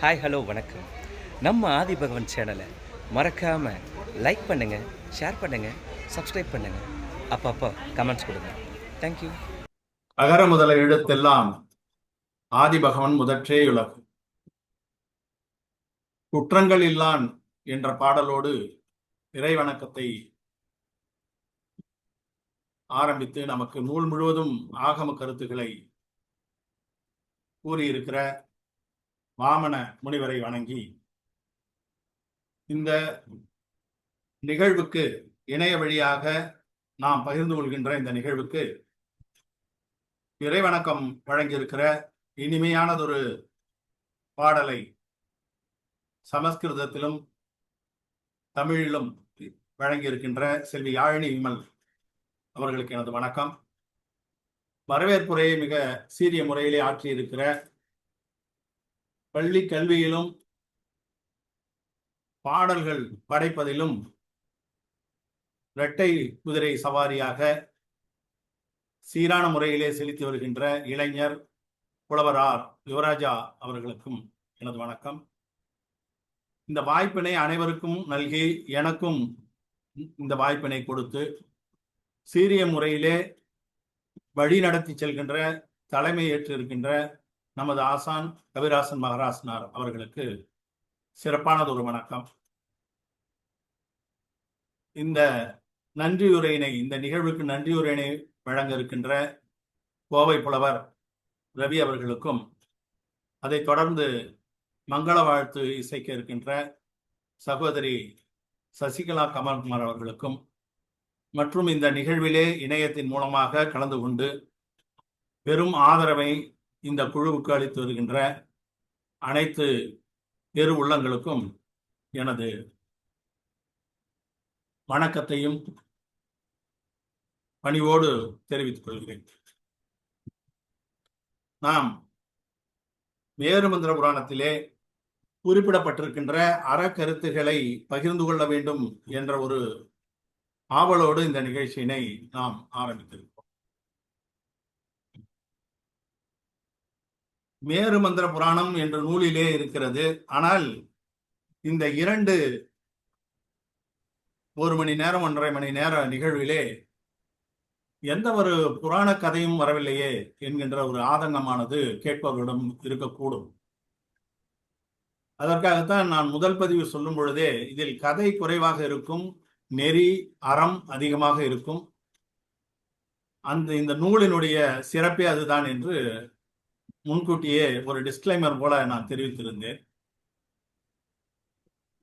Hi hello வணக்கம். நம்ம ஆதி பகவன் சேனலை மறக்காமல் லைக் பண்ணுங்கள், ஷேர் பண்ணுங்கள், சப்ஸ்கிரைப் பண்ணுங்கள். அப்பப்போ கமெண்ட்ஸ் கொடுங்க. தேங்க்யூ. அகர முதல எழுத்தெல்லாம் ஆதி பகவன் முதற்றே உலகு. குற்றங்கள் இல்லான் என்ற பாடலோடு இறை வணக்கத்தை ஆரம்பித்து நமக்கு நூல் முழுவதும் ஆகம கருத்துக்களை கூறியிருக்கிற வாமன முனிவரை வணங்கி இந்த நிகழ்வுக்கு இணைய வழியாக நாம் பகிர்ந்து கொள்கின்ற இந்த நிகழ்வுக்கு இறை வணக்கம் வழங்கியிருக்கிற இனிமையானதொரு பாடலை சமஸ்கிருதத்திலும் தமிழிலும் வழங்கியிருக்கின்ற செல்வி யாழினி விமல் அவர்களுக்கு எனது வணக்கம். வரவேற்புரையை மிக சீரிய முறையிலே ஆற்றியிருக்கிற பள்ளி கல்வியிலும் பாடல்கள் படைப்பதிலும் இரட்டை குதிரை சவாரியாக சீரான முறையிலே செலுத்தி வருகின்ற இளைஞர் புலவர் ஆர் யுவராஜா அவர்களுக்கும் எனது வணக்கம். இந்த வாய்ப்பினை அனைவருக்கும் நல்கி எனக்கும் இந்த வாய்ப்பினை கொடுத்து சீரிய முறையிலே வழி நடத்தி செல்கின்ற தலைமை ஏற்று இருக்கின்ற நமது ஆசான் கவிராசன் மகராசனார் அவர்களுக்கு சிறப்பானதொரு வணக்கம். இந்த நன்றியுரையினை, இந்த நிகழ்வுக்கு நன்றியுரையினை வழங்க இருக்கின்ற கோவை புலவர் ரவி அவர்களுக்கும், அதை தொடர்ந்து மங்கள வாழ்த்து இசைக்க இருக்கின்ற சகோதரி சசிகலா கமல்குமார் அவர்களுக்கும், மற்றும் இந்த நிகழ்விலே இணையத்தின் மூலமாக கலந்து கொண்டு பெரும் ஆதரவை இந்த குழுவுக்கு அளித்து வருகின்ற அனைத்து பெரு உள்ளங்களுக்கும் எனது வணக்கத்தையும் பணிவோடு தெரிவித்துக் கொள்கிறேன். நாம் மேருமந்திர புராணத்திலே குறிப்பிடப்பட்டிருக்கின்ற அறக்கருத்துக்களை பகிர்ந்து கொள்ள வேண்டும் என்ற ஒரு ஆவலோடு இந்த நிகழ்ச்சியினை நாம் ஆரம்பித்திருக்கிறோம். மேருமந்திர புராணம் என்ற நூலிலே இருக்கிறது. ஆனால் இந்த 1 மணி நேரம் 1.5 மணி நேர நிகழ்விலே எந்த ஒரு புராண கதையும் வரவில்லையே என்கின்ற ஒரு ஆதங்கமானது கேட்பவர்களிடம் இருக்கக்கூடும். அதற்காகத்தான் நான் முதல் பதிவு சொல்லும் பொழுதே இதில் கதை குறைவாக இருக்கும், நெறி அறம் அதிகமாக இருக்கும், இந்த நூலினுடைய சிறப்பே அதுதான் என்று முன்கூட்டியே ஒரு டிஸ்க்ளைமர் போல நான் தெரிவித்திருந்தேன்.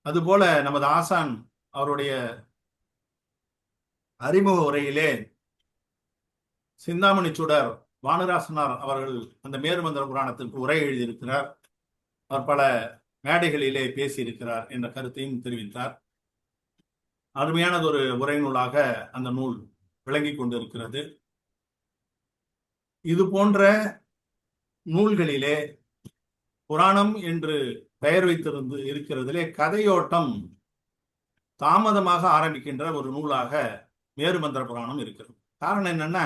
அதுபோல நமது ஆசான் அவருடைய அறிமுக உரையிலே சிந்தாமணி சுடர் வானராசனார் அவர்கள் அந்த மேருமந்திர புராணத்திற்கு உரை எழுதியிருக்கிறார். அவர் பல மேடைகளிலே பேசியிருக்கிறார் என்ற கருத்தையும் தெரிவித்தார். அருமையானதொரு உரை நூலாக அந்த நூல் விளங்கி கொண்டிருக்கிறது. இது போன்ற நூல்களிலே புராணம் என்று பெயர் வைத்திருந்து இருக்கிறதிலே கதையோட்டம் தாமதமாக ஆரம்பிக்கின்ற ஒரு நூலாக மேருமந்திர புராணம் இருக்கிறது. காரணம் என்னன்னா,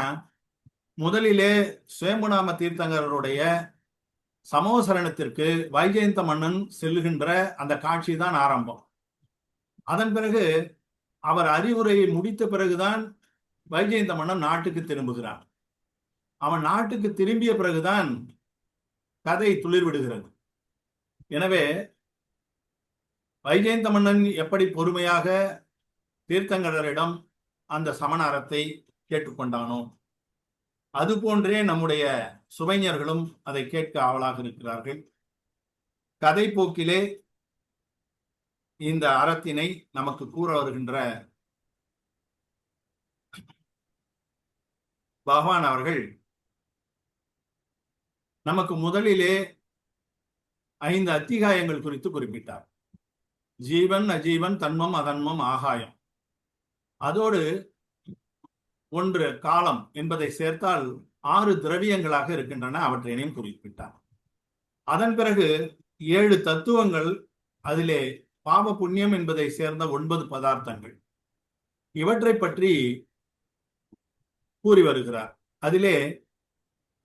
முதலிலே சுயம்புநாம தீர்த்தங்கருடைய சமோசரணத்திற்கு வைஜெயந்த மன்னன் செல்லுகின்ற அந்த காட்சி தான் ஆரம்பம். அதன் பிறகு அவர் அறிவுரையை முடித்த பிறகுதான் வைஜெயந்த மன்னன் நாட்டுக்கு திரும்புகிறான். அவன் நாட்டுக்கு திரும்பிய பிறகுதான் கதை துளிர்விடுகிறது. எனவே வைஜெயந்த மன்னன் எப்படி பொறுமையாக தீர்த்தங்கரரிடம் அந்த சமணாரத்தை கேட்டுக்கொண்டானோ, அதுபோன்றே நம்முடைய சுவைஞர்களும் அதை கேட்க ஆவலாக இருக்கிறார்கள். கதை போக்கிலே இந்த அறத்தினை நமக்கு கூற வருகின்ற பகவான் அவர்கள் நமக்கு முதலிலே 5 அத்திகாயங்கள் குறித்து குறிப்பிட்டார். ஜீவன், அஜீவன், தன்மம், அதன்மம், ஆகாயம். அதோடு 1 காலம் என்பதை சேர்த்தால் 6 திரவியங்களாக இருக்கின்றன, அவற்றையும் குறிப்பிட்டார். அதன் பிறகு 7 தத்துவங்கள், அதிலே பாவ புண்ணியம் என்பதை சேர்ந்த 9 பதார்த்தங்கள், இவற்றை பற்றி கூறி வருகிறார். அதிலே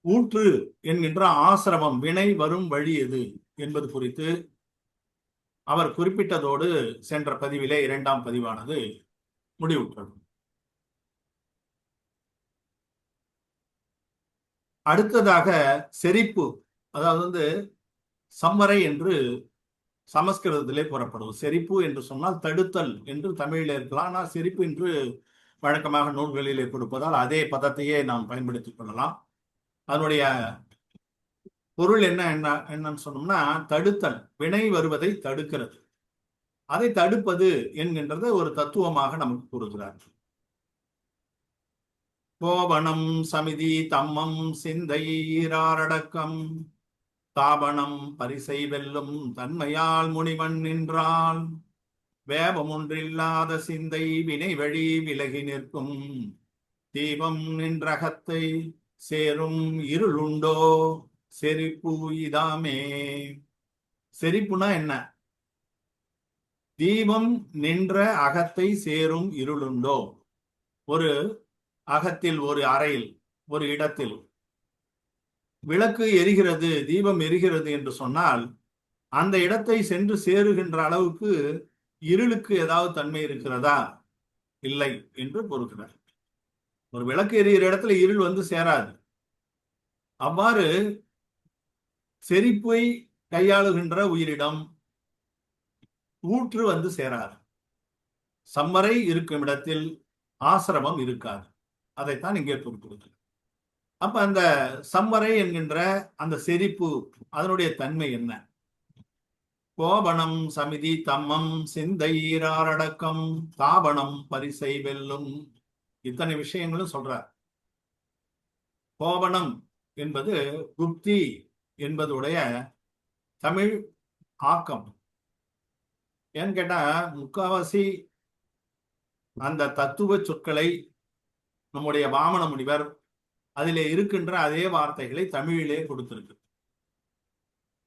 ஊற்று என்கின்ற ஆசிரமம், வினை வரும் வழி எது என்பது குறித்து அவர் குறிப்பிட்டதோடு சென்ற பதிவிலே 2ஆம் பதிவானது முடிவுற்றது. அடுத்ததாக செரிப்பு, அதாவது சம்மரை என்று சமஸ்கிருதத்திலே புறப்படுவது. செரிப்பு என்று சொன்னால் தடுத்தல் என்று தமிழில் இருக்கலாம். ஆனால் செரிப்பு என்று வழக்கமாக நூல்களிலே கொடுப்பதால் அதே பதத்தையே நாம் பயன்படுத்திக் கொள்ளலாம். அதனுடைய பொருள் என்னன்னு சொன்னோம்னா, தடுத்தல், வினை வருவதை தடுக்கிறது. அதை தடுப்பது என்கின்றத ஒரு தத்துவமாக நமக்கு கூறுகிறார். கோபனம் சமிதி தம்மம் சிந்தை ஈராரடக்கம் தாபனம் பரிசை வெல்லும் தன்மையால் முனிவன் நின்றால் வேபமொன்றில்லாத சிந்தை வினை வழி விலகி நிற்கும் தீபம் நின்றகத்தை சேரும் இருளுண்டோ செரிப்பு இதாமே. செரிப்புனா என்ன? தீபம் நின்ற அகத்தை சேரும் இருளுண்டோ. ஒரு அகத்தில், ஒரு அறையில், ஒரு இடத்தில் விளக்கு எரிகிறது, தீபம் எரிகிறது என்று சொன்னால் அந்த இடத்தை சென்று சேருகின்ற அளவுக்கு இருளுக்கு ஏதாவது தன்மை இருக்கிறதா? இல்லை என்று பொறுக்கிறார். ஒரு விளக்கு எரிகிற இடத்துல இருள் வந்து சேராது. அவ்வாறு செரிப்பை கையாளுகின்ற உயிரிடம் ஊற்று வந்து சேராது. சம்மரை இருக்கும் இடத்தில் ஆசிரமம் இருக்காது. அதைத்தான் இங்கே குறிப்பிடுகிறது. அப்ப அந்த சம்மரை என்கின்ற அந்த செரிப்பு, அதனுடைய தன்மை என்ன? கோபனம் சமிதி தம்மம் சிந்தையீராரடக்கம் தாபனம் பரிசை வெல்லும். இத்தனை விஷயங்களும் சொல்றார். கோபனம் என்பது குப்தி என்பதுடைய தமிழ் ஆக்கம். ஏன்னு கேட்டா, முக்காவாசி அந்த தத்துவ சொற்களை நம்முடைய வாமன முனிவர் அதிலே இருக்கின்ற அதே வார்த்தைகளை தமிழிலே கொடுத்திருக்கு.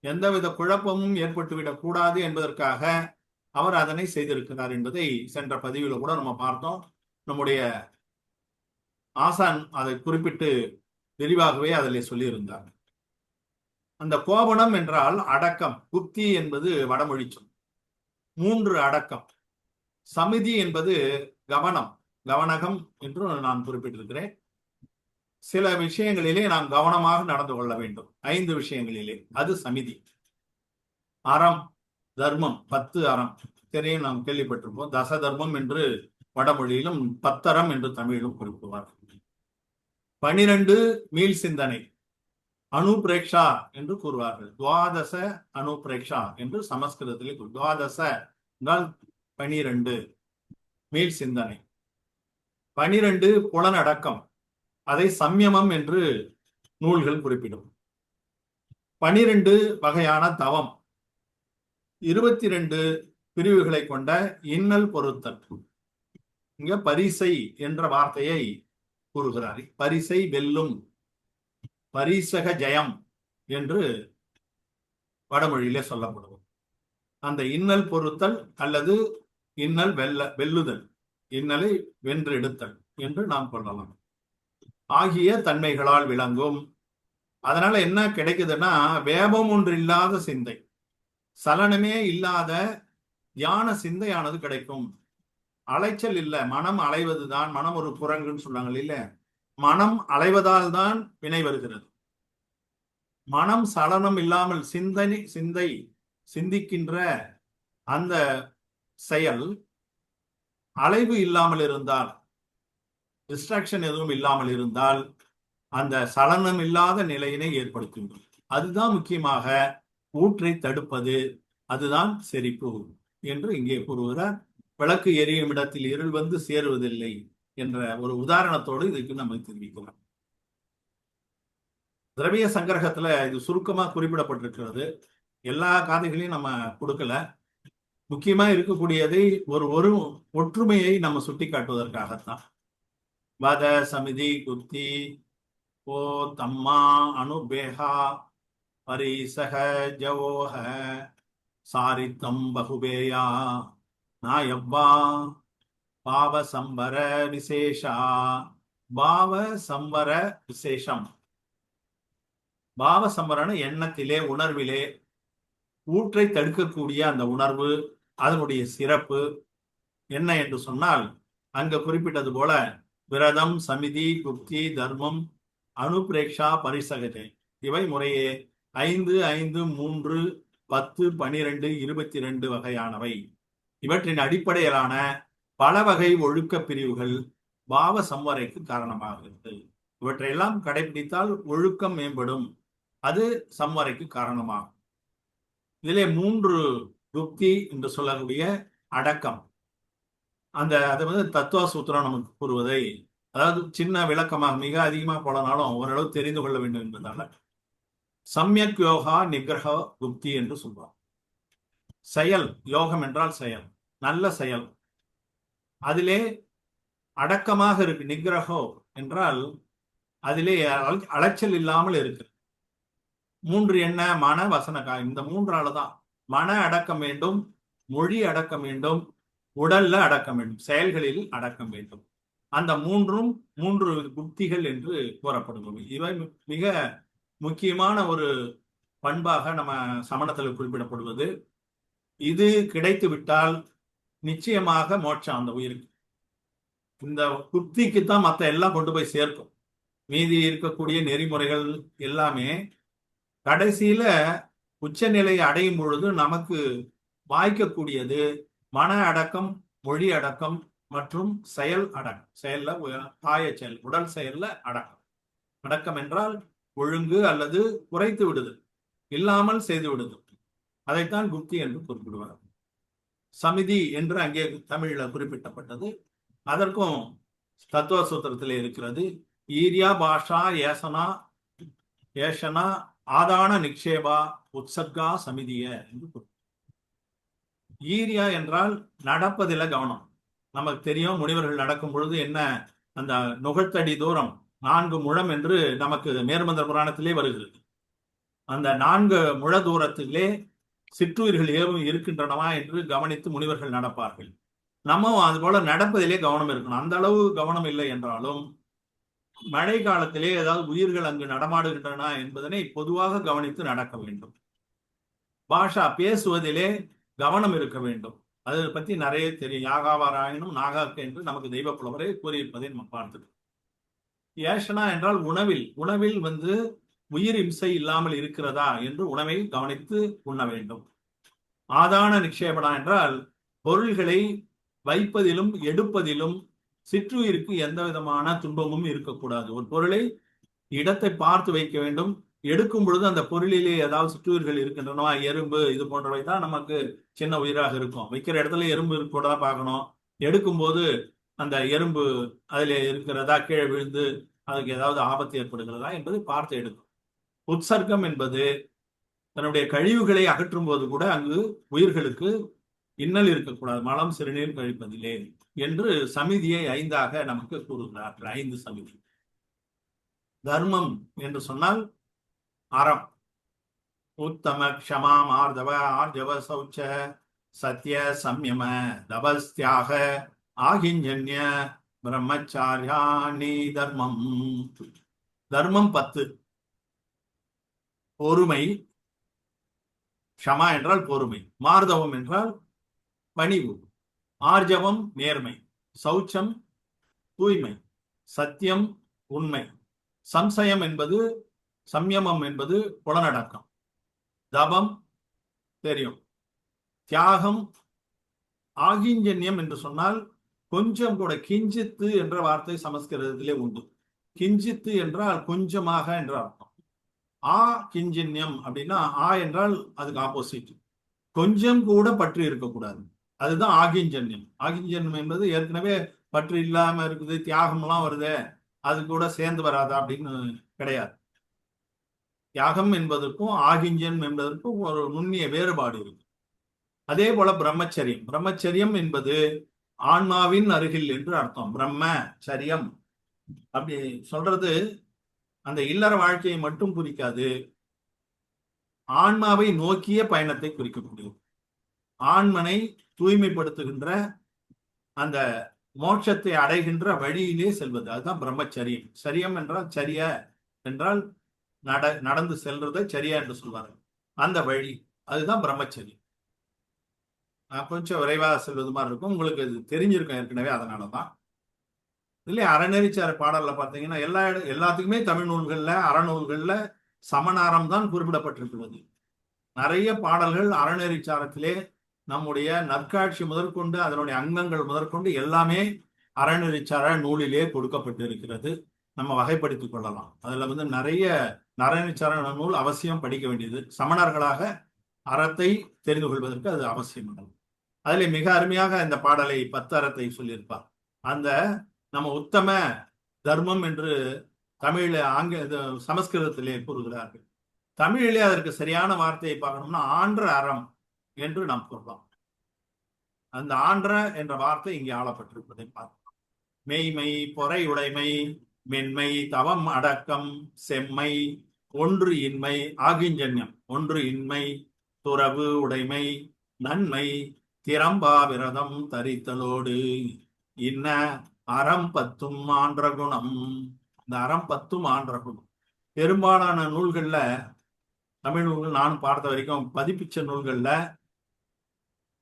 எந்தவித குழப்பமும் ஏற்பட்டுவிடக் கூடாது என்பதற்காக அவர் அதனை செய்திருக்கிறார் என்பதை சென்ற பதிவில் கூட நம்ம பார்த்தோம். நம்முடைய ஆசான் அதை குறிப்பிட்டு விரிவாகவே அதிலே சொல்லியிருந்தார். அந்த கோபனம் என்றால் அடக்கம். குப்தி என்பது வடமொழி சொல். 3 அடக்கம். சமிதி என்பது கவனம், கவனகம் என்று நான் குறிப்பிட்டிருக்கிறேன். சில விஷயங்களிலே நாம் கவனமாக நடந்து கொள்ள வேண்டும். 5 விஷயங்களிலே அது சமிதி. அறம், தர்மம், 10 அறம் தெரியும், நாம் கேள்விப்பட்டிருப்போம். தச தர்மம் என்று வடமொழியிலும் 10 அறம் என்று தமிழிலும் குறிப்பிடுவார். 12 மீள் சிந்தனை, அனுபிரேக்ஷா என்று கூறுவார்கள். துவாதச அனுபிரேக்ஷா என்று சமஸ்கிருதத்திலே துவாதச என்றால் 12 மீள் சிந்தனை. 12 புலனடக்கம், அதை சம்யமம் என்று நூல்கள் குறிப்பிடும். 12 வகையான தவம், 22 பிரிவுகளை கொண்ட இன்னல் பொருத்தல். இங்க பரிசை என்ற வார்த்தையை கூறுகிறார். பரிசை வெல்லும், பரிசக ஜெயம் என்று வடமொழியிலே சொல்லப்படுவது. அந்த இன்னல் பொருத்தல் அல்லது இன்னல் வெல்லுதல், இன்னலை வென்று எடுத்தல் என்று நாம் கொள்ளலாம். ஆகிய தன்மைகளால் விளங்கும். அதனால என்ன கிடைக்குதுன்னா, வேபம் ஒன்று இல்லாத சிந்தை, சலனமே இல்லாத தியான சிந்தையானது கிடைக்கும். அலைச்சல் இல்லை, மனம் அலைவதுதான். மனம் ஒரு குரங்குன்னு சொல்றாங்க இல்ல, மனம் அலைவதால் தான் வினை வருகிறது. மனம் சலனம் இல்லாமல் சிந்தை சிந்திக்கின்ற அந்த செயல் அலைவு இல்லாமல் இருந்தால், டிஸ்ட்ராக்ஷன் எதுவும் இல்லாமல் இருந்தால் அந்த சலனம் இல்லாத நிலையினை ஏற்படுத்தும். அதுதான் முக்கியமாக ஊற்றை தடுப்பது, அதுதான் செரிப்பு என்று இங்கே கூறுகிறார். விளக்கு எரியும் இடத்தில் இருள் வந்து சேருவதில்லை என்ற ஒரு உதாரணத்தோடு இதுக்கு நம்ம தெரிவிக்கலாம். திரவிய சங்கிரகத்துல இது சுருக்கமா குறிப்பிடப்பட்டிருக்கிறது. எல்லா காதைகளையும் நம்ம கொடுக்கல. முக்கியமா இருக்கக்கூடியதை ஒரு ஒற்றுமையை நம்ம சுட்டி காட்டுவதற்காகத்தான். வத சமிதி குப்தி ஓ தம்மா அனுபேகா பரிசக ஜவோஹ சாரித்தம் பகுபேயா நாயப்பா பாவ சம்பர விசேஷா. பாவ சம்பர விசேஷம். பாவ சம்பரன எண்ணத்திலே, உணர்விலே ஊற்றை தடுக்கக்கூடிய அந்த உணர்வு, அதனுடைய சிறப்பு என்ன என்று சொன்னால், அங்க குறிப்பிட்டது போல விரதம், சமிதி, குப்தி, தர்மம், அனுப்பிரேக்ஷா, பரிசகதை, இவை முறையே 5, 5, 3, 10, 12, 22 வகையானவை. இவற்றின் அடிப்படையிலான பல வகை ஒழுக்க பிரிவுகள் பாவ சம்வரைக்கு காரணமாகிறது. இவற்றையெல்லாம் கடைபிடித்தால் ஒழுக்கம் மேம்படும், அது சம்வரைக்கு காரணமாகும். இதிலே 3 குப்தி என்று சொல்லக்கூடிய அடக்கம், அது வந்து தத்துவ சூத்திரம் நமக்கு கூறுவதை, அதாவது சின்ன விளக்கமாக மிக அதிகமாக போலனாலும் ஓரளவு தெரிந்து கொள்ள வேண்டும் என்பதால சம்யக் யோகா நிகிரக குப்தி என்று சொல்வார். செயல், யோகம் என்றால் செயல், நல்ல செயல், அதிலே அடக்கமாக இருக்கு. நிகிரகோ என்றால் அதிலே அலைச்சல் இல்லாமல் இருக்கு. 3 என்ன? மன, வசன, காயம். இந்த 3ஆல தான் மன அடக்கம் வேண்டும், மொழி அடக்கம் வேண்டும், உடல்ல அடக்கம் வேண்டும், செயல்களில் அடக்கம் வேண்டும். அந்த 3 குப்திகள் என்று கூறப்படுபவை. இவை மிக முக்கியமான ஒரு பண்பாக நம்ம சமணத்தில் குறிப்பிடப்படுவது. இது கிடைத்து விட்டால் நிச்சயமாக மோட்சம் அந்த உயிருக்கு. இந்த குப்திக்கு தான் மற்ற எல்லாம் கொண்டு போய் சேர்க்கும். மீதி இருக்கக்கூடிய நெறிமுறைகள் எல்லாமே கடைசியில உச்சநிலையை அடையும் பொழுது நமக்கு வாய்க்கக்கூடியது மன அடக்கம், மொழி அடக்கம் மற்றும் செயல் அடக்கம். செயல்ல காய செயல், உடல் செயல்ல அடக்கம். அடக்கம் என்றால் ஒழுங்கு அல்லது குறைத்து விடுதல், இல்லாமல் செய்து விடுதல். அதைத்தான் குப்தி என்று குறிப்பிடுவார். சமிதி என்று அங்கே தமிழில் குறிப்பிட்டப்பட்டது. அதற்கும் தத்துவ சூத்திரத்தில் இருக்கிறது. ஈரியா பாஷா ஏசனா ஏஷனா ஆதான நிக்ஷேபா உற்சர்கா சமிதிய என்று. ஈரியா என்றால் நடப்பதில கவனம். நமக்கு தெரியும், முனிவர்கள் நடக்கும் பொழுது என்ன, அந்த நுகத்தடி தூரம் 4 முழம் என்று நமக்கு மேருமந்திர புராணத்திலே வருகிறது. அந்த 4 முழ தூரத்திலே சிற்றுயிர்கள் ஏவும் இருக்கின்றனவா என்று கவனித்து முனிவர்கள் நடப்பார்கள். நம்ம அது போல நடப்பதிலே கவனம் இருக்கணும். அந்த அளவு கவனம் இல்லை என்றாலும் மழை காலத்திலே ஏதாவது உயிர்கள் அங்கு நடமாடுகின்றன என்பதனை பொதுவாக கவனித்து நடக்க வேண்டும். பாஷா, பேசுவதிலே கவனம் இருக்க வேண்டும். அதை பற்றி நிறைய தெரியும். யாகாவாராயனும் நாகாக்க என்று நமக்கு தெய்வ புலவரை கூறியிருப்பதை நம்ம பார்த்துக்கணும். ஏஷனா என்றால் உணவில் வந்து உயிர் இம்சை இல்லாமல் இருக்கிறதா என்று உணவை கவனித்து உண்ண வேண்டும். ஆதான நிக்ஷேபனா என்றால் பொருள்களை வைப்பதிலும் எடுப்பதிலும் சிற்றுயிருக்கு எந்த விதமான துன்பமும் இருக்கக்கூடாது. ஒரு பொருளை இடத்தை பார்த்து வைக்க வேண்டும். எடுக்கும் பொழுது அந்த பொருளிலே ஏதாவது சிற்றுயிர்கள் இருக்கின்றனவா, எறும்பு இது போன்றவை தான் நமக்கு சின்ன உயிராக இருக்கும். வைக்கிற இடத்துல எறும்பு இருக்கக்கூட பார்க்கணும். எடுக்கும் போது அந்த எறும்பு அதில் இருக்கிறதா, கீழே விழுந்து அதுக்கு ஏதாவது ஆபத்து ஏற்படுகிறதா என்பதை பார்த்து எடுக்கும். உற்சர்க்கம் என்பது தன்னுடைய கழிவுகளை அகற்றும் போது கூட அங்கு உயிர்களுக்கு இன்னல் இருக்கக்கூடாது, மலம் சிறுநீர் கழிப்பதிலே என்று சமிதியை 5ஆக நமக்கு கூறுகிறார்கள். 5 சமிதி. தர்மம் என்று சொன்னால் அறம். உத்தம, க்ஷமா, ஆர்தவ, ஆர்ஜவ, சௌச்ச, சத்ய, சம்யம, தபஸ்தியாக, ஆகிஞ்சன்ய, பிரம்மச்சாரியாணி தர்மம். தர்மம் 10. பொறுமை, க்ஷமா என்றால் பொறுமை, மார்தவம் என்றால் பணிவு, ஆர்ஜவம் நேர்மை, சௌச்சம் தூய்மை, சத்தியம் உண்மை, சம்சயம் என்பது சம்யமம் என்பது புலனடக்கம், தபம் தெரியும், தியாகம், ஆகிஞ்சன்யம் என்று சொன்னால் கொஞ்சம் கூட. கிஞ்சித்து என்ற வார்த்தை சமஸ்கிருதத்திலே உண்டு. கிஞ்சித்து என்றால் கொஞ்சமாக என்ற அர்த்தம். ஆ கிஞ்சின்யம் அப்படின்னா ஆ என்றால் அதுக்கு ஆப்போசிட், கொஞ்சம் கூட பற்று இருக்கக்கூடாது. அதுதான் ஆகிஞ்சன்யம். ஆகிஞ்சன்யம் என்பது ஏற்கனவே பற்று இல்லாம இருக்குது, தியாகம்லாம் வருது, அது கூட சேர்ந்து வராதா அப்படின்னு கிடையாது. தியாகம் என்பதற்கும் ஆகிஞ்சன் என்பதற்கும் ஒரு நுண்ணிய வேறுபாடு இருக்கு. அதே போல பிரம்மச்சரியம். பிரம்மச்சரியம் என்பது ஆன்மாவின் அருகில் என்று அர்த்தம். பிரம்மச்சரியம் அப்படி சொல்றது அந்த இல்லற வாழ்க்கையை மட்டும் குறிக்காது, ஆன்மாவை நோக்கிய பயணத்தை குறிக்கக்கூடியது. ஆன்மனை தூய்மைப்படுத்துகின்ற அந்த மோட்சத்தை அடைகின்ற வழியிலே செல்வது, அதுதான் பிரம்மச்சரியம். சரியம் என்றால் சரிய என்றால் நடந்து செல்றதை சரியா என்று சொல்வார்கள். அந்த வழி அதுதான் பிரம்மச்சரியம். நான் கொஞ்சம் விரைவாக செல்வது மாதிரி இருக்கும், உங்களுக்கு இது தெரிஞ்சிருக்கும் ஏற்கனவே, அதனால தான். இதுலேயே அறநெறிச்சார பாடல்ல பார்த்தீங்கன்னா எல்லாத்துக்குமே தமிழ் நூல்களில் அறநூல்களில் சமணாரம் தான் குறிப்பிடப்பட்டிருக்கிறது. நிறைய பாடல்கள் அறநெறிச்சாரத்திலே நம்முடைய நற்காட்சி முதற்கொண்டு அதனுடைய அங்கங்கள் முதற்கொண்டு எல்லாமே அறநெறிச்சார நூலிலே கொடுக்கப்பட்டு இருக்கிறது. நம்ம வகைப்படுத்திக் கொள்ளலாம். அதுல வந்து நிறைய அறநெறிச்சார நூல் அவசியம் படிக்க வேண்டியது. சமணர்களாக அறத்தை தெரிந்து கொள்வதற்கு அது அவசியம். அதில் மிக அருமையாக இந்த பாடலை 10 அறத்தை சொல்லியிருப்பார். அந்த நம்ம உத்தம தர்மம் என்று தமிழில் சமஸ்கிருதத்திலே கூறுகிறார்கள். தமிழிலே அதற்கு சரியான வார்த்தையை பார்க்கணும்னா ஆன்ற அறம் என்று நாம் கூறலாம். அந்த ஆன்ற என்ற வார்த்தை இங்கே ஆளப்பட்டிருப்பதை பார்க்கலாம். மெய்மை, பொறை உடைமை, மென்மை, தவம் அடக்கம், செம்மை, ஒன்று இன்மை, ஆகிஞ்சன்யம் ஒன்று இன்மை, துறவு உடைமை, நன்மை, திறம்பா விரதம் தரித்தலோடு இன்ன அறம் 10 ஆன்ற குணம். இந்த அறம் 10 ஆன்ற குணம் பெரும்பாலான நூல்கள்ல, தமிழ் நூல்கள் நானும் பார்த்த வரைக்கும் பதிப்பிச்ச நூல்கள்ல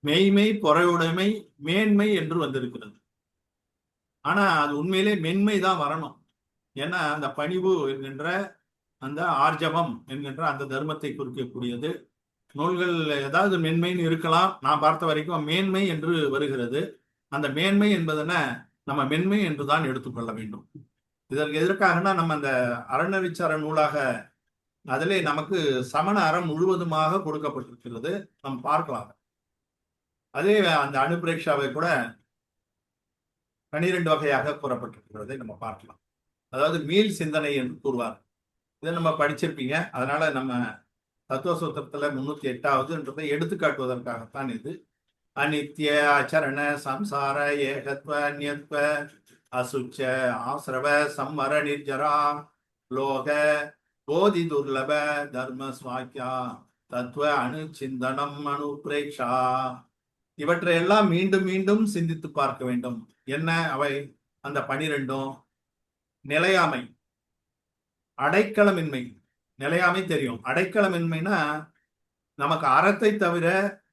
மெய்மை, பொறையுடைமை, மேன்மை என்று வந்திருக்கிறது. ஆனா அது உண்மையிலே மென்மை தான் வரணும். ஏன்னா அந்த பணிவு என்கின்ற அந்த ஆர்ஜவம் என்கின்ற அந்த தர்மத்தை குறிக்கக்கூடியது. நூல்கள் ஏதாவது மென்மைன்னு இருக்கலாம், நான் பார்த்த வரைக்கும் மேன்மை என்று வருகிறது. அந்த மேன்மை என்பதன நம்ம மென்மை என்று தான் எடுத்துக்கொள்ள வேண்டும். இதற்கு எதற்காகனா, நம்ம அந்த அறநெறிச்சார நூலாக அதிலே நமக்கு சமண அறம் முழுவதுமாக கொடுக்கப்பட்டிருக்கிறது, நம்ம பார்க்கலாம். அதே அந்த அனுப்பிரேக்ஷாவை கூட 12 வகையாக கூறப்பட்டிருக்கிறதை நம்ம பார்க்கலாம். அதாவது மீள் சிந்தனை என்று கூறுவார். இதை நம்ம படிச்சிருப்பீங்க. அதனால நம்ம தத்துவ சூத்திரத்துல 308வதுன்றதை எடுத்துக்காட்டுவதற்காகத்தான் இது. அநித்திய அச்சரண சம்சார ஏகத்வ அந்யத்வ அசுச்ச ஆசிரவ சம்மர நிர்ஜரா லோக போதி துர்லப தர்ம ஸ்வாக்கியா தத்துவ அணுச்சிந்தனம் அனுப்ரேக்ஷா. இவற்றையெல்லாம் மீண்டும் மீண்டும் சிந்தித்து பார்க்க வேண்டும். என்ன அவை? அந்த 12ம் நிலையாமை, அடைக்கலமின்மை. நிலையாமை தெரியும். அடைக்கலமின்மைனா நமக்கு அறத்தை தவிர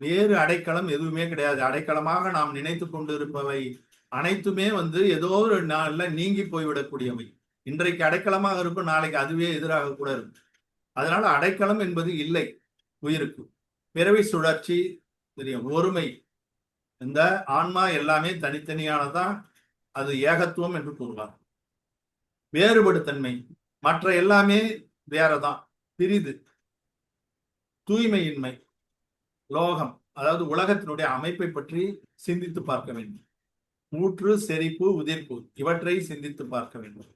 வேறு அடைக்கலம் எதுவுமே கிடையாது. அடைக்கலமாக நாம் நினைத்து கொண்டு இருப்பவை அனைத்துமே ஏதோ ஒரு நாள்ல நீங்கி போய்விடக்கூடியவை. இன்றைக்கு அடைக்கலமாக இருக்கும், நாளைக்கு அதுவே எதிராக கூட இருக்கும். அதனால அடைக்கலம் என்பது இல்லை உயிருக்கு. பிறவி சுழற்சி தெரியும், ஒருமை. இந்த ஆன்மா எல்லாமே தனித்தனியானதான், அது ஏகத்துவம் என்று கூறுவார். வேறுபடுத்தன்மை, மற்ற எல்லாமே வேறதான், பிரிது. தூய்மையின்மை, லோகம், அதாவது உலகத்தினுடைய அமைப்பை பற்றி சிந்தித்து பார்க்க வேண்டும். ஊற்று, செறிப்பு, உதிர்ப்பு இவற்றை சிந்தித்து பார்க்க வேண்டும்.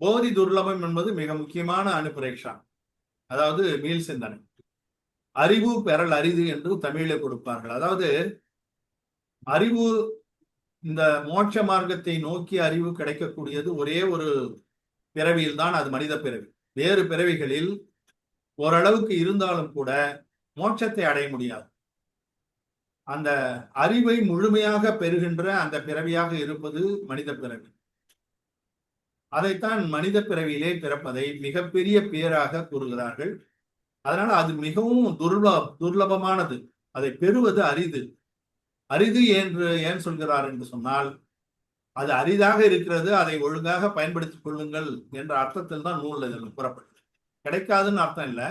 போதி துர்லபம் என்பது மிக முக்கியமான அனுப்பிரேக்ஷா, அதாவது மீள் சிந்தனை. அறிவு பெறல் அரிது என்று தமிழில் கொடுப்பார்கள். அதாவது அறிவு, இந்த மோட்ச மார்க்கத்தை நோக்கி அறிவு கிடைக்கக்கூடியது ஒரே ஒரு பிறவியில் தான், அது மனித பிறவி. வேறு பிறவிகளில் ஓரளவுக்கு இருந்தாலும் கூட மோட்சத்தை அடைய முடியாது. அந்த அறிவை முழுமையாக பெறுகின்ற அந்த பிறவியாக இருப்பது மனித பிறவி. அதைத்தான் மனித பிறவியிலே பிறப்பதை மிகப்பெரிய பேராக கூறுகிறார்கள். அதனால அது மிகவும் துர்லபமானது. அதை பெறுவது அரிது. அரிது என்று ஏன் சொல்கிறார் என்று சொன்னால், அது அரிதாக இருக்கிறது, அதை ஒழுங்காக பயன்படுத்திக் கொள்ளுங்கள் என்ற அர்த்தத்தில் தான் நூல் இதில் கூறப்பட்டது. கிடைக்காதுன்னு அர்த்தம் இல்லை,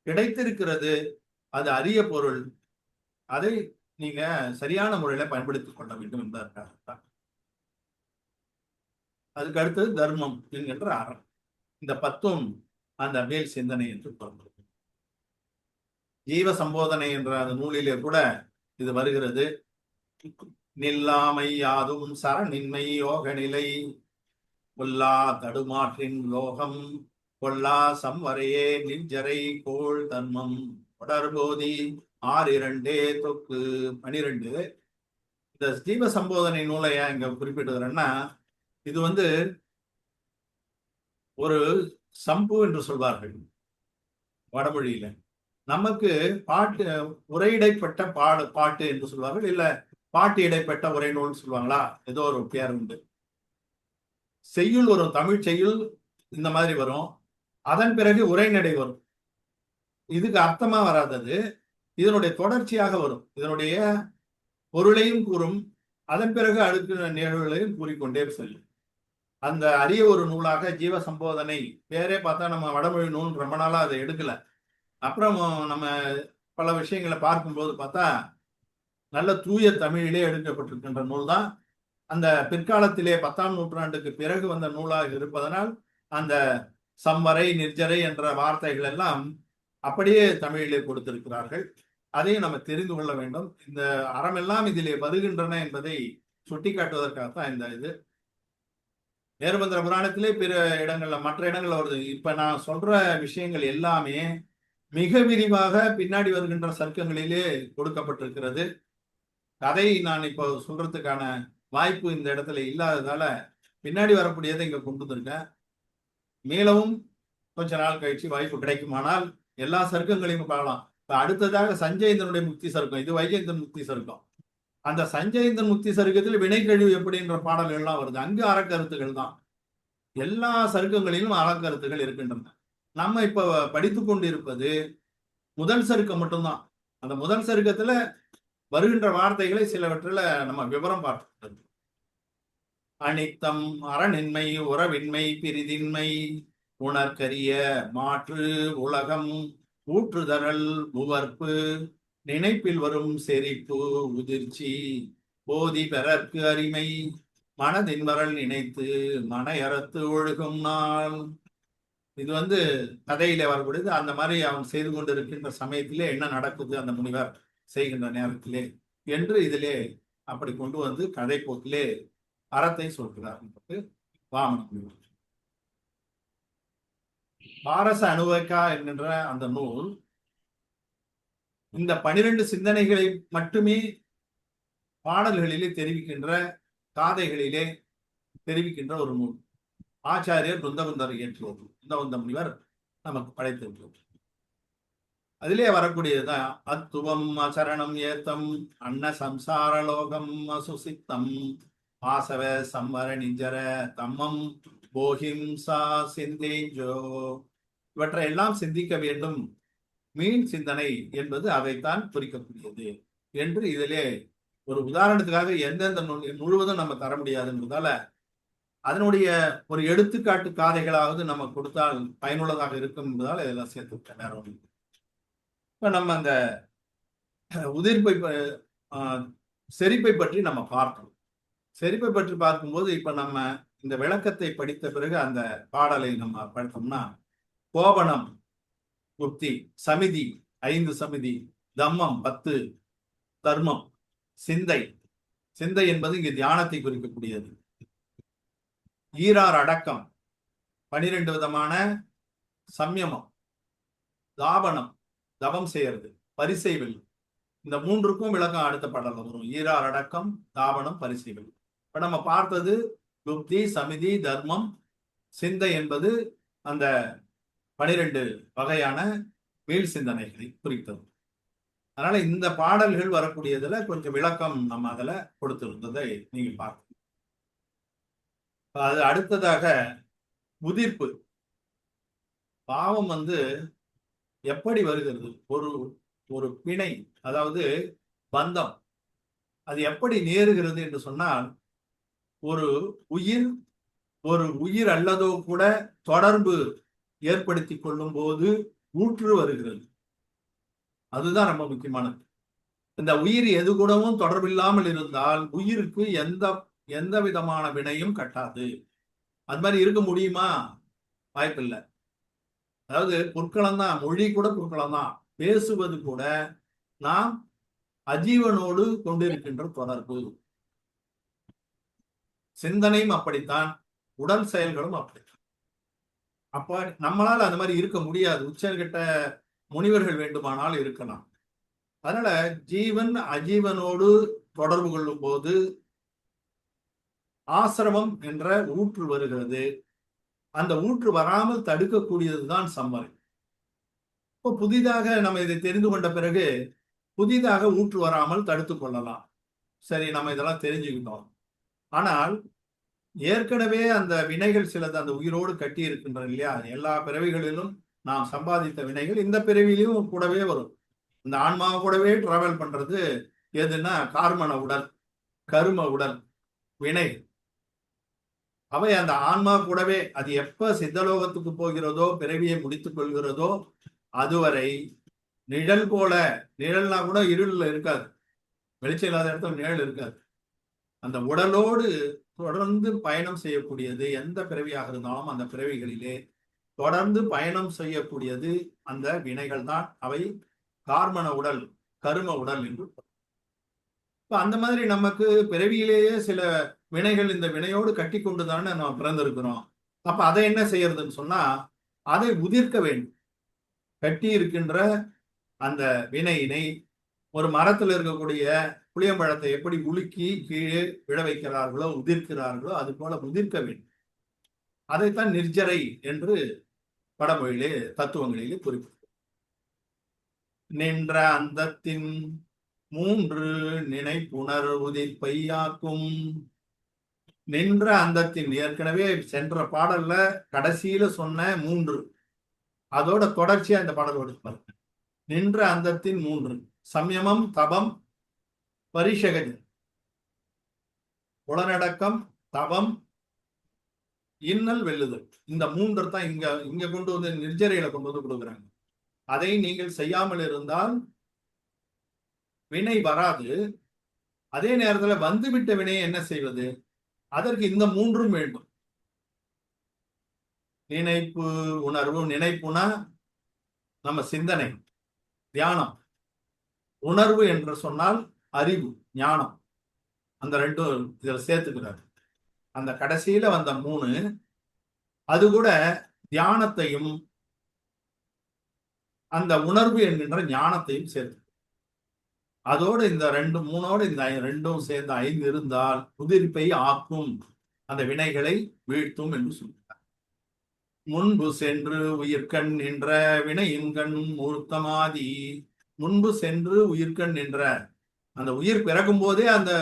கிடைத்திருக்கிறது, அது அரிய பொருள், அதை நீங்க சரியான முறையில பயன்படுத்திக் கொள்ள வேண்டும் என்பதற்காகத்தான். அதுக்கு அடுத்தது தர்மம் என்கின்ற அறம். இந்த 10ம் அந்த மேல் சிந்தனை என்று கூறப்படுகிறது. ஜீவ சம்போதனை என்ற அந்த நூலிலே கூட இது வருகிறது. நில்லாமை யாதும் சரணின்மை யோக நிலை, கொல்லா தடுமாற்றின் லோகம், கொல்லா சம்வரையே நிஞ்சரை கோள் தர்மம், தொடர்போதி 6:2 தொக்கு 12. இந்த ஜீவ சம்போதனை நூலை இங்க குறிப்பிடுகிறேன்னா, இது ஒரு சம்பு என்று சொல்வார்கள் வடமொழியில. நமக்கு பாட்டு உரையிடைப்பட்ட பாட்டு என்று சொல்வார்கள், இல்ல பாட்டு இடைப்பட்ட உரை நூல் சொல்லுவாங்களா, ஏதோ ஒரு பேர் உண்டு. செய்யுள் வரும், தமிழ் செய்யுள் இந்த மாதிரி வரும். அதன் பிறகு உரைநடை வரும். இதுக்கு அர்த்தமா வராதது இதனுடைய தொடர்ச்சியாக வரும். இதனுடைய பொருளையும் கூறும், அதன் பிறகு அடுத்த நிகழ்வுகளையும் கூறிக்கொண்டே செல்லும். அந்த அரிய ஒரு நூலாக ஜீவ சம்போதனை பேரே பார்த்தா நம்ம வடமொழி நூல் ரொம்ப நாளா அதை எடுக்கல. அப்புறம் நம்ம பல விஷயங்களை பார்க்கும்போது பார்த்தா நல்ல தூய தமிழிலே எடுக்கப்பட்டிருக்கின்ற நூல் தான். அந்த பிற்காலத்திலே 10ஆம் நூற்றாண்டுக்கு பிறகு வந்த நூலாக இருப்பதனால் அந்த சம்வரை நிர்ஜரை என்ற வார்த்தைகள் எல்லாம் அப்படியே தமிழிலே கொடுத்திருக்கிறார்கள். அதையும் நம்ம தெரிந்து கொள்ள வேண்டும். இந்த அறமெல்லாம் இதிலே வருகின்றன என்பதை சுட்டிக்காட்டுவதற்காகத்தான் இந்த இது. மேருமந்திர புராணத்திலே பிற இடங்கள்ல மற்ற இடங்கள்ல வருது. இப்ப நான் சொல்ற விஷயங்கள் எல்லாமே மிக விரிவாக பின்னாடி வருகின்ற சர்க்கங்களிலே கொடுக்கப்பட்டிருக்கிறது. கதை நான் இப்போ சொல்றதுக்கான வாய்ப்பு இந்த இடத்துல இல்லாததால பின்னாடி வரக்கூடியதை இங்க கொண்டு வந்திருக்கேன். மேலவும் கொஞ்ச நாள் கழிச்சு வாய்ப்பு கிடைக்குமானால் எல்லா சர்க்கங்களையும் பார்க்கலாம். இப்ப அடுத்ததாக சஞ்சயந்தனுடைய முக்தி சர்க்கம், இது வைஜெயந்தன் முக்தி சர்க்கம். அந்த சஞ்சயந்தன் முக்தி சருக்கத்தில் வினைக்கழிவு எப்படின்ற பாடல்கள் எல்லாம் வருது. அங்கு அறக்கருத்துகள் தான். எல்லா சருக்கங்களிலும் அறக்கருத்துகள் இருக்கின்றன. நம்ம இப்ப படித்து கொண்டிருப்பது முதல் சருக்கம் மட்டும்தான். அந்த முதல் சருக்கத்துல வருகின்ற வார்த்தைகளை சிலவற்றில் நம்ம விவரம் பார்க்கிறது. அனித்தம், அறநின்மை, உறவின்மை, பிரிதின்மை, உணர்கரிய மாற்று, உலகம், ஊற்றுதரல், உவர்ப்பு, நினைப்பில் வரும் செறிப்பு, உதிர்ச்சி, போதி பெறற்கு அரிமை, மனதின் வரல் நினைத்து மனையறத்து ஒழுகும் நாள். இது கதையிலே வரக்கூடியது. அந்த மாதிரி அவன் செய்து கொண்டிருக்கின்ற சமயத்திலே என்ன நடக்குது அந்த முனிவர் செய்கின்ற நேரத்திலே என்று இதிலே அப்படி கொண்டு வந்து கதை போக்கிலே அறத்தை சொல்கிறார். வாமன பாரச அனுபவிக்கா என்கின்ற அந்த நூல் இந்த 12 சிந்தனைகளை மட்டுமே பாடல்களிலே தெரிவிக்கின்ற, காதைகளிலே தெரிவிக்கின்ற ஒரு நூல். ஆச்சாரியர் பிருந்தகுந்தர் இயற்றுவது. பிருந்தகுந்த முனிவர் நமக்கு படைத்திருக்கிறது. அதிலே வரக்கூடியதுதான் அத்துவம், அசரணம், ஏத்தம், அன்ன சம்சாரலோகம், அசுசித்தம், ஆசவ சம்வர நிஜர தம்மம், போஹிம்சா சிந்தேஞ்சோ. இவற்றை எல்லாம் சிந்திக்க வேண்டும். மீன் சிந்தனை என்பது அதைத்தான் குறிக்கக்கூடியது என்று இதிலே ஒரு உதாரணத்துக்காக எந்தெந்த முழுவதும் நம்ம தர முடியாதுன்றதால அதனுடைய ஒரு எடுத்துக்காட்டு காதைகளாவது நம்ம கொடுத்தால் பயனுள்ளதாக இருக்கும் என்பதால் இதெல்லாம் சேர்த்து விட்டேன். வேற ஒன்று. இப்ப நம்ம அந்த உதிர்ப்பை செரிப்பை பற்றி நம்ம பார்த்தோம். செரிப்பை பற்றி பார்க்கும்போது இப்ப நம்ம இந்த விளக்கத்தை படித்த பிறகு அந்த பாடலை நம்ம படித்தோம்னா, கோபனம் புத்தி, சமிதி 5 சமிதி, தம்மம் 10, தர்மம், சிந்தை. சிந்தை என்பது இங்கு தியானத்தை குறிக்கக்கூடியது. ஈரார் அடக்கம் 12 விதமான சம்யமம், தாபனம் தவம் செய்யறது, பரிசைவில். இந்த 3க்கும் விளக்கம் அடுத்த பாடல்ல வரும். ஈரார் அடக்கம், தாபனம், பரிசைவில். இப்ப நம்ம பார்த்தது புத்தி, சமிதி, தர்மம், சிந்தை என்பது அந்த 12 வகையான வீழ் சிந்தனைகளை குறித்தது. அதனால இந்த பாடல்கள் வரக்கூடியதுல கொஞ்சம் விளக்கம் நம்ம அதுல கொடுத்திருந்ததை நீங்க பார்க்க. அது அடுத்ததாக உதிர்ப்பு. பாவம் எப்படி வருகிறது? ஒரு ஒரு பிணை, அதாவது பந்தம், அது எப்படி நேருகிறது என்று சொன்னால், ஒரு உயிர் அல்லதோ கூட தொடர்பு ஏற்படுத்தி கொள்ளும் போது ஊற்று வருகிறது. அதுதான் ரொம்ப முக்கியமானது. இந்த உயிர் எது கூடவும் தொடர்பில்லாமல் இருந்தால் உயிருக்கு எந்த விதமான வினையும் கட்டாது. அது மாதிரி இருக்க முடியுமா? வாய்ப்பில்லை. அதாவது பொற்களம் தான், மொழி கூட பொற்களம் தான். பேசுவது கூட நாம் அஜீவனோடு கொண்டிருக்கின்ற தொடர்பு. சிந்தனையும் அப்படித்தான், உடல் செயல்களும் அப்படித்தான். அப்ப நம்மளால அந்த மாதிரி இருக்க முடியாது. உச்சர்கிட்ட முனிவர்கள் வேண்டுமானால் இருக்கலாம். அதனால ஜீவன் அஜீவனோடு தொடர்பு கொள்ளும் போது ஆசிரமம் என்ற ஊற்று வருகிறது. அந்த ஊற்று வராமல் தடுக்கக்கூடியதுதான் சம்மரை. இப்போ புதிதாக நம்ம இதை தெரிந்து கொண்ட பிறகு புதிதாக ஊற்று வராமல் தடுத்து கொள்ளலாம். சரி, நம்ம இதெல்லாம் தெரிஞ்சுக்கிட்டோம். ஆனால் ஏற்கனவே அந்த வினைகள் சிலது அந்த உயிரோடு கட்டி இருக்கின்றன இல்லையா? எல்லா பிறவிகளிலும் நாம் சம்பாதித்த வினைகள் இந்த பிறவியிலும் கூடவே வரும். இந்த ஆன்மா கூடவே டிராவல் பண்றது எதுன்னா கார்மன உடல், கரும உடல், வினை. அவை அந்த ஆன்மா கூடவே அது எப்ப சித்தலோகத்துக்கு போகிறதோ, பிறவியை முடித்துக் கொள்கிறதோ, அதுவரை நிழல் போல, நிழல்னா கூட இருள்ல இருக்காது, வெளிச்சம் இல்லாத இடத்துல நிழல் இருக்காது. அந்த உடலோடு தொடர்ந்து பயணம் செய்யக்கூடியது எந்த பிறவியாக இருந்தாலும் அந்த பிறவிகளிலே தொடர்ந்து பயணம் செய்யக்கூடியது அந்த வினைகள் தான். அவை கார்மன உடல், கரும உடல் என்று. இப்ப அந்த மாதிரி நமக்கு பிறவியிலேயே சில வினைகள் இந்த வினையோடு கட்டி கொண்டுதானே நம்ம பிறந்திருக்கிறோம். அப்ப அதை என்ன செய்யறதுன்னு சொன்னா, அதை உதிர்க்க வேண்டும். கட்டி இருக்கின்ற அந்த வினையினை ஒரு மரத்தில் இருக்கக்கூடிய புளியம்பழத்தை எப்படி உலுக்கி கீழே விழ வைக்கிறார்களோ, உதிர்க்கிறார்களோ, அது போல உதிர்க்க வேண்டும். அதைத்தான் நிர்ஜரை என்று வடமொழியிலே தத்துவங்களிலே குறிப்பிட்டு நின்ற அந்தத்தின் 3 நினைப்புணர் உதிர்ப்பையாக்கும். நின்ற அந்தத்தின் ஏற்கனவே சென்ற பாடல்ல கடைசியில சொன்ன 3 அதோட தொடர்ச்சியா இந்த பாடல் எடுப்பாரு. நின்ற அந்தத்தின் 3 சம்யமம், தபம், பரிஷகதி. புலனடக்கம், தவம், இன்னல், வெல்லுதல். இந்த 3 தான் இங்க கொண்டு வந்து நிர்ஜரையில கொண்டு வந்து கொடுக்குறாங்க. அதை நீங்கள் செய்யாமல் இருந்தால் வினை வராது. அதே நேரத்தில் வந்துவிட்ட வினையை என்ன செய்வது? அதற்கு இந்த 3ம் வேண்டும். நினைப்பு, உணர்வு. நினைப்புனா நம்ம சிந்தனை, தியானம். உணர்வு என்று சொன்னால் அறிவு, ஞானம். அந்த 2 இதில் சேர்த்துக்கிறார். அந்த கடைசியில வந்த 3 அது கூட தியானத்தையும் அந்த உணர்வு என்கின்ற ஞானத்தையும் சேர்த்து. அதோடு இந்த 2 3ஓடு இந்த 2ம் சேர்ந்து 5 இருந்தால் உதிர்ப்பை ஆக்கும், அந்த வினைகளை வீழ்த்தும் என்று சொல்கிறார். முன்பு சென்று உயிர்கண் என்ற வினையின்கண் மூர்த்தமாதி. முன்பு சென்று உயிர்கண் என்ற அந்த உயிர் பிறக்கும் போதே அந்த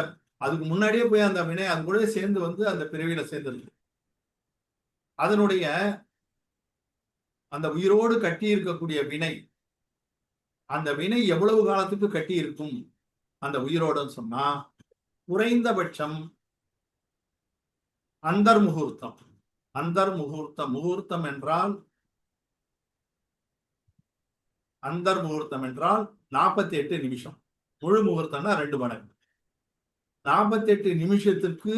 அதுக்கு முன்னாடியே போய் அந்த வினை அது கூட சேர்ந்து வந்து அந்த பிறவியில சேர்ந்துருக்கு. அதனுடைய அந்த உயிரோடு கட்டி இருக்கக்கூடிய வினை, அந்த வினை எவ்வளவு காலத்துக்கு கட்டி இருக்கும் அந்த உயிரோடு சொன்னா, குறைந்தபட்சம் அந்தர்முகூர்த்தம். அந்தர்முகூர்த்தம், முகூர்த்தம் என்றால் 48 நிமிஷம். முழு முகூர்த்தம்னா 2 மடங்கு. 48 நிமிஷத்துக்கு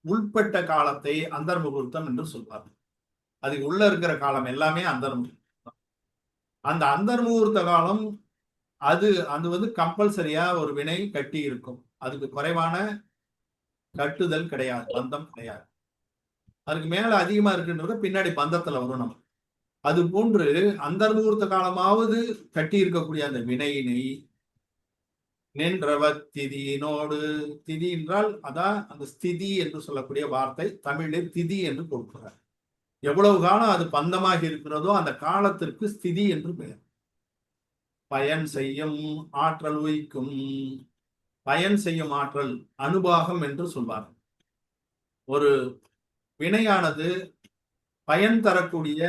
உள்பட்ட காலத்தை அந்தர்முகூர்த்தம் என்று சொல்வார்கள். அதுக்கு உள்ள இருக்கிற காலம் எல்லாமே அந்தர்முகூர்த்தம். அந்த அந்தர்முகூர்த்த காலம் அது வந்து கம்பல்சரியா ஒரு வினை கட்டி இருக்கும். அதுக்கு குறைவான கட்டுதல் கிடையாது, பந்தம் கிடையாது. அதுக்கு மேல அதிகமா இருக்குன்றத பின்னாடி பந்தத்துல வரும் நம்ம. அது போன்று அந்தர்முகூர்த்த காலமாவது கட்டி இருக்கக்கூடிய அந்த வினையினை நின்றவ திதியினோடு. திதி என்றால் அதான் அந்த ஸ்திதி என்று சொல்லக்கூடிய வார்த்தை தமிழில் திதி என்று கொடுக்கிறார். எவ்வளவு காலம் அது பந்தமாக இருக்கிறதோ அந்த காலத்திற்கு ஸ்திதி என்று பெயர். பயன் செய்யும் ஆற்றல் உயிக்கும். பயன் செய்யும் ஆற்றல் அனுபாகம் என்று சொல்வார். ஒரு வினையானது பயன் தரக்கூடிய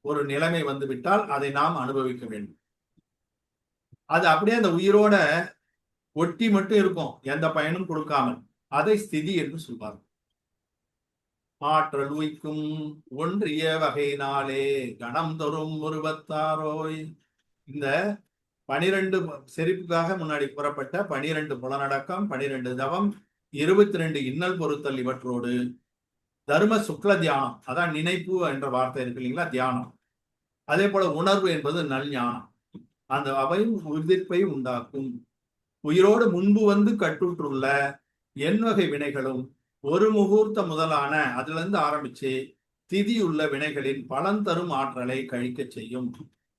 ஒரு நிலைமை வந்துவிட்டால் அதை நாம் அனுபவிக்க வேண்டும். அது அப்படியே அந்த உயிரோட ஒட்டி மட்டும் இருக்கும், எந்த பயனும் கொடுக்காமல். அதை ஸ்திதி என்று சொல்வார். ஆற்றல் உய்க்கும் ஒன்றிய வகையினாலே கணம் தரும் உருவத்தாரோய். இந்த 12 செறிப்புக்காக முன்னாடி புறப்பட்ட 12 புலனடக்கம், 12 தவம், 22 இன்னல் பொறுத்தல், இவற்றோடு தர்ம சுக்ல தியானம், அதான் நினைப்பு என்ற வார்த்தை இருக்கு இல்லைங்களா, தியானம். அதே போல உணர்வு என்பது நல் ஞானம். அந்த அவையும் உதிர்ப்பை உண்டாக்கும். உயிரோடு முன்பு வந்து கட்டுற்றுள்ள எண்வகை வினைகளும் ஒரு முகூர்த்த முதலான அதுல இருந்து ஆரம்பிச்சு திதியுள்ள வினைகளின் பலன் தரும் ஆற்றலை கழிக்க செய்யும்.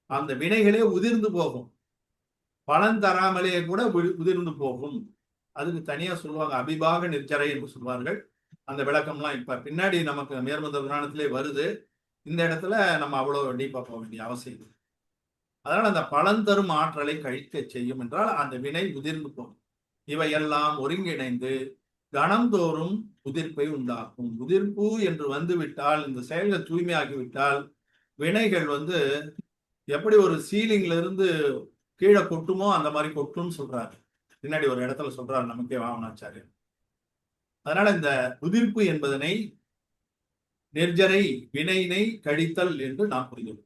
அந்த வினைகளே உதிர்ந்து போகும், பலன் தராமலே கூட உதிர்ந்து போகும். அதுக்கு தனியா சொல்லுவாங்க, அபிபாக நிர்ஜரை என்று சொல்வார்கள். அந்த விளக்கம்லாம் இப்ப பின்னாடி நமக்கு மேர்மந்த புராணத்திலே வருது. இந்த இடத்துல நம்ம அவ்வளவு டீப்பா போக வேண்டிய அவசியம் இல்லை. அதனால அந்த பலன் தரும் ஆற்றலை கழிக்க செய்யும் என்றால் அந்த வினை உதிர்ந்து போகும். இவையெல்லாம் ஒருங்கிணைந்து கணந்தோறும் உதிர்ப்பை உண்டாக்கும். உதிர்ப்பு என்று வந்துவிட்டால், இந்த செயல்கள் தூய்மையாகிவிட்டால் வினைகள் எப்படி ஒரு சீலிங்ல இருந்து கீழே கொட்டுமோ அந்த மாதிரி கொட்டும்னு சொல்றாரு. பின்னாடி ஒரு இடத்துல சொல்றாரு நமக்கே வாமனாச்சாரியர். அதனால இந்த உதிர்ப்பு என்பதனை நெர்ஜரை வினையினை கழித்தல் என்று நாம் புரிகிறோம்.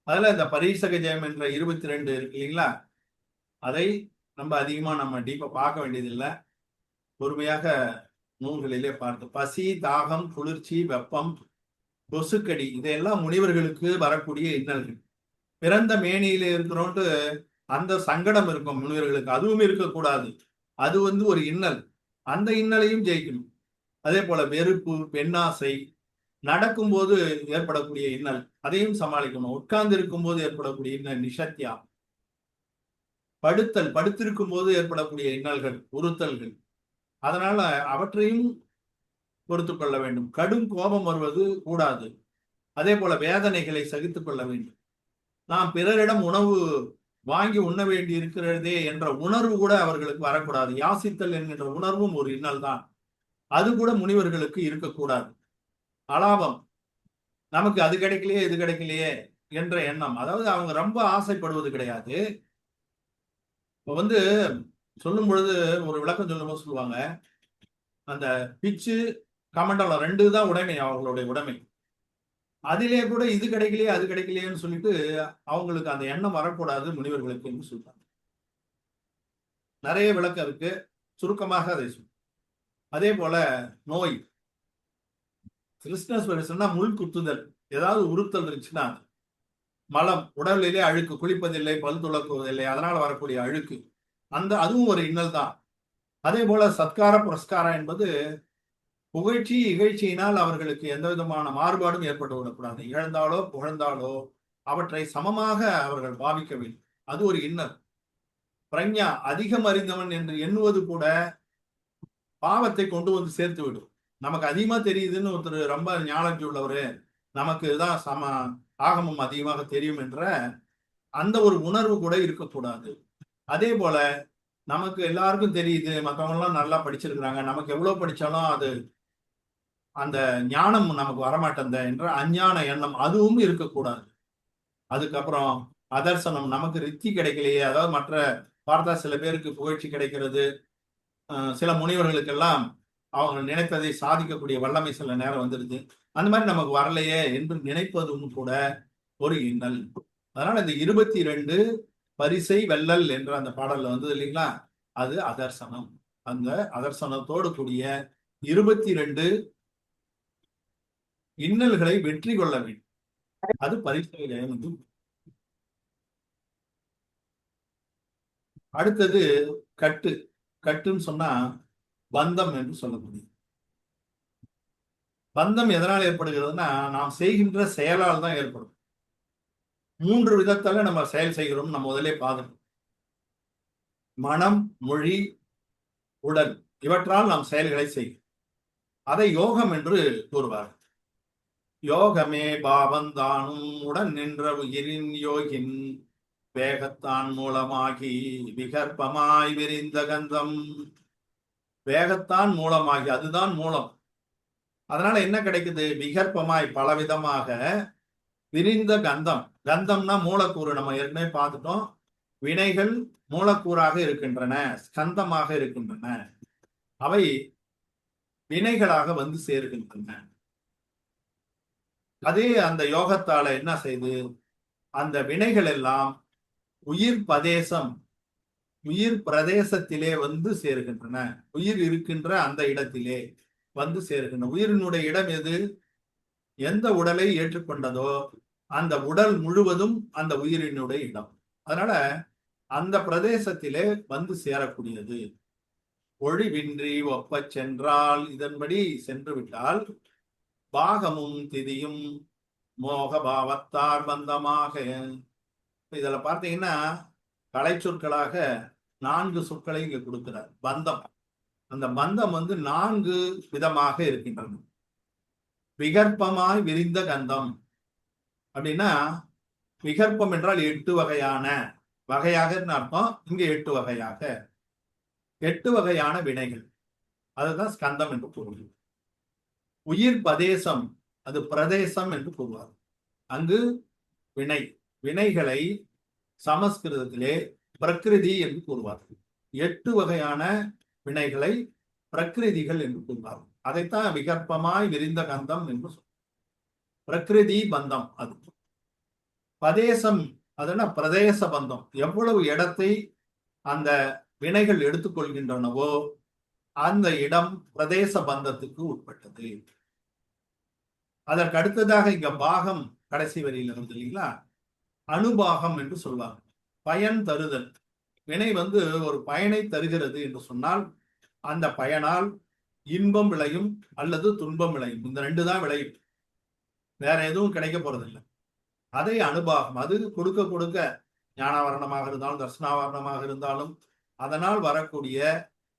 அதுல இந்த பரீசக ஜெயம் என்ற 22 இருக்கு இல்லைங்களா, அதை நம்ம டீப்பா பார்க்க வேண்டியதில்லை. பொறுமையாக நூல்களிலே பார்த்து பசி, தாகம், குளிர்ச்சி, வெப்பம், கொசுக்கடி இதையெல்லாம் முனிவர்களுக்கு வரக்கூடிய இன்னல்கள். பிறந்த மேனியில இருக்கிறோன்ட்டு அந்த சங்கடம் இருக்கும் முனிவர்களுக்கு, அதுவும் இருக்கக்கூடாது. அது ஒரு இன்னல். அந்த இன்னலையும் ஜெயிக்கணும். அதே போல வெறுப்பு, பெண்ணாசை, நடக்கும்போது ஏற்படக்கூடிய இன்னல் அதையும் சமாளிக்கணும். உட்கார்ந்து இருக்கும் போது ஏற்படக்கூடிய இன்னல் நிஷத்யா, படுத்திருக்கும் போது ஏற்படக்கூடிய இன்னல்கள், உறுத்தல்கள், அதனால அவற்றையும் பொறுத்து கொள்ள வேண்டும். கடும் கோபம் வருவது கூடாது. அதே போல வேதனைகளை சகித்துக் கொள்ள வேண்டும். நாம் பிறரிடம் உணவு வாங்கி உண்ண வேண்டி இருக்கிறதே என்ற உணர்வு கூட அவர்களுக்கு வரக்கூடாது. யாசித்தல் என்கின்ற உணர்வும் ஒரு இன்னல் தான். அது கூட முனிவர்களுக்கு இருக்கக்கூடாது. அலாபம், நமக்கு அது கிடைக்கலையே இது கிடைக்கலையே என்ற எண்ணம், அதாவது அவங்க ரொம்ப ஆசைப்படுவது கிடையாது. இப்ப சொல்லும் பொழுது ஒரு விளக்கம் சொல்லும்போது சொல்லுவாங்க, அந்த பிச்சு கமண்டலம் 2 தான் உடைமை, அவங்களுடைய உடைமை. அதிலே கூட இது கிடைக்கலையே அது கிடைக்கலையேன்னு சொல்லிட்டு அவங்களுக்கு அந்த எண்ணம் வரக்கூடாது முனிவர்களுக்கு என்று சொல்றாங்க. நிறைய விளக்கம் இருக்கு, சுருக்கமாக அதை சொல்ல. அதே போல நோய், கிறிஸ்டஸ் சொன்னா முள் குத்துதல், ஏதாவது உறுத்தல் இருந்துச்சுன்னா, மலம், உடலிலே அழுக்கு, குளிப்பதில்லை, பல் துளக்குவதில்லை, அதனால வரக்கூடிய அழுக்கு, அதுவும் ஒரு இன்னல் தான். அதே போல சத்கார புரஸ்காரம் என்பது புகழ்ச்சி இகழ்ச்சியினால் அவர்களுக்கு எந்த விதமான மாறுபாடும் ஏற்பட்டு விடக்கூடாது. இழந்தாலோ புகழ்ந்தாலோ அவற்றை சமமாக அவர்கள் பாவிக்க வேண்டும். அது ஒரு இன்னல். பிரஞ்ஞா, அதிகம் அறிந்தவன் என்று எண்ணுவது கூட பாவத்தை கொண்டு சேர்த்து விடும். நமக்கு அதிகமா தெரியுதுன்னு ஒருத்தர் ரொம்ப ஞானஜி உள்ளவரு, நமக்கு தான் ஆகமம் அதிகமாக தெரியும் என்ற அந்த ஒரு உணர்வு கூட இருக்கக்கூடாது. அதே போல நமக்கு எல்லாருக்கும் தெரியுது, மற்றவங்க எல்லாம் நல்லா படிச்சிருக்கிறாங்க, நமக்கு எவ்வளவு படிச்சாலும் அது அந்த ஞானம் நமக்கு வரமாட்டேன் என்ற அஞ்ஞான எண்ணம் அதுவும் இருக்கக்கூடாது. அதுக்கப்புறம் அதர்சனம், நமக்கு ரித்தி கிடைக்கலையே, அதாவது மற்ற பார்த்தா சில பேருக்கு புகழ்ச்சி கிடைக்கிறது, சில முனிவர்களுக்கெல்லாம் அவங்க நினைத்ததை சாதிக்கக்கூடிய வல்லமை சில நேரம் வந்துடுது, அந்த மாதிரி நமக்கு வரலையே என்று நினைப்பதும் கூட ஒரு இன்னல். அதனால இந்த 22 பரிசை வெல்லல் என்ற அந்த பாடல்ல வந்தது இல்லைங்களா, அது அதர்சனம். அந்த அதர்சனத்தோடு கூடிய 22 இன்னல்களை வெற்றி கொள்ள வேண்டும். அது பரிசை ஜெயம். அடுத்தது கட்டுன்னு சொன்னா பந்தம் என்று சொல்லக்கூடியது. பந்தம் எதனால் ஏற்படுகிறதுனா, நாம் செய்கின்ற செயலால் தான் ஏற்படும். 3 விதத்தால நம்ம செயல் செய்கிறோம். நம்ம முதலே பார்க்கணும். மனம், மொழி, உடல், இவற்றால் நாம் செயல்களை செய்கிறோம். அதை யோகம் என்று கூறுவார். யோகமே பாவந்தானும் உடன் நின்ற உயிரின் யோகின் வேகத்தான் மூலமாகி விகற்பமாய் விரிந்த கந்தம். வேகத்தான் மூலமாகி, அதுதான் மூலம். அதனால என்ன கிடைக்குது? விகற்பமாய், பலவிதமாக விரிந்த கந்தம். கந்தம்னா மூலக்கூறு, நம்ம ஏற்கனவே பார்த்துட்டோம். வினைகள் மூலக்கூறாக இருக்கின்றன, ஸ்கந்தமாக இருக்கின்றன. அவை வினைகளாக சேர்கின்றன. அதே அந்த யோகத்தால என்ன செய்து, அந்த வினைகள் எல்லாம் உயிர் பிரதேசத்திலே சேர்கின்றன. உயிர் இருக்கின்ற அந்த இடத்திலே சேர்கின்றன. உயிரினுடைய இடம் எது? எந்த உடலை ஏற்றுக்கொண்டதோ அந்த உடல் முழுவதும் அந்த உயிரினுடைய இடம். அதனால அந்த பிரதேசத்திலே சேரக்கூடியது. ஒழிவின்றி ஒப்ப சென்றால், இதன்படி சென்று விட்டால், பாகமும் திதியும் மோக பாவத்தார் பந்தமாக. இதுல பார்த்தீங்கன்னா கலை சொற்களாக 4 சொற்களை இங்க கொடுக்கிறார். பந்தம், அந்த பந்தம் 4 விதமாக இருக்கின்றது. விகற்பமாய் விரிந்த கந்தம் அப்படின்னா, விகற்பம் என்றால் 8 வகையான, வகையாக அர்த்தம். இங்க 8 வகையாக, 8 வகையான வினைகள், அதுதான் ஸ்கந்தம் என்று கூறுவது. உயிர் பிரதேசம், அது பிரதேசம் என்று கூறுவார். அங்கு வினை, வினைகளை சமஸ்கிருதத்திலே பிரகிருதி என்று கூறுவார்கள். 8 வகையான வினைகளை பிரகிருதிகள் என்று கூறுவார்கள். அதைத்தான் விகற்பமாய் விரிந்த கந்தம் என்று சொல்லுவார். பிரகிருதி பந்தம். அது பதேசம், அதனா பிரதேச பந்தம். எவ்வளவு இடத்தை அந்த வினைகள் எடுத்துக்கொள்கின்றனவோ அந்த இடம் பிரதேச பந்தத்துக்கு உட்பட்டது. அதற்கு அடுத்ததாக இங்க பாகம் கடைசி வரியில் இருந்து இல்லைங்களா, அனுபாகம் என்று சொல்வாங்க. பயன் தருதல். வினை ஒரு பயனை தருகிறது என்று சொன்னால் அந்த பயனால் இன்பம் விளையும் அல்லது துன்பம் விளையும். இந்த 2 தான் விளையும், வேற எதுவும் கிடைக்க போறதில்லை. அதை அனுபாகம். அது கொடுக்க கொடுக்க ஞானாவரணமாக இருந்தாலும் தர்சனாவரணமாக இருந்தாலும் அதனால் வரக்கூடிய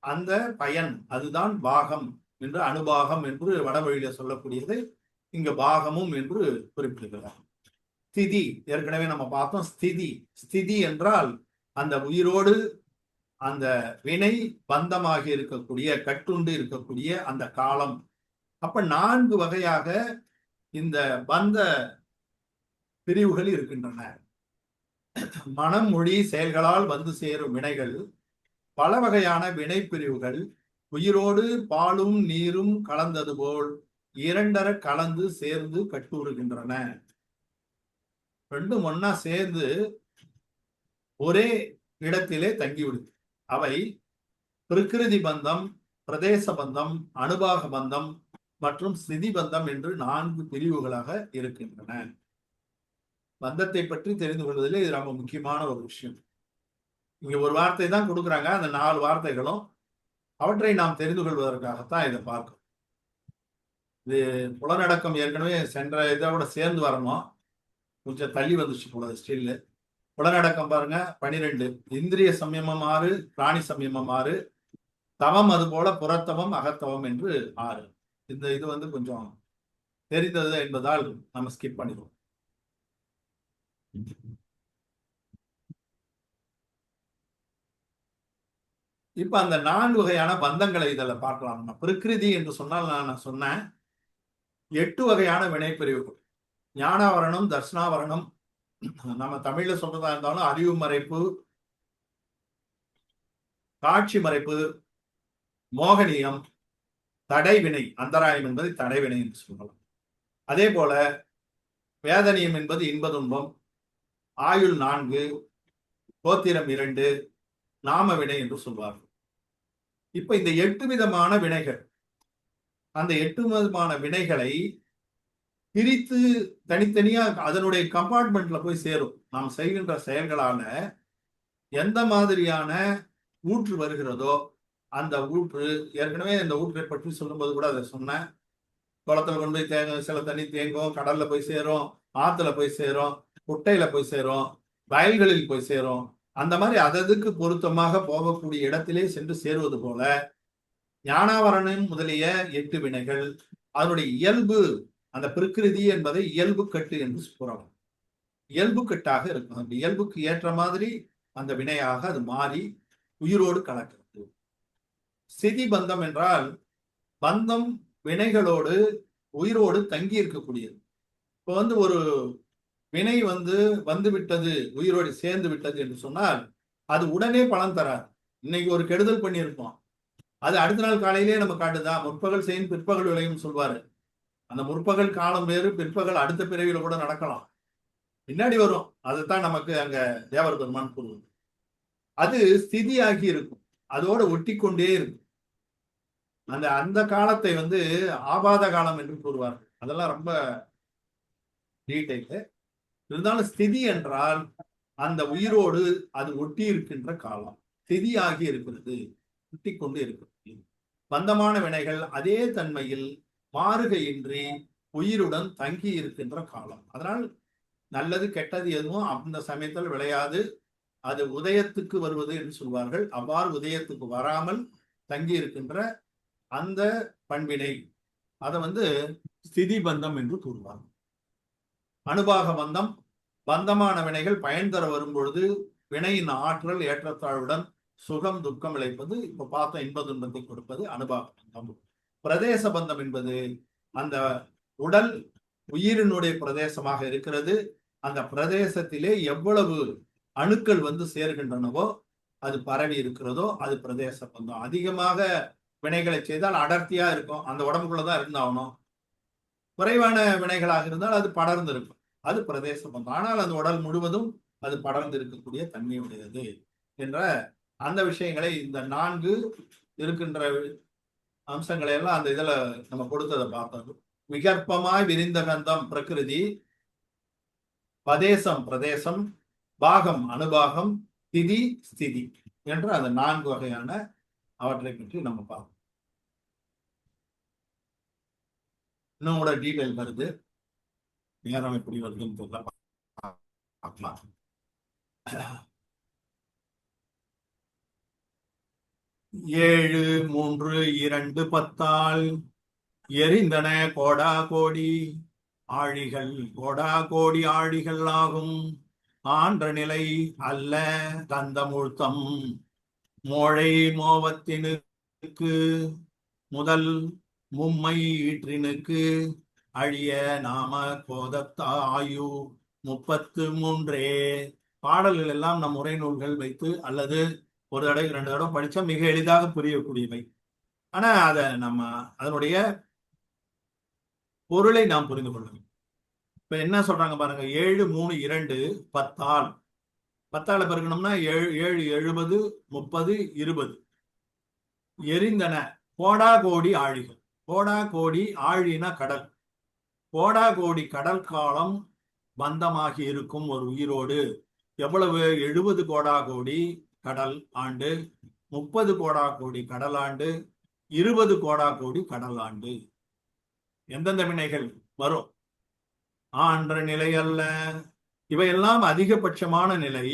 அந்த பயன், அதுதான் பாகம் என்று, அனுபாகம் என்று வடமொழியில சொல்லக்கூடியது இங்க பாகமும் என்று குறிப்பிடுகிறார். ஸ்திதி ஏற்கனவே நம்ம பார்த்தோம். ஸ்திதி, ஸ்திதி என்றால் அந்த உயிரோடு அந்த வினை பந்தமாகி இருக்கக்கூடிய, கட்டுண்டு இருக்கக்கூடிய அந்த காலம். அப்ப 4 வகையாக இந்த பந்த பிரிவுகள் இருக்கின்றன. மனம், மொழி, செயல்களால் வந்து சேரும் வினைகள், பல வகையான வினை பிரிவுகள் உயிரோடு பாலும் நீரும் கலந்தது போல் 2 கலந்து சேர்ந்து கட்டுறுகின்றன. 2 ஒன்னா சேர்ந்து ஒரே இடத்திலே தங்கிவிடுது. அவை பிரகிருதி பந்தம், பிரதேச பந்தம், அனுபாக பந்தம் மற்றும் ஸ்திதி பந்தம் என்று 4 பிரிவுகளாக இருக்கின்றன. பந்தத்தை பற்றி தெரிந்து கொள்வதில் இது ரொம்ப முக்கியமான ஒரு விஷயம். இங்க ஒரு வார்த்தை தான் கொடுக்குறாங்க, அந்த 4 வார்த்தைகளும் அவற்றை நாம் தெரிந்து கொள்வதற்காகத்தான் இதை பார்க்கணும். இது புலனடக்கம் ஏற்கனவே சென்ற இதோட சேர்ந்து வரணும், கொஞ்சம் தள்ளி வந்துச்சு போல ஸ்டில். புலனடக்கம் பாருங்க 12. இந்திரிய சம்யமம் 6, பிராணி சம்யமம் 6, தவம் அது போல புறத்தவம் அகத்தவம் என்று 6. இந்த இது கொஞ்சம் தெரிந்தது என்பதால் நம்ம ஸ்கிப் பண்ணிடுவோம். இப்ப அந்த 4 வகையான பந்தங்களை இதில் பார்க்கலாம். நம்ம பிரகிருதி என்று சொன்னால் நான் சொன்னேன் 8 வகையான வினைப்பிரிவுகள். ஞானாவரணம், தர்சனாவரணம், நம்ம தமிழ்ல சொல்றதா இருந்தாலும் அறிவு மறைப்பு, காட்சி மறைப்பு, மோகனியம், தடைவினை, அந்தராயம் என்பது தடைவினை என்று சொல்லலாம். அதே போல வேதனியம் என்பது இன்ப துன்பம், ஆயுள் 4, கோத்திரம் 2, நாம வினை என்று சொல்வார்கள். இப்ப இந்த 8 விதமான வினைகள், அந்த 8 விதமான வினைகளை பிரித்து தனித்தனியா அதனுடைய கம்பார்ட்மெண்ட்ல போய் சேரும். நாம் செய்கின்ற செயல்களால எந்த மாதிரியான ஊற்று வருகிறதோ அந்த ஊற்று, ஏற்கனவே இந்த ஊற்றை பற்றி சொல்லும்போது கூட அதை சொன்னேன். குளத்துல கொண்டு போய் தேங்கும், சில தண்ணி தேங்கும், கடல்ல போய் சேரும், ஆத்துல போய் சேரும், குட்டையில போய் சேரும், வயல்களில் போய் சேரும். அந்த மாதிரி அததுக்கு பொருத்தமாக போகக்கூடிய இடத்திலே சென்று சேருவது போல ஞானாவரணம் முதலிய 8 வினைகள் அதனுடைய இயல்பு, அந்த பிரகிருதி என்பதை இயல்பு கட்டு என்று கூறலாம். இயல்பு கட்டாக இருக்கும். அந்த இயல்புக்கு ஏற்ற மாதிரி அந்த வினையாக அது மாறி உயிரோடு கலக்கிறது. ஸ்திதி பந்தம் என்றால் பந்தம் வினைகளோடு உயிரோடு தங்கி இருக்கக்கூடியது. இப்போ ஒரு வினை வந்து விட்டது, உயிரோடு சேர்ந்து விட்டது என்று சொன்னால் அது உடனே பலன் தராது. இன்னைக்கு ஒரு கெடுதல் பண்ணியிருப்போம், அது அடுத்த நாள் காலையிலேயே நம்ம காட்டுதா? முற்பகல் செய்யும் பிற்பகல் விளையும் சொல்வாரு. அந்த முற்பகல் காலம் வேறு, பிற்பகல் அடுத்த பிறவியில கூட நடக்கலாம், பின்னாடி வரும். அதுதான் நமக்கு அங்க தேவர் பெருமான் கூறுவது. அது ஸ்திதியாகி இருக்கும், அதோட ஒட்டி கொண்டே இருக்கும். அந்த காலத்தை ஆபாத காலம் என்று கூறுவார்கள். அதெல்லாம் ரொம்ப டீடைல். இருந்தாலும் ஸ்திதி என்றால் அந்த உயிரோடு அது ஒட்டி இருக்கின்ற காலம், ஸ்திதியாகி இருக்கிறது, ஒட்டி கொண்டு இருக்கிறது. பந்தமான வினைகள் அதே தன்மையில் மாறுகையின்றி உயிருடன் தங்கி இருக்கின்ற காலம். அதனால் நல்லது கெட்டது எதுவும் அந்த சமயத்தில் விளையாது. அது உதயத்துக்கு வருவது என்று சொல்வார்கள். அவ்வாறு உதயத்துக்கு வராமல் தங்கி இருக்கின்ற அந்த பண்பினை அதை ஸ்திதி பந்தம் என்று கூறுவார்கள். அனுபாக பந்தம், பந்தமான வினைகள் பயன் தர வரும்பொழுது வினையின் ஆற்றல் ஏற்றத்தாழ்வுடன் சுகம் துக்கம் விளைப்பது, இப்ப பார்த்த இன்ப துன்பத்தை கொடுப்பது அனுபாக பந்தம். பிரதேச பந்தம் என்பது அந்த உடல் உயிரினுடைய பிரதேசமாக இருக்கிறது. அந்த பிரதேசத்திலே எவ்வளவு அணுக்கள் வந்து சேர்கின்றனவோ, அது பரவி இருக்கிறதோ அது பிரதேச பந்தம். அதிகமாக வினைகளை செய்தால் அடர்த்தியா இருக்கும், அந்த உடம்புக்குள்ளதான் இருந்தாகணும். குறைவான வினைகளாக இருந்தால் அது படர்ந்து இருக்கும், அது பிரதேச பந்தம். ஆனால் அந்த உடல் முழுவதும் அது படர்ந்து இருக்கக்கூடிய தன்மையுடையது என்ற அந்த விஷயங்களை இந்த 4 இருக்கின்ற அம்சங்களை எல்லாம் அந்த இதுல நம்ம கொடுத்ததை பார்த்தோம். விகற்பமாய் விரிந்த கந்தம் பிரகிருதி, பதேசம் பிரதேசம், பாகம் அனுபாகம், திதி ஸ்திதி என்ற அந்த 4 வகையான அவற்றை பற்றி நம்ம பார்ப்போம். இன்னும் கூட டீடைல் வருது, நேரம் எப்படி வருதுன்னு தெரியல. 7 3 2 10 எரிந்தன கோடா கோடி ஆழிகள், கோடா கோடி ஆழிகள் ஆகும். ஆன்ற நிலை அல்ல கந்தமூர்த்தம் மோழை மோவத்தினுக்கு முதல் மும்மை ஈற்றினுக்கு அழிய நாம கோதத்தாயு 33. பாடல்கள் எல்லாம் நம் உரை நூல்கள் வைத்து அல்லது ஒரு தடவை 2 தடவை படிச்சா மிக எளிதாக புரியக்கூடியவை. ஆனா அதை நம்ம அதனுடைய பொருளை நாம் புரிந்து கொள்ளணும். இப்ப என்ன சொல்றாங்க பாருங்க, 7 3 2 10 10 பெருக்கணும்னா 7 70 30 20. எரிந்தன கோடா கோடி ஆழிகள், கோடா கோடி ஆழினா கடல், கோடா கோடி கடல் காலம் பந்தமாகி இருக்கும் ஒரு உயிரோடு. எவ்வளவு? 70 கோடா கோடி கடல் ஆண்டு, 30 கோடா கோடி கடல் ஆண்டு, 20 கோடா கோடி கடல் ஆண்டு. எந்தெந்த வினைகள் வரும்? ஆன்ற நிலை அல்ல, இவையெல்லாம் அதிகபட்சமான நிலை.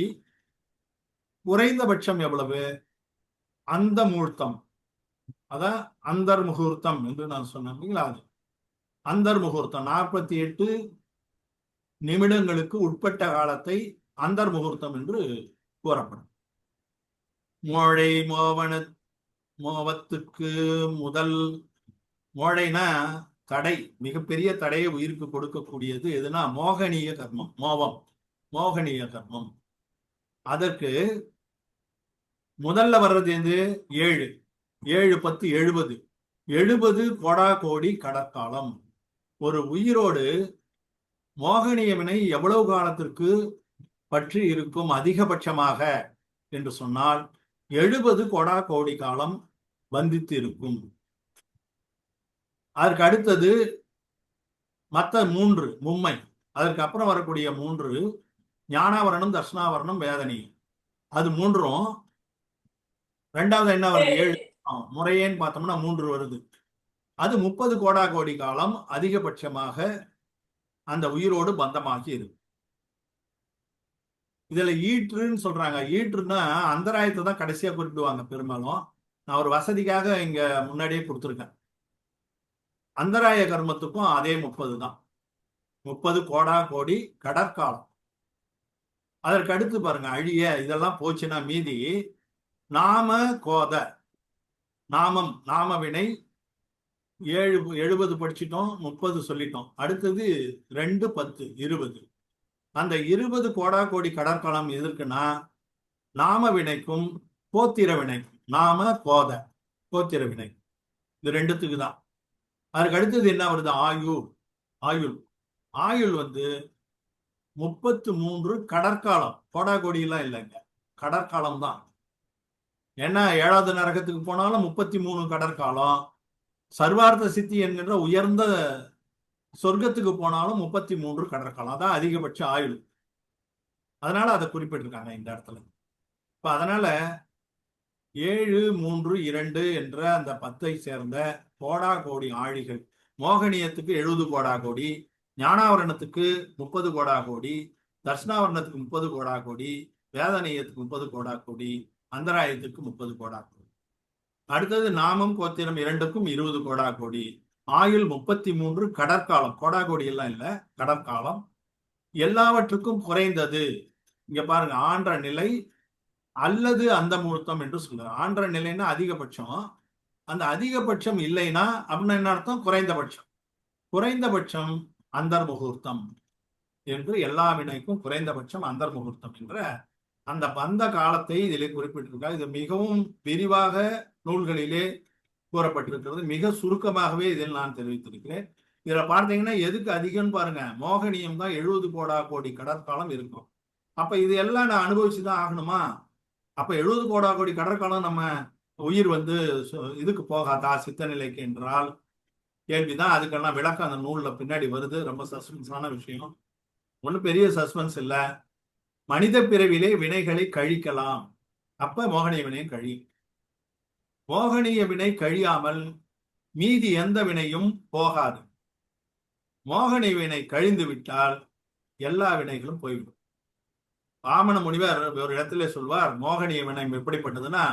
குறைந்தபட்சம் எவ்வளவு? அந்த மூர்த்தம், அதான் அந்தர் முகூர்த்தம் என்று நான் சொன்னேன். அது அந்தர் முகூர்த்தம் 48 நிமிடங்களுக்கு உட்பட்ட காலத்தை அந்தர் முகூர்த்தம் என்று கூறப்படும். மோழை மோவத்துக்கு முதல். மோழைனா தடை, மிகப்பெரிய தடையை உயிருக்கு கொடுக்கக்கூடியது எதுனா மோகனீய கர்மம், மோகம், மோகனீய கர்மம். அதற்கு முதல்ல வர்றது எது? 7 7 10 70. 70 கோடா கோடி கடற்காலம். ஒரு உயிரோடு மோகனீய வினை எவ்வளவு காலத்திற்கு பற்றி இருக்கும் அதிகபட்சமாக என்று சொன்னால் 70 கோடா கோடி காலம் பந்தித்து இருக்கும். அதற்கு அடுத்தது மற்ற 3 மும்மை, அதற்கு அப்புறம் வரக்கூடிய 3 ஞானாவரணம், தர்ஷனாவரணம், வேதனை. அது 3ம் ரெண்டாவது என்ன வருது? 7 முறையேன்னு பார்த்தோம்னா 3 வருது. அது 30 கோடா கோடி காலம் அதிகபட்சமாக அந்த உயிரோடு பந்தமாகி இருக்கு. இதுல ஈற்றுன்னு சொல்றாங்க. ஈற்றுன்னா அந்தராயத்தை தான் கடைசியா குறிப்பிடுவாங்க பெரும்பாலும். நான் ஒரு வசதிக்காக இங்க முன்னாடியே கொடுத்துருக்கேன். அந்தராய கர்மத்துக்கும் அதே 30 தான். 30 கோடா கோடி கடற்காலம். அதற்கு அடுத்து பாருங்க, அழிய இதெல்லாம் போச்சுன்னா மீதி நாம கோத, நாமம் நாம வினை 70 படிச்சிட்டோம், 30 சொல்லிட்டோம். அடுத்தது 2 10 20. அந்த 20 கோடா கோடி கடற்காலம் எதற்குன்னா நாம வினைக்கும் கோத்திர வினைக்கும். நாம கோத கோத்திர வினை, இது 2த்துக்கு தான். அதுக்கு அடுத்தது என்ன வருது? ஆயுள். ஆயுள் ஆயுள் வந்து 33 கடற்காலம். கோடா கோடியெல்லாம் இல்லைங்க, கடற்காலம் தான். ஏன்னா 7வது நரகத்துக்கு போனாலும் 33 கடற்காலம். சர்வார்த்த சித்தி என்கின்ற உயர்ந்த சொர்க்கத்துக்கு போனாலும் 33 கடற்காலம். அதான் அதிகபட்ச ஆயுள். அதனால அதை குறிப்பிட்டிருக்காங்க இந்த இடத்துல. இப்ப அதனால 7 3 2 என்ற அந்த 10ஐ சேர்ந்த கோடா கோடி ஆழிகள். மோகனியத்துக்கு 70 கோடா கோடி, ஞானாவரணத்துக்கு 30 கோடா கோடி, தர்ஷனாவரணத்துக்கு 30 கோடா கோடி, வேதனையத்துக்கு 30 கோடா கோடி, அந்தராயத்துக்கு 30 கோடா கோடி. அடுத்தது நாமம் கோத்திரம் 2க்கும் 20 கோடா கோடி. ஆயுள் 33 கடற்காலம். கோடா கோடி எல்லாம் இல்ல, கடற்காலம். எல்லாவற்றுக்கும் குறைந்தது இங்க பாருங்க, ஆன்ற நிலை அல்லது அந்த முகூர்த்தம் என்று சொல்றாங்க. ஆன்ற நிலைன்னா அதிகபட்சம். அந்த அதிகபட்சம் இல்லைன்னா அப்படின்னா என்ன அர்த்தம்? குறைந்தபட்சம். குறைந்தபட்சம் அந்தர் முகூர்த்தம். என்று எல்லா வினைக்கும் குறைந்தபட்சம் அந்தர்முகூர்த்தம் என்ற அந்த பந்த காலத்தை இதிலே குறிப்பிட்டிருக்கார். இது மிகவும் விரிவாக நூல்களிலே கூறப்பட்டிருக்கிறது. மிக சுருக்கமாகவே இதில் நான் தெரிவித்திருக்கிறேன். இதுல பார்த்தீங்கன்னா எதுக்கு அதிகம்னு பாருங்க, மோகனியம் தான் 70 கோடி கடற்காலம் இருக்கும். அப்ப இது எல்லாம் நான் அனுபவிச்சுதான் ஆகணுமா? அப்ப 70 கோடி கடற்காலம் நம்ம உயிர் வந்து இதுக்கு போகாதா சித்த நிலைக்கு என்றால் கேள்விதான். அதுக்கெல்லாம் விளக்கம் அந்த நூல்ல பின்னாடி வருது. ரொம்ப சஸ்பென்ஸான விஷயம். ஒன்றும் பெரிய சஸ்பென்ஸ் இல்ல. மனித பிறவிலே வினைகளை கழிக்கலாம். அப்ப மோகனிய வினை கழியும். மோகனிய வினை கழியாமல் மீதி எந்த வினையும் போகாது. மோகனிய வினை கழிந்து விட்டால் எல்லா வினைகளும் போய்விடும். வாமன முனிவர் ஒரு இடத்துல சொல்வார், மோகனிய வினை எப்படிப்பட்டதுன்னா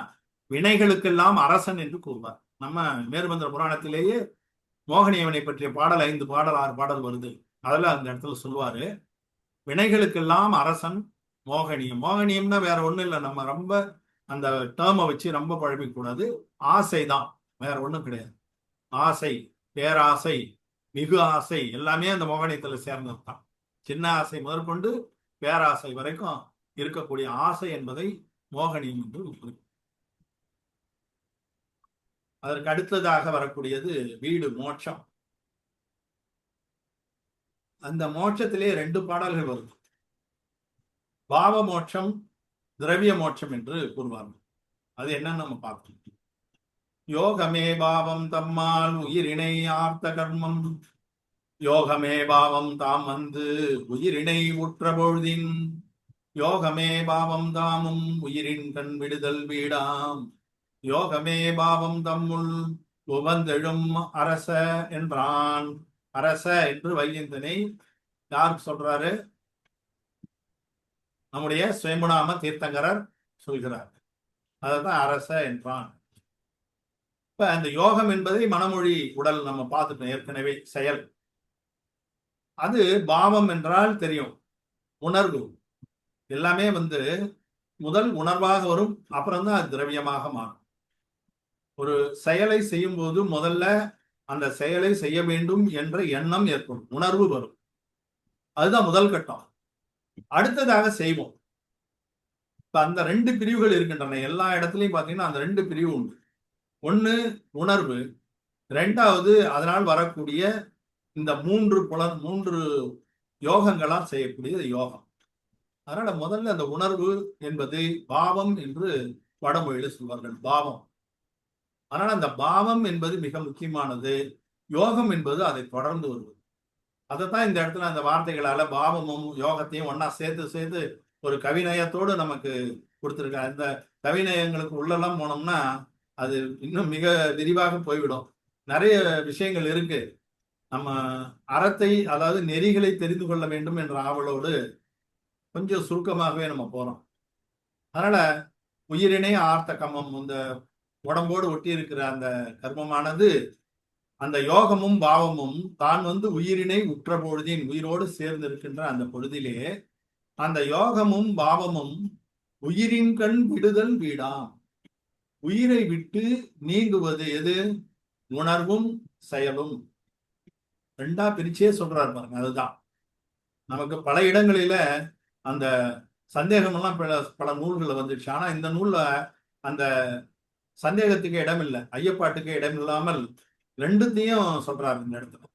வினைகளுக்கெல்லாம் அரசன் என்று கூறுவார். நம்ம மேருமந்திர புராணத்திலேயே மோகனிய வினை பற்றிய பாடல் 5 பாடல் 6 பாடல் வருது. அதுல அந்த இடத்துல சொல்லுவாரு, வினைகளுக்கெல்லாம் அரசன் மோகனியம். மோகனியம்னா வேற ஒண்ணும் இல்லை. நம்ம ரொம்ப அந்த டேர்மை வச்சு ரொம்ப பழப்பிக்க கூடாது. ஆசை தான், வேற ஒண்ணும் கிடையாது. ஆசை, பேராசை, மிகு ஆசை எல்லாமே அந்த மோகனியத்துல சேர்ந்தது தான். சின்ன ஆசை முதற்கொண்டு பேராசை வரைக்கும் இருக்கக்கூடிய ஆசை என்பதை மோகனியம் என்று குறிப்பிடும். அதற்கு அடுத்ததாக வரக்கூடியது வீடு, மோட்சம். அந்த மோட்சத்திலே 2 பாடல்கள் வருது. பாவ மோட்சம், திரவிய மோட்சம் என்று கூறுவார்கள். அது என்னன்னு நம்ம பார்க்கணும். யோகமே பாவம் தம்மால் உயிரினை ஆர்த்த கர்மம், யோகமே பாவம் தாம் வந்து உயிரினை உற்ற பொழுதின், யோகமே பாவம் தாமும் உயிரின் கண் விடுதல் வீடாம், யோகமே பாவம் தம்முள் உவந்தெழும் அரச என்றான். அரச என்று வையந்தனை யாருக்கு சொல்றாரு? நம்முடைய சுயம்புநாம தீர்த்தங்கரர் சொல்கிறார். அதான் அரச என்றான். இப்ப அந்த யோகம் என்பதை மனமொழி உடல் நம்ம பார்த்துட்டோம் ஏற்கனவே. செயல் அது பாவம் என்றால் தெரியும், உணர்வு. எல்லாமே வந்து முதல் உணர்வாக வரும், அப்புறம் தான் அது திரவியமாக மாறும். ஒரு செயலை செய்யும் போது முதல்ல அந்த செயலை செய்ய வேண்டும் என்ற எண்ணம் ஏற்படும், உணர்வு வரும். அதுதான் முதல் கட்டம். அடுத்ததாக செய்வோம். இப்ப அந்த 2 பிரிவுகள் இருக்கின்றன. எல்லா இடத்துலையும் பாத்தீங்கன்னா அந்த 2 பிரிவு உண்டு. ஒண்ணு உணர்வு, 2வது அதனால் வரக்கூடிய இந்த 3 யோகங்களால் செய்யக்கூடிய யோகம். அதனால முதல்ல அந்த உணர்வு என்பது பாவம் என்று வடமொழியில் சொல்வார்கள், பாவம். அதனால அந்த பாவம் என்பது மிக முக்கியமானது. யோகம் என்பது அதை தொடர்ந்து வருவது. அதைத்தான் இந்த இடத்துல அந்த வார்த்தைகளால பாவமும் யோகத்தையும் ஒன்னா சேர்த்து ஒரு கவிநயத்தோடு நமக்கு கொடுத்திருக்க. இந்த கவிநயங்களுக்கு உள்ளெல்லாம் போனோம்னா அது இன்னும் மிக விரிவாக போய்விடும். நிறைய விஷயங்கள் இருக்கு. நம்ம அறத்தை, அதாவது நெறிகளை தெரிந்து கொள்ள வேண்டும் என்ற ஆவலோடு கொஞ்சம் சுருக்கமாகவே நம்ம போறோம். அதனால உயிரினை ஆர்த்த கர்மம், இந்த உடம்போடு ஒட்டி இருக்கிற அந்த கர்மமானது, அந்த யோகமும் பாவமும் தான் வந்து உயிரினை உற்ற பொழுதின், உயிரோடு சேர்ந்து இருக்கின்ற அந்த பொழுதிலே அந்த யோகமும் பாவமும் உயிரின் கண் விடுதல் வீடாம். உயிரை விட்டு நீங்குவது எது? உணர்வும் செயலும். 2ஆ பிரிச்சே சொல்றாரு பாருங்க. அதுதான் நமக்கு பல இடங்களில அந்த சந்தேகம் எல்லாம் பல நூல்களை வந்துடுச்சு. ஆனா இந்த நூல்ல அந்த சந்தேகத்துக்கு இடம் இல்லை, ஐயப்பாட்டுக்கு இடம் இல்லாமல் 2த்தையும் சொல்றாரு இந்த இடத்துல.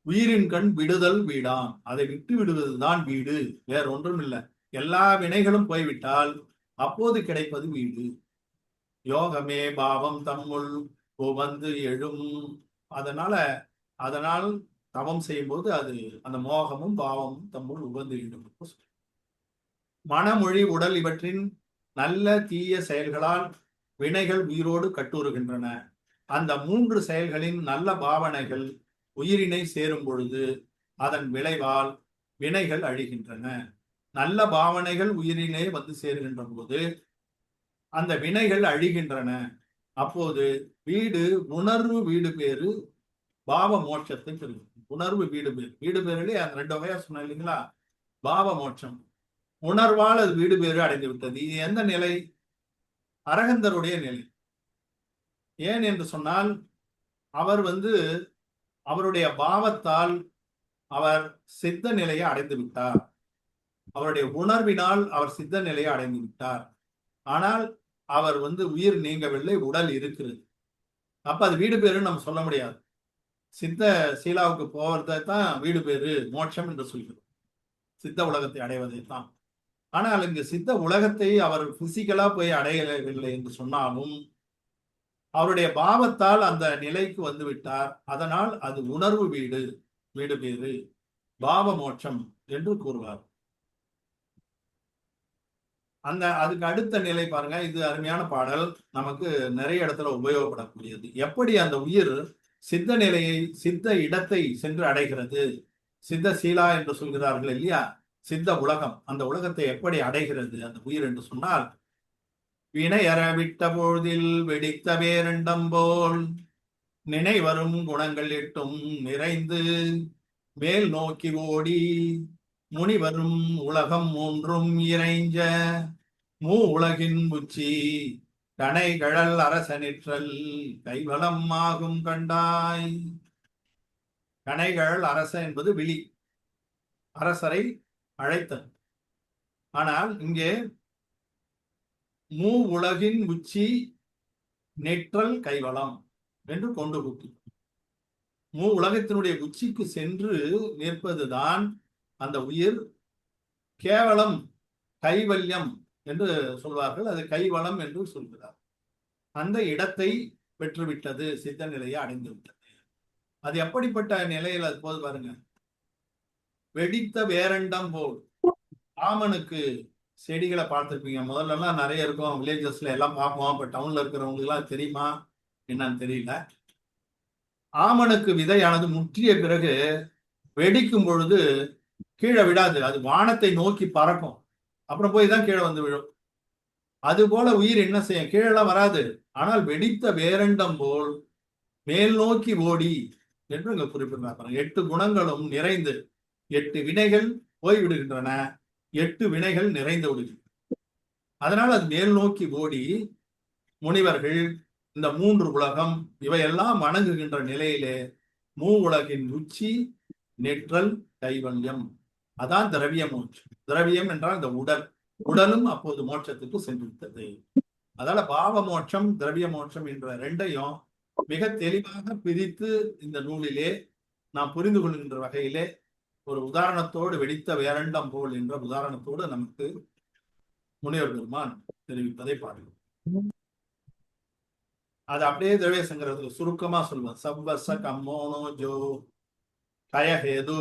உயிரின் கண் விடுதல் வீடாம், அதை விட்டு விடுவதுதான் வீடு, வேற ஒன்றும் இல்லை. எல்லா வினைகளும் போய்விட்டால் அப்போது கிடைப்பது வீடு. யோகமே பாவம் தம்முள் வந்து எழும். அதனால் தவம் செய்யும் போது அது அந்த மோகமும் பாவமும் தம்முள் உகந்து எழும். மனமொழி உடல் இவற்றின் நல்ல தீய செயல்களால் வினைகள் உயிரோடு கட்டுறுகின்றன. அந்த 3 செயல்களின் நல்ல பாவனைகள் உயிரினை சேரும் பொழுது அதன் விளைவால் வினைகள் அழிகின்றன. நல்ல பாவனைகள் உயிரினை வந்து சேருகின்ற போது அந்த வினைகள் அழிகின்றன. அப்போது வீடு, உணர்வு வீடு பேரு, பாவ மோட்சத்தை பெறும். உணர்வு வீடு பேரு. வீடு பேரிலே அந்த 2 வகையா சொன்ன இல்லைங்களா? பாவ மோட்சம், உணர்வால் அது வீடு பேரு அடைந்து விட்டது. இது எந்த நிலை? அரகந்தருடைய நிலை. ஏன் என்று சொன்னால் அவர் வந்து அவருடைய பாவத்தால் அவர் சித்த நிலையை அடைந்து விட்டார். அவருடைய உணர்வினால் அவர் சித்த நிலையை அடைந்து விட்டார். ஆனால் அவர் உயிர் நீங்கவில்லை, உடல் இருக்கிறது. அப்ப அது வீடு பேருன்னு நம்ம சொல்ல முடியாது. சித்த சீலாவுக்கு போவதை தான் வீடு பேரு மோட்சம் என்று சொல்கிறோம், சித்த உலகத்தை அடைவதை தான். ஆனால் இங்கு சித்த உலகத்தை அவர் பிசிக்கலா போய் அடையவில்லை என்று சொன்னாலும் அவருடைய பாவத்தால் அந்த நிலைக்கு வந்து விட்டார். அதனால் அது உணர்வு வீடு, வீடு பேரு, பாவ மோட்சம் என்று கூறுவார். அதுக்கு அடுத்த நிலை பாருங்க, இது அருமையான பாடல், நமக்கு நிறைய இடத்துல உபயோகப்படக்கூடியது. எப்படி அந்த உயிர் சித்த நிலையை, சித்த இடத்தை சென்று அடைகிறது, சித்த சீலா என்று சொல்கிறார்கள் இல்லையா, சித்த உலகம், அந்த உலகத்தை எப்படி அடைகிறது அந்த உயிர் என்று சொன்னால், வினையற விட்ட பொழுதில் வெடித்த வேரண்டம் போல் நினைவரும் குணங்கள் எட்டும் நிறைந்து மேல் நோக்கி ஓடி முனிவரும் உலகம் மூன்றும் இறைஞ்ச மூ உலகின் உச்சி கனைகழல் அரசனிற்றல் கைவலம் ஆகும் கண்டாய். கனைகழல் அரச என்பது விழி, அரசரை அழைத்தல். ஆனால் இங்கே மூ உலகின் உச்சி நெற்றல் கைவலம் என்று கொண்டு கூட்டி, மூ உலகத்தினுடைய உச்சிக்கு சென்று நிற்பதுதான் அந்த உயிர். கேவலம் கைவல்யம் என்று சொல்வார்கள், அது கைவளம் என்று சொல்கிறார். அந்த இடத்தை பெற்றுவிட்டது, சித்த நிலையை அடைந்து விட்டது. அது எப்படிப்பட்ட நிலையில் அது போது பாருங்க, வெடித்த வேரண்டம் போல். ஆமனுக்கு செடிகளை பார்த்துருப்பீங்க, முதல்ல எல்லாம் நிறைய இருக்கும், வில்லேஜஸ்ல எல்லாம் பார்ப்போம். இப்ப டவுன்ல இருக்கிறவங்களுக்கு எல்லாம் தெரியுமா என்னன்னு தெரியல. ஆமனுக்கு விதையானது முற்றிய பிறகு வெடிக்கும் பொழுது கீழே விடாது, அது வானத்தை நோக்கி பறக்கும், அப்புறம் போய் தான் கீழே வந்து விழும். அது போல உயிர் என்ன செய்யும், கீழெல்லாம் வராது, ஆனால் வெடித்த வேரண்டம் போல் மேல் நோக்கி ஓடி என்று இங்க குறிப்பிடுறாங்க. 8 குணங்களும் நிறைந்து 8 வினைகள் போய்விடுகின்றன, 8 வினைகள் நிறைந்து விடுகின்றன. அதனால் அது மேல் நோக்கி ஓடி முனிவர்கள் இந்த 3 உலகம் இவையெல்லாம் வணங்குகின்ற நிலையிலே மூ உலகின் உச்சி நெற்றல் கைவல்யம், அதான் திரவிய மோட்சம். திரவியம் என்றால் இந்த உடல், உடலும் அப்போது மோட்சத்துக்கு சென்று விட்டது. அதால பாவ மோட்சம் திரவிய மோட்சம் என்ற ரெண்டையும் மிக தெளிவாக பிரித்து இந்த நூலிலே நாம் புரிந்து கொள்கின்ற வகையிலே ஒரு உதாரணத்தோடு, வெடித்த வேரண்டம் போல் என்ற உதாரணத்தோடு நமக்கு முனிவர் பெருமான் தெரிவிப்பதை பாருங்கள். அது அப்படியே திரவிய சங்கரத்துல சுருக்கமா சொல்லுவேன். சவ்வச கம்மோனோ ஜோ கயஹேது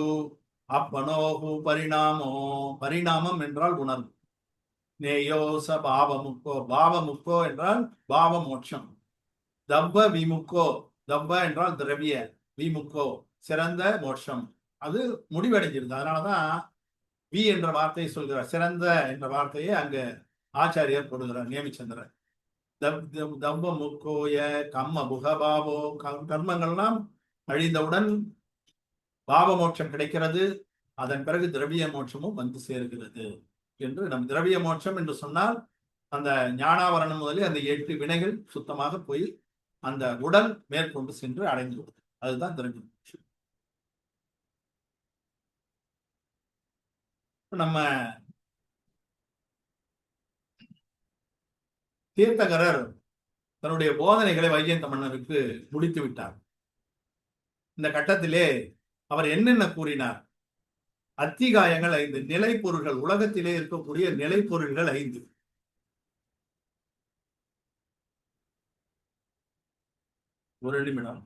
அப்பனோஹு பரிணாமோ. பரிணாமம் என்றால் உணர்வு. நேயோச பாவமுக்கோ, பாவமுக்கோ என்றால் பாவ மோட்சம். தவ்வ விமுக்கோ, தவ்வ என்றால் திரவிய, விமுக்கோ சிறந்த மோட்சம். அது முடிவடைஞ்சிருது. அதனாலதான் வி என்ற வார்த்தையை சொல்கிறார், சிறந்த என்ற வார்த்தையை அங்க ஆச்சாரியர் போடுகிறார், நேமிச்சந்திரன். தவ்வ முக்கோய கம்ம புகபாவோ, கர்மங்கள்லாம் அழிந்தவுடன் பாவ மோட்சம் கிடைக்கிறது, அதன் பிறகு திரவிய மோட்சமும் வந்து சேர்கிறது என்று. நம் திரவிய மோட்சம் என்று சொன்னால் அந்த ஞானாவரணம் முதலில் அந்த 8 வினைகள் சுத்தமாக போய் அந்த உடல் மேற்கொண்டு சென்று அடைந்து விடுது, அதுதான் திரவிய மோட்சம். நம்ம தீர்த்தகரர் தன்னுடைய போதனைகளை வைஜெயந்த மன்னருக்கு முடித்து விட்டார். இந்த கட்டத்திலே அவர் என்னென்ன கூறினார்? அத்திகாயங்கள் 5, நிலைப்பொருள்கள், உலகத்திலே இருக்கக்கூடிய நிலைப்பொருள்கள் 5. ஒரு நிமிடம்.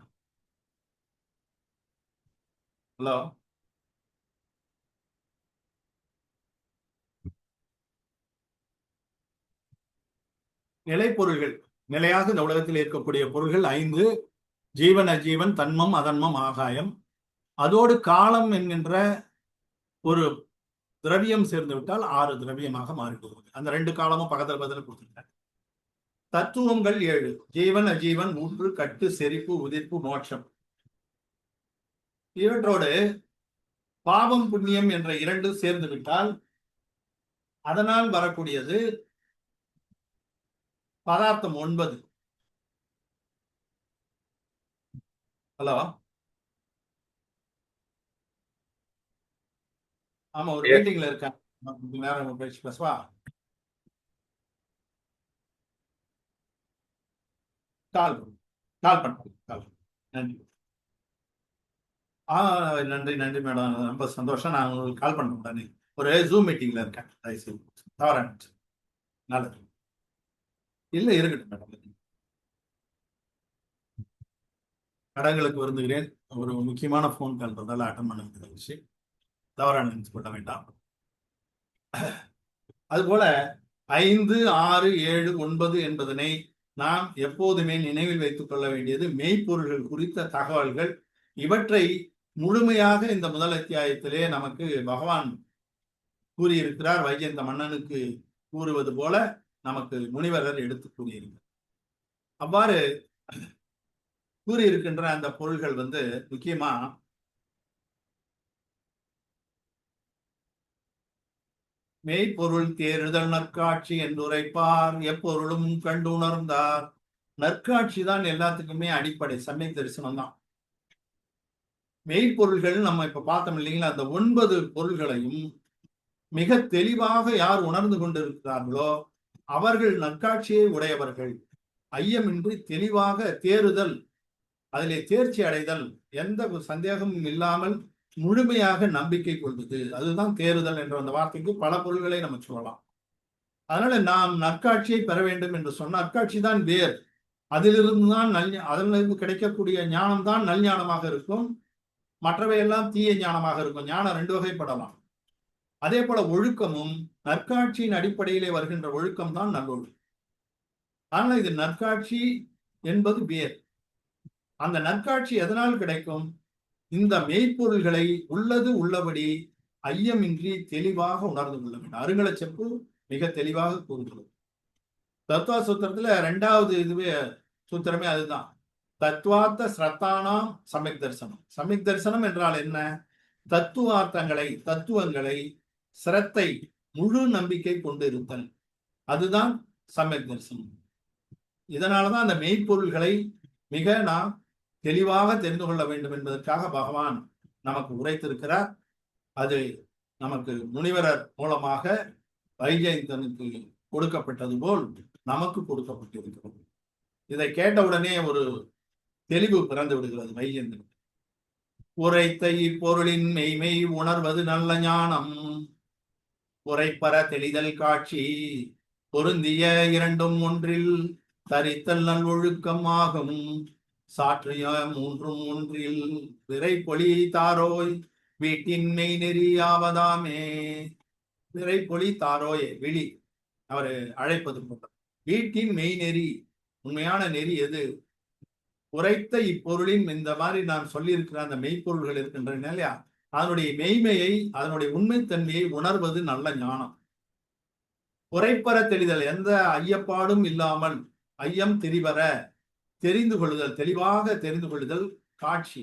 ஹலோ, நிலைப்பொருள்கள், நிலையாக இந்த உலகத்தில் இருக்கக்கூடிய பொருள்கள் 5. ஜீவன், அஜீவன், தன்மம், அதன்மம், ஆகாயம். அதோடு காலம் என்கின்ற ஒரு திரவியம் சேர்ந்து விட்டால் 6 திரவியமாக மாறிவிடுவது. அந்த 2 காலமும் பக்கத்தில் பதில் கொடுத்துருக்காங்க. தத்துவங்கள் 7, ஜீவன், அஜீவன், ஊற்று, கட்டு, செறிப்பு, உதிர்ப்பு, மோட்சம். இவற்றோடு பாவம் புண்ணியம் என்ற 2 சேர்ந்து விட்டால் அதனால் வரக்கூடியது பதார்த்தம் 9. ஹலோ, ஆமா, ஒரு மீட்டிங்ல இருக்கேன். கொஞ்ச நேரம் கழிச்சு பேசவா? கால் கால் பண்ணுறேன். கால். நன்றி. நன்றி நன்றி மேடம், ரொம்ப சந்தோஷம். நான் உங்களுக்கு கால் பண்ண உடனே ஒரு ஜூம் மீட்டிங்ல இருக்கேன். தயவுசெய்து தவறா நினைச்சு. நல்லது. இல்லை, இருக்கட்டும் மேடம். கடங்களுக்கு வருந்துகிறேன். ஒரு முக்கியமான ஃபோன் கால் இருந்தாலும் அட்டன் பண்ண முடியாது. தவறா நினைச்சு கொள்ள வேண்டாம். அதுபோல 5, 6, 7, 9 என்பதனை நாம் எப்போதுமே நினைவில் வைத்துக் கொள்ள வேண்டியது மெய்ப்பொருள்கள் குறித்த தகவல்கள். இவற்றை முழுமையாக இந்த முதல் அத்தியாயத்திலே நமக்கு பகவான் கூறியிருக்கிறார். வைஜெயந்த மன்னனுக்கு கூறுவது போல நமக்கு முனிவரர் எடுத்து கூறியிருக்கிறார். அவ்வாறு கூறியிருக்கின்ற அந்த பொருள்கள் முக்கியமா மெய்ப்பொருள் தேறுதல் நற்காட்சி என்றுரைப்பார், எப்பொருளும் கண்டு உணர்ந்தார். நற்காட்சி தான் எல்லாத்துக்குமே அடிப்படை. சமய தரிசனம் தான் மெய்ப்பொருள்கள். நம்ம இப்ப பார்த்தோம் இல்லைங்களா, அந்த 9 பொருள்களையும் மிக தெளிவாக யார் உணர்ந்து கொண்டிருக்கிறார்களோ அவர்கள் நற்காட்சியை உடையவர்கள். ஐயமின்றி தெளிவாக தேறுதல், அதிலே தேர்ச்சி அடைதல், எந்த சந்தேகமும் இல்லாமல் முழுமையாக நம்பிக்கை கொள்வது, அதுதான் தேறுதல் என்ற அந்த வார்த்தைக்கு பல பொருள்களை நம்ம சொல்லலாம். அதனால நாம் நற்காட்சியை பெற வேண்டும் என்று சொன்ன நற்காட்சி தான் வேர். அதிலிருந்து தான் அதிலிருந்து கிடைக்கக்கூடிய ஞானம் தான் நல் ஞானமாக இருக்கும். மற்றவையெல்லாம் தீய ஞானமாக இருக்கும். ஞானம் 2 வகைப்படலாம். அதே போல ஒழுக்கமும் நற்காட்சியின் அடிப்படையிலே வருகின்ற ஒழுக்கம் தான் நல்லொழுக்கம். அதனால இது நற்காட்சி என்பது வேர். அந்த நற்காட்சி எதனால் கிடைக்கும்? இந்த மெய்ப்பொருள்களை உள்ளது உள்ளபடி ஐயமின்றி தெளிவாக உணர்ந்து கொள்ள வேண்டும். அருங்கல செப்பு மிக தெளிவாக கூறுகிறது. தத்துவ சூத்திரத்துல 2வது இதுவே சூத்திரமே அதுதான். தத்துவார்த்த ஸ்ரத்தானாம் சமயக் தரிசனம். சமயக் தரிசனம் என்றால் என்ன? தத்துவங்களை சிரத்தை, முழு நம்பிக்கை கொண்டு இருத்தல், அதுதான் சமயக் தரிசனம். இதனாலதான் அந்த மெய்ப்பொருள்களை மிக நாம் தெளிவாக தெரிந்து கொள்ள வேண்டும் என்பதற்காக பகவான் நமக்கு உரைத்திருக்கிறார். அது நமக்கு முனிவரர் மூலமாக வைஜெயந்தனுக்கு கொடுக்கப்பட்டது போல் நமக்கு கொடுக்கப்பட்டிருக்கிறது. இதை கேட்டவுடனே ஒரு தெளிவு பிறந்து விடுகிறது வைஜெயந்தனுக்கு. உரைத்த இப்பொருளின் மெய்மை உணர்வது நல்ல ஞானம், உரைப்பற தெளிதல் காட்சி, பொருந்திய இரண்டும் ஒன்றில் தரித்தல் நல் ஒழுக்கம் ஆகும். சாற்றிய மூன்றும் ஒன்றில் விரை பொலி தாரோய் வீட்டின் மெய் நெறியாவதாமே. விரை பொலி தாரோய், விழி, அவர் அழைப்பது போன்ற வீட்டின் மெய் நெறி, உண்மையான நெறி எது? உரைத்த இப்பொருளின் இந்த மாதிரி நான் சொல்லியிருக்கிற அந்த மெய்ப்பொருள்கள் இருக்கின்றன இல்லையா, அதனுடைய மெய்மையை, அதனுடைய உண்மைத்தன்மையை உணர்வது நல்ல ஞானம். உரைப்பற தெளிதல், எந்த ஐயப்பாடும் இல்லாமல் ஐயம் திரிவர தெரிந்து கொள்ளுதல், தெளிவாக தெரிந்து கொள்ளுதல் காட்சி.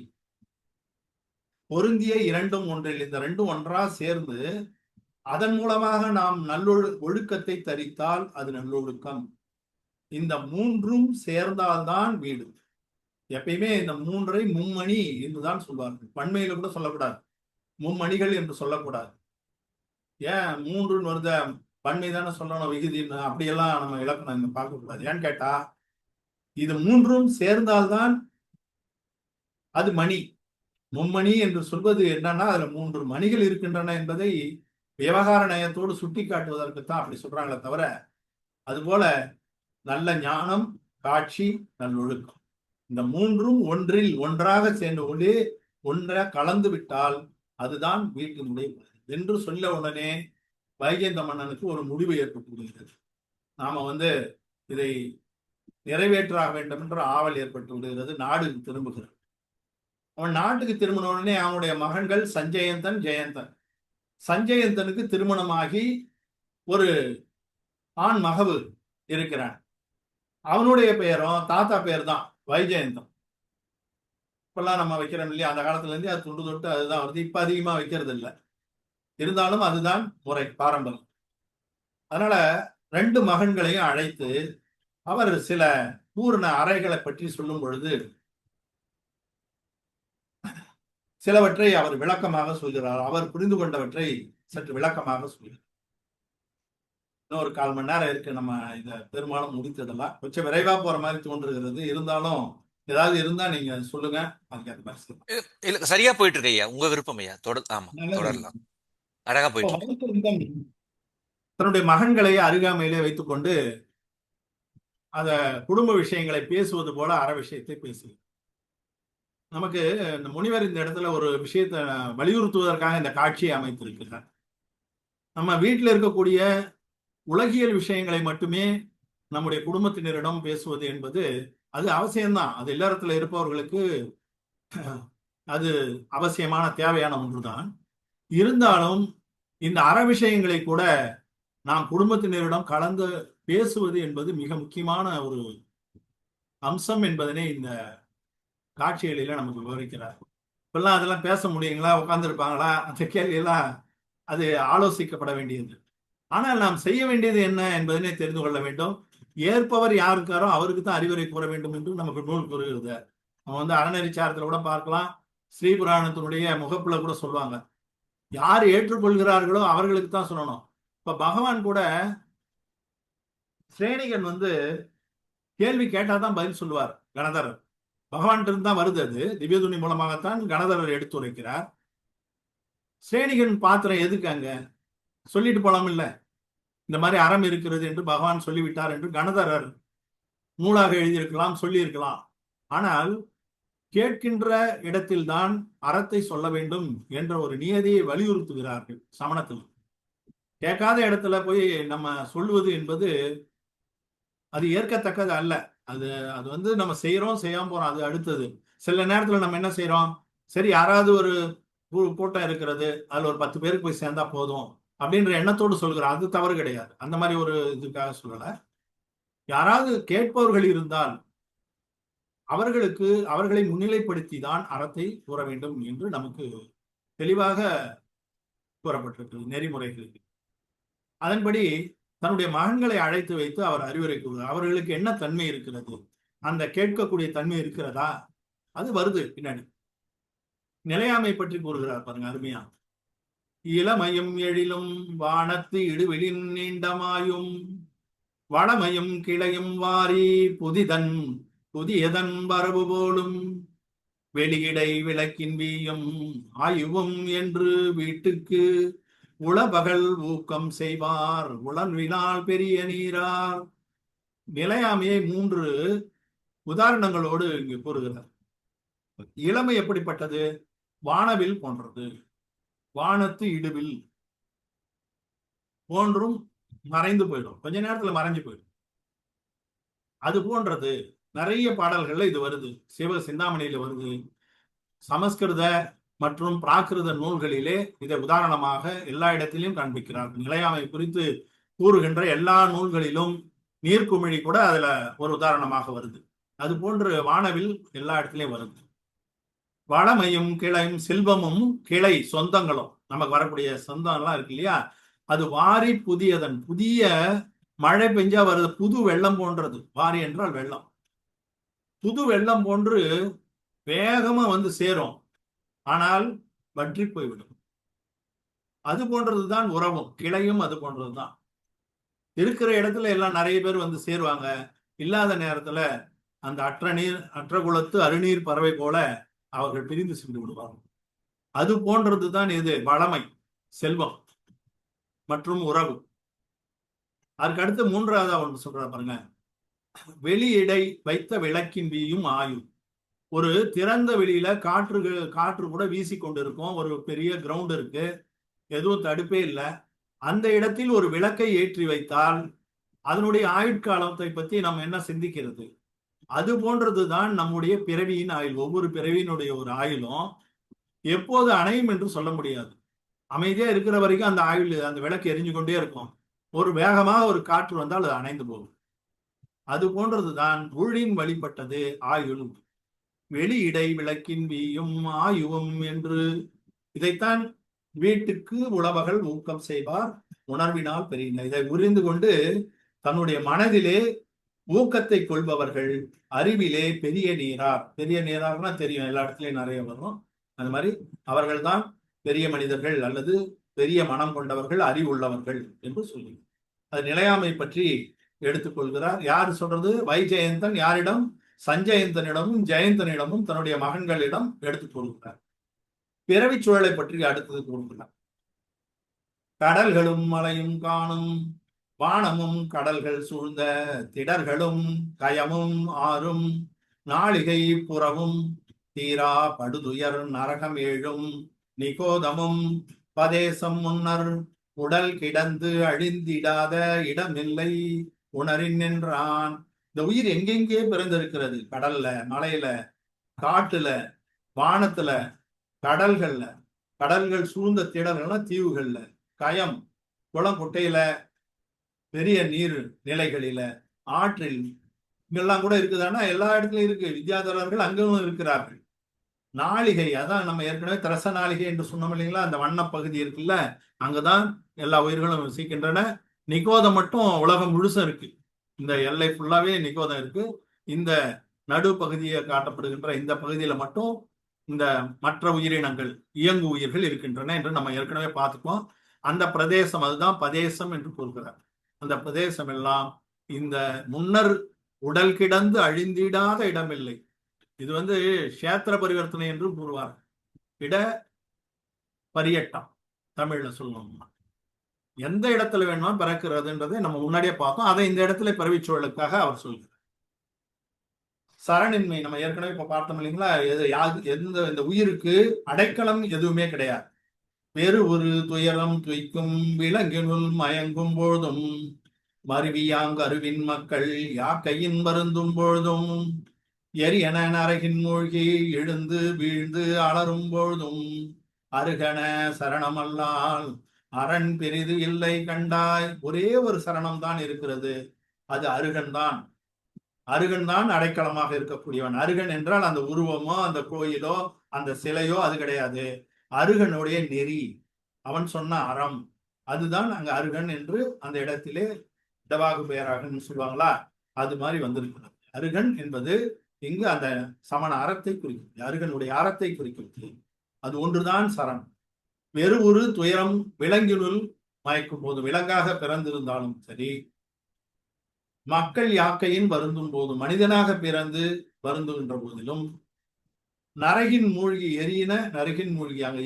பொருந்திய இரண்டும் ஒன்றில், இந்த ரெண்டும் ஒன்றா சேர்ந்து அதன் மூலமாக நாம் ஒழுக்கத்தை தரித்தால் அது நல்லொழுக்கம். இந்த மூன்றும் சேர்ந்தால்தான் வீடு. எப்பயுமே இந்த 3ஐ மும்மணி என்றுதான் சொல்வார்கள். பன்மையில கூட சொல்லக்கூடாது, மும்மணிகள் என்று சொல்லக்கூடாது. ஏன் 3ன்னு வருத, பன்மை தானே சொல்லணும், விகுதின்னு அப்படியெல்லாம் நம்ம இலக்கணம் இங்க பார்க்க கூடாது. ஏன்னு கேட்டா இது 3ம் சேர்ந்தால்தான் அது மணி. மும்மணி என்று சொல்வது என்னன்னா, அதுல 3 மணிகள் இருக்கின்றன என்பதை விவகார நயத்தோடு சுட்டி காட்டுவதற்குத்தான் அப்படி சொல்றாங்களே தவிர, அதுபோல நல்ல ஞானம், காட்சி, நல்லொழுக்கம், இந்த 3ம் ஒன்றில் ஒன்றாக சேர்ந்து கொண்டே ஒன்றை கலந்து விட்டால் அதுதான் வீட்டினுடைய என்று சொல்ல உடனே வைஜெயந்த மன்னனுக்கு ஒரு முடிவு ஏற்பட்டு விடுகிறது. நாம இதை நிறைவேற்ற வேண்டும் என்ற ஆவல் ஏற்பட்டு விடுகிறது. நாடுக்கு திரும்புகிறார். அவன் நாட்டுக்கு திரும்பின உடனே அவனுடைய மகன்கள் சஞ்சயந்தன், ஜெயந்தன். சஞ்சயந்தனுக்கு திருமணமாகி ஒரு ஆண் மகவு இருக்கிறான். அவனுடைய பெயரும் தாத்தா பெயர் தான் வைஜெயந்தன். இப்பெல்லாம் நம்ம வைக்கிறோம் இல்லையா, அந்த காலத்துல இருந்து அது தொண்டு தொட்டு அதுதான் வருது. இப்ப அதிகமா வைக்கிறது இல்லை, இருந்தாலும் அதுதான் முறை, பாரம்பரியம். அதனால 2 மகன்களையும் அழைத்து அவர் சில பூர்ண அறைகளை பற்றி சொல்லும் பொழுது, சிலவற்றை அவர் விளக்கமாக சொல்கிறார். அவர் புரிந்து கொண்டவற்றை சற்று விளக்கமாக சொல்கிறார். இன்னும் ஒரு 1/4 மணி நேரம் இருக்கு. நம்ம இதை பெரும்பாலும் முடித்ததெல்லாம் கொஞ்சம் விரைவா போற மாதிரி தோன்றுகிறது. இருந்தாலும் ஏதாவது இருந்தா நீங்க சொல்லுங்க, அதுக்கு அந்த மாதிரி செய்யலாம். இல்ல சரியா போயிட்டு இருக்கு ஐயா, உங்க விருப்பம் ஐயா. ஆமா, நல்லது. தொடரலாம். அழகா இப்போ போயிட்டு இருக்கு. வளர்த்தெடுத்தல் தன்னுடைய மகன்களை அருகாமையிலே வைத்துக்கொண்டு அத குடும்ப விஷயங்களை பேசுவது போல அற விஷயத்தை பேசுது. நமக்கு இந்த முனிவர் இந்த இடத்துல ஒரு விஷயத்தை வலியுறுத்துவதற்காக இந்த காட்சியை அமைத்திருக்கிறார். நம்ம வீட்டில் இருக்கக்கூடிய உலகியல் விஷயங்களை மட்டுமே நம்முடைய குடும்பத்தினரிடம் பேசுவது என்பது அது அவசியம்தான். அது இல்லறத்துல இருப்பவர்களுக்கு அது அவசியமான தேவையான ஒன்றுதான். இருந்தாலும் இந்த அற விஷயங்களை கூட நாம் குடும்பத்தினரிடம் கலந்து பேசுவது என்பது மிக முக்கியமான ஒரு அம்சம் என்பதனை இந்த காட்சிகளில நமக்கு விவரிக்கிறார். இப்பெல்லாம் அதெல்லாம் பேச முடியுங்களா, உட்கார்ந்துருப்பாங்களா, அந்த கேள்வியெல்லாம் அது ஆலோசிக்கப்பட வேண்டியது. ஆனால் நாம் செய்ய வேண்டியது என்ன என்பதனை தெரிந்து கொள்ள வேண்டும். ஏற்பவர் யாருக்காரோ அவருக்கு தான் அறிவுரை கூற வேண்டும் என்று நமக்கு நூல் கூறுகிறது. நம்ம அறநெறிச்சாரத்தில் கூட பார்க்கலாம். ஸ்ரீபுராணத்தினுடைய முகப்புல கூட சொல்லுவாங்க, யார் ஏற்றுக்கொள்கிறார்களோ அவர்களுக்கு தான் சொல்லணும். இப்ப பகவான் கூட ஸ்ரேணிகன் கேள்வி கேட்டாதான் பதில் சொல்லுவார். கணதரர் பகவான் இருந்து தான் வருது. அது திவ்யதுணி மூலமாகத்தான் கணதரர் எடுத்துரைக்கிறார். ஸ்ரேணிகன் பாத்திரம் எதுக்கு அங்க சொல்லிட்டு போலாம் இல்ல, இந்த மாதிரி அறம் இருக்கிறது என்று பகவான் சொல்லிவிட்டார் என்று கணதரர் நூலாக எழுதியிருக்கலாம், சொல்லியிருக்கலாம். ஆனால் கேட்கின்ற இடத்தில்தான் அறத்தை சொல்ல வேண்டும் என்ற ஒரு நியதியை வலியுறுத்துகிறார்கள் சமணத்தில். கேட்காத இடத்துல போய் நம்ம சொல்லுவது என்பது அது ஏற்கத்தக்கது அல்ல. அது அது நம்ம செய்யறோம், செய்யாம போறோம், அது அடுத்தது. சில நேரத்துல நம்ம என்ன செய்யறோம், சரி யாராவது ஒரு கூட்டம் இருக்கிறது, அதுல ஒரு 10 பேருக்கு போய் சேர்ந்தா போதும் அப்படின்ற எண்ணத்தோடு சொல்கிறோம். அது தவறு கிடையாது. அந்த மாதிரி ஒரு இதுக்காக சொல்லல. யாராவது கேட்பவர்கள் இருந்தால் அவர்களை முன்னிலைப்படுத்தி தான் அறத்தை கூற வேண்டும் என்று நமக்கு தெளிவாக கூறப்பட்டிருக்கிறது நெறிமுறைகளுக்கு. அதன்படி தன்னுடைய மகன்களை அழைத்து வைத்து அவர் அறிவுரை கூறுகிறார். அவர்களுக்கு என்ன தன்மை இருக்கிறது, அந்த கேட்கக்கூடிய தன்மை இருக்கிறதா, அது வருது பின்னாடி. நிலையாமை பற்றி கூறுகிறார் பாருங்க, அருமையா. இளமையும் எழிலும் வானத்து இடுவெளின் நீண்டமாயும் வளமையும் கிளையும் வாரி புதியதன் வரவு போலும் வெளியிடை விளக்கின் வீயும் ஆயுவும் என்று வீட்டுக்கு உளபகல் ஊக்கம் செய்வார் உளன்வினால் பெரிய நீரார். நிலையாமையை 3 உதாரணங்களோடு இங்கு கூறுகிறார். இளமை எப்படிப்பட்டது? வானவில் போன்றது. வானத்து இடுவில் போன்றும் மறைந்து போயிடும், கொஞ்ச நேரத்துல மறைஞ்சு போயிடும். அது போன்றது. நிறைய பாடல்கள்ல இது வருது. சிவ சிந்தாமணியில வருது. சமஸ்கிருத மற்றும் பிராகிருத நூல்களிலே இதை உதாரணமாக எல்லா இடத்திலும் காண்பிக்கிறார். நிலையாமை குறித்து கூறுகின்ற எல்லா நூல்களிலும் நீர்க்குமிழி கூட அதுல ஒரு உதாரணமாக வருது. அது போன்று வானவில் எல்லா இடத்துலயும் வருது. வளமையும் கிளையும் செல்வமும் கிளை சொந்தங்களும், நமக்கு வரக்கூடிய சொந்தம் எல்லாம் இருக்கு இல்லையா, அது வாரி புதிய மழை பெஞ்சா வருது, புது வெள்ளம் போன்றது. வாரி என்றால் வெள்ளம். புது வெள்ளம் போன்று வேகமா சேரும், ஆனால் வற்றி போய்விடும். அது போன்றதுதான் உறவும் கிளையும் அது போன்றதுதான். இருக்கிற இடத்துல எல்லாம் நிறைய பேர் சேருவாங்க, இல்லாத நேரத்துல அந்த அற்ற குலத்து அருநீர் பறவை போல அவர்கள் பிரிந்து சென்று விடுவார்கள். அது போன்றதுதான் இது வளமை, செல்வம் மற்றும் உறவு. அதுக்கு அடுத்து 3வது ஒன்று சொல்ற பாருங்க, வெளியிடை வைத்த விளக்கின் வீயும் ஆயும். ஒரு திறந்த வெளியில காற்று கூட வீசி கொண்டிருக்கும். ஒரு பெரிய கிரவுண்ட் இருக்கு, எதுவும் தடுப்பே இல்லை. அந்த இடத்தில் ஒரு விளக்கை ஏற்றி வைத்தால் அதனுடைய ஆயுட்காலத்தை பத்தி நம்ம என்ன சிந்திக்கிறது? அது போன்றதுதான் நம்முடைய பிறவியின் ஆயுள். ஒவ்வொரு பிறவியினுடைய ஒரு ஆயுளும் எப்போது அணையும் என்று சொல்ல முடியாது. அமைதியா இருக்கிற வரைக்கும் அந்த ஆயுள், அந்த விளக்கு எரிஞ்சு கொண்டே இருக்கும். ஒரு வேகமாக ஒரு காற்று வந்தால் அது அணைந்து போகும். அது போன்றதுதான் ஊழின் வழிபட்டது ஆயுள். வெளியிடை விளக்கின் வீயும் ஆயுவும் என்று. இதைத்தான் வீட்டுக்கு உழவர்கள் ஊக்கம் செய்வார் உணர்வினால் பெரிய. இதை புரிந்து கொண்டு தன்னுடைய மனதிலே ஊக்கத்தை கொள்பவர்கள் அறிவிலே பெரிய நீரார். பெரிய நீரார்னா தெரியும், எல்லா இடத்துலயும் நிறைய வரும். அது மாதிரி அவர்கள்தான் பெரிய மனிதர்கள் அல்லது பெரிய மனம் கொண்டவர்கள், அறிவுள்ளவர்கள் என்று சொல்லி அது நிலையாமை பற்றி எடுத்துக்கொள்கிறார். யார் சொல்றது? வைஜெயந்தன் யாரிடம்? சஞ்சயந்தனிடமும் ஜெயந்தனிடமும் தன்னுடைய மகன்களிடம் எடுத்துக் கொள்கிறார். பிறவி சூழலை பற்றி அடுத்தது கொடுக்கிறார். கடல்களும் மலையும் காணும், வானமும் கடல்கள் சூழ்ந்த திடர்களும் கயமும் ஆறும் நாளிகை புறவும் தீரா படுதுயர் நரகம் ஏழும் நிகோதமும் பதேசம் முன்னர் உடல் கிடந்து அழிந்திடாத இடமில்லை உணரின் என்றான். இந்த உயிர் எங்கெங்கே பிறந்திருக்கிறது? கடல்ல, மலையில, காட்டுல, வானத்துல, கடல்கள்ல, கடல்கள் சூழ்ந்த திடல்கள்னா தீவுகள்ல, கயம் குளம் குட்டையில, பெரிய நீர் நிலைகளில, ஆற்றில், இங்கெல்லாம் கூட இருக்குதானா? எல்லா இடத்துலயும் இருக்கு. வித்யாதரர்கள் அங்கும் இருக்கிறார்கள். நாளிகை, அதான் நம்ம ஏற்கனவே திரச நாளிகை என்று சொன்னோம் இல்லைங்களா? அந்த வண்ண பகுதி இருக்குல்ல, அங்கதான் எல்லா உயிர்களும் வசிக்கின்றன. நிகோதம் மட்டும் உலகம் முழுசும் இருக்கு. இந்த எல்லை ஃபுல்லாவே நிகோதம் இருக்கு. இந்த நடு பகுதியை காட்டப்படுகின்ற இந்த பகுதியில மட்டும் இந்த மற்ற உயிரினங்கள், இயங்கு உயிர்கள் இருக்கின்றன என்று நம்ம ஏற்கனவே பார்த்துக்கோம். அந்த பிரதேசம், அதுதான் பதேசம் என்று கூறுகிறார். அந்த பிரதேசம் எல்லாம் இந்த முன்னர் உடல் கிடந்து அழிந்திடாத இடமில்லை. இது கஷேத்திர பரிவர்த்தனை என்று கூறுவார். இட பரியட்டம் தமிழ்ல சொல்லணும்னா எந்த இடத்துல வேணுமா பிறக்கிறதுன்றதை நம்ம முன்னாடியே பார்த்தோம். அதை இந்த இடத்துல பிறவி சூழலுக்காக அவர் சொல்கிறார். சரணின்மை நம்ம ஏற்கனவே இப்ப பார்த்தோம் இல்லைங்களா? எந்த இந்த உயிருக்கு அடைக்கலம் எதுவுமே கிடையாது. வேறு ஒரு துயரம் துய்க்கும் விலங்கினுள் மயங்கும் பொழுதும் மருவியாங் அருவின் மக்கள் யாக்கையின் மருந்தும் பொழுதும் எரியன நரகின் மூழ்கி எழுந்து வீழ்ந்து அலரும் பொழுதும் அருகன சரணமல்லால் அரண் பெரிது இல்லை கண்டாய். ஒரே ஒரு சரணம் தான் இருக்கிறது, அது அருகன் தான். அருகன் தான் அடைக்கலமாக இருக்கக்கூடியவன். அருகன் என்றால் அந்த உருவமோ அந்த கோயிலோ அந்த சிலையோ அது கிடையாது. அருகனுடைய நெறி, அவன் சொன்ன அறம், அதுதான் அங்க அருகன் என்று அந்த இடத்திலே இடவாகு பெயராகன்னு சொல்லுவாங்களா, அது மாதிரி வந்திருக்கிறது. அருகன் என்பது இங்கு அந்த சமண அறத்தை குறிக்கிறது, அருகனுடைய அறத்தை குறிக்கிறது. அது ஒன்றுதான் சரண். வேறு ஒரு துயரம் விலங்கினுள் மயக்கும் போது, விலங்காக பிறந்திருந்தாலும் சரி, மக்கள் யாக்கையின் வருந்தும் போது, மனிதனாக பிறந்து வருந்துகின்ற போதிலும், நரகின் மூழ்கி எரியின நரகின் மூழ்கி, அங்க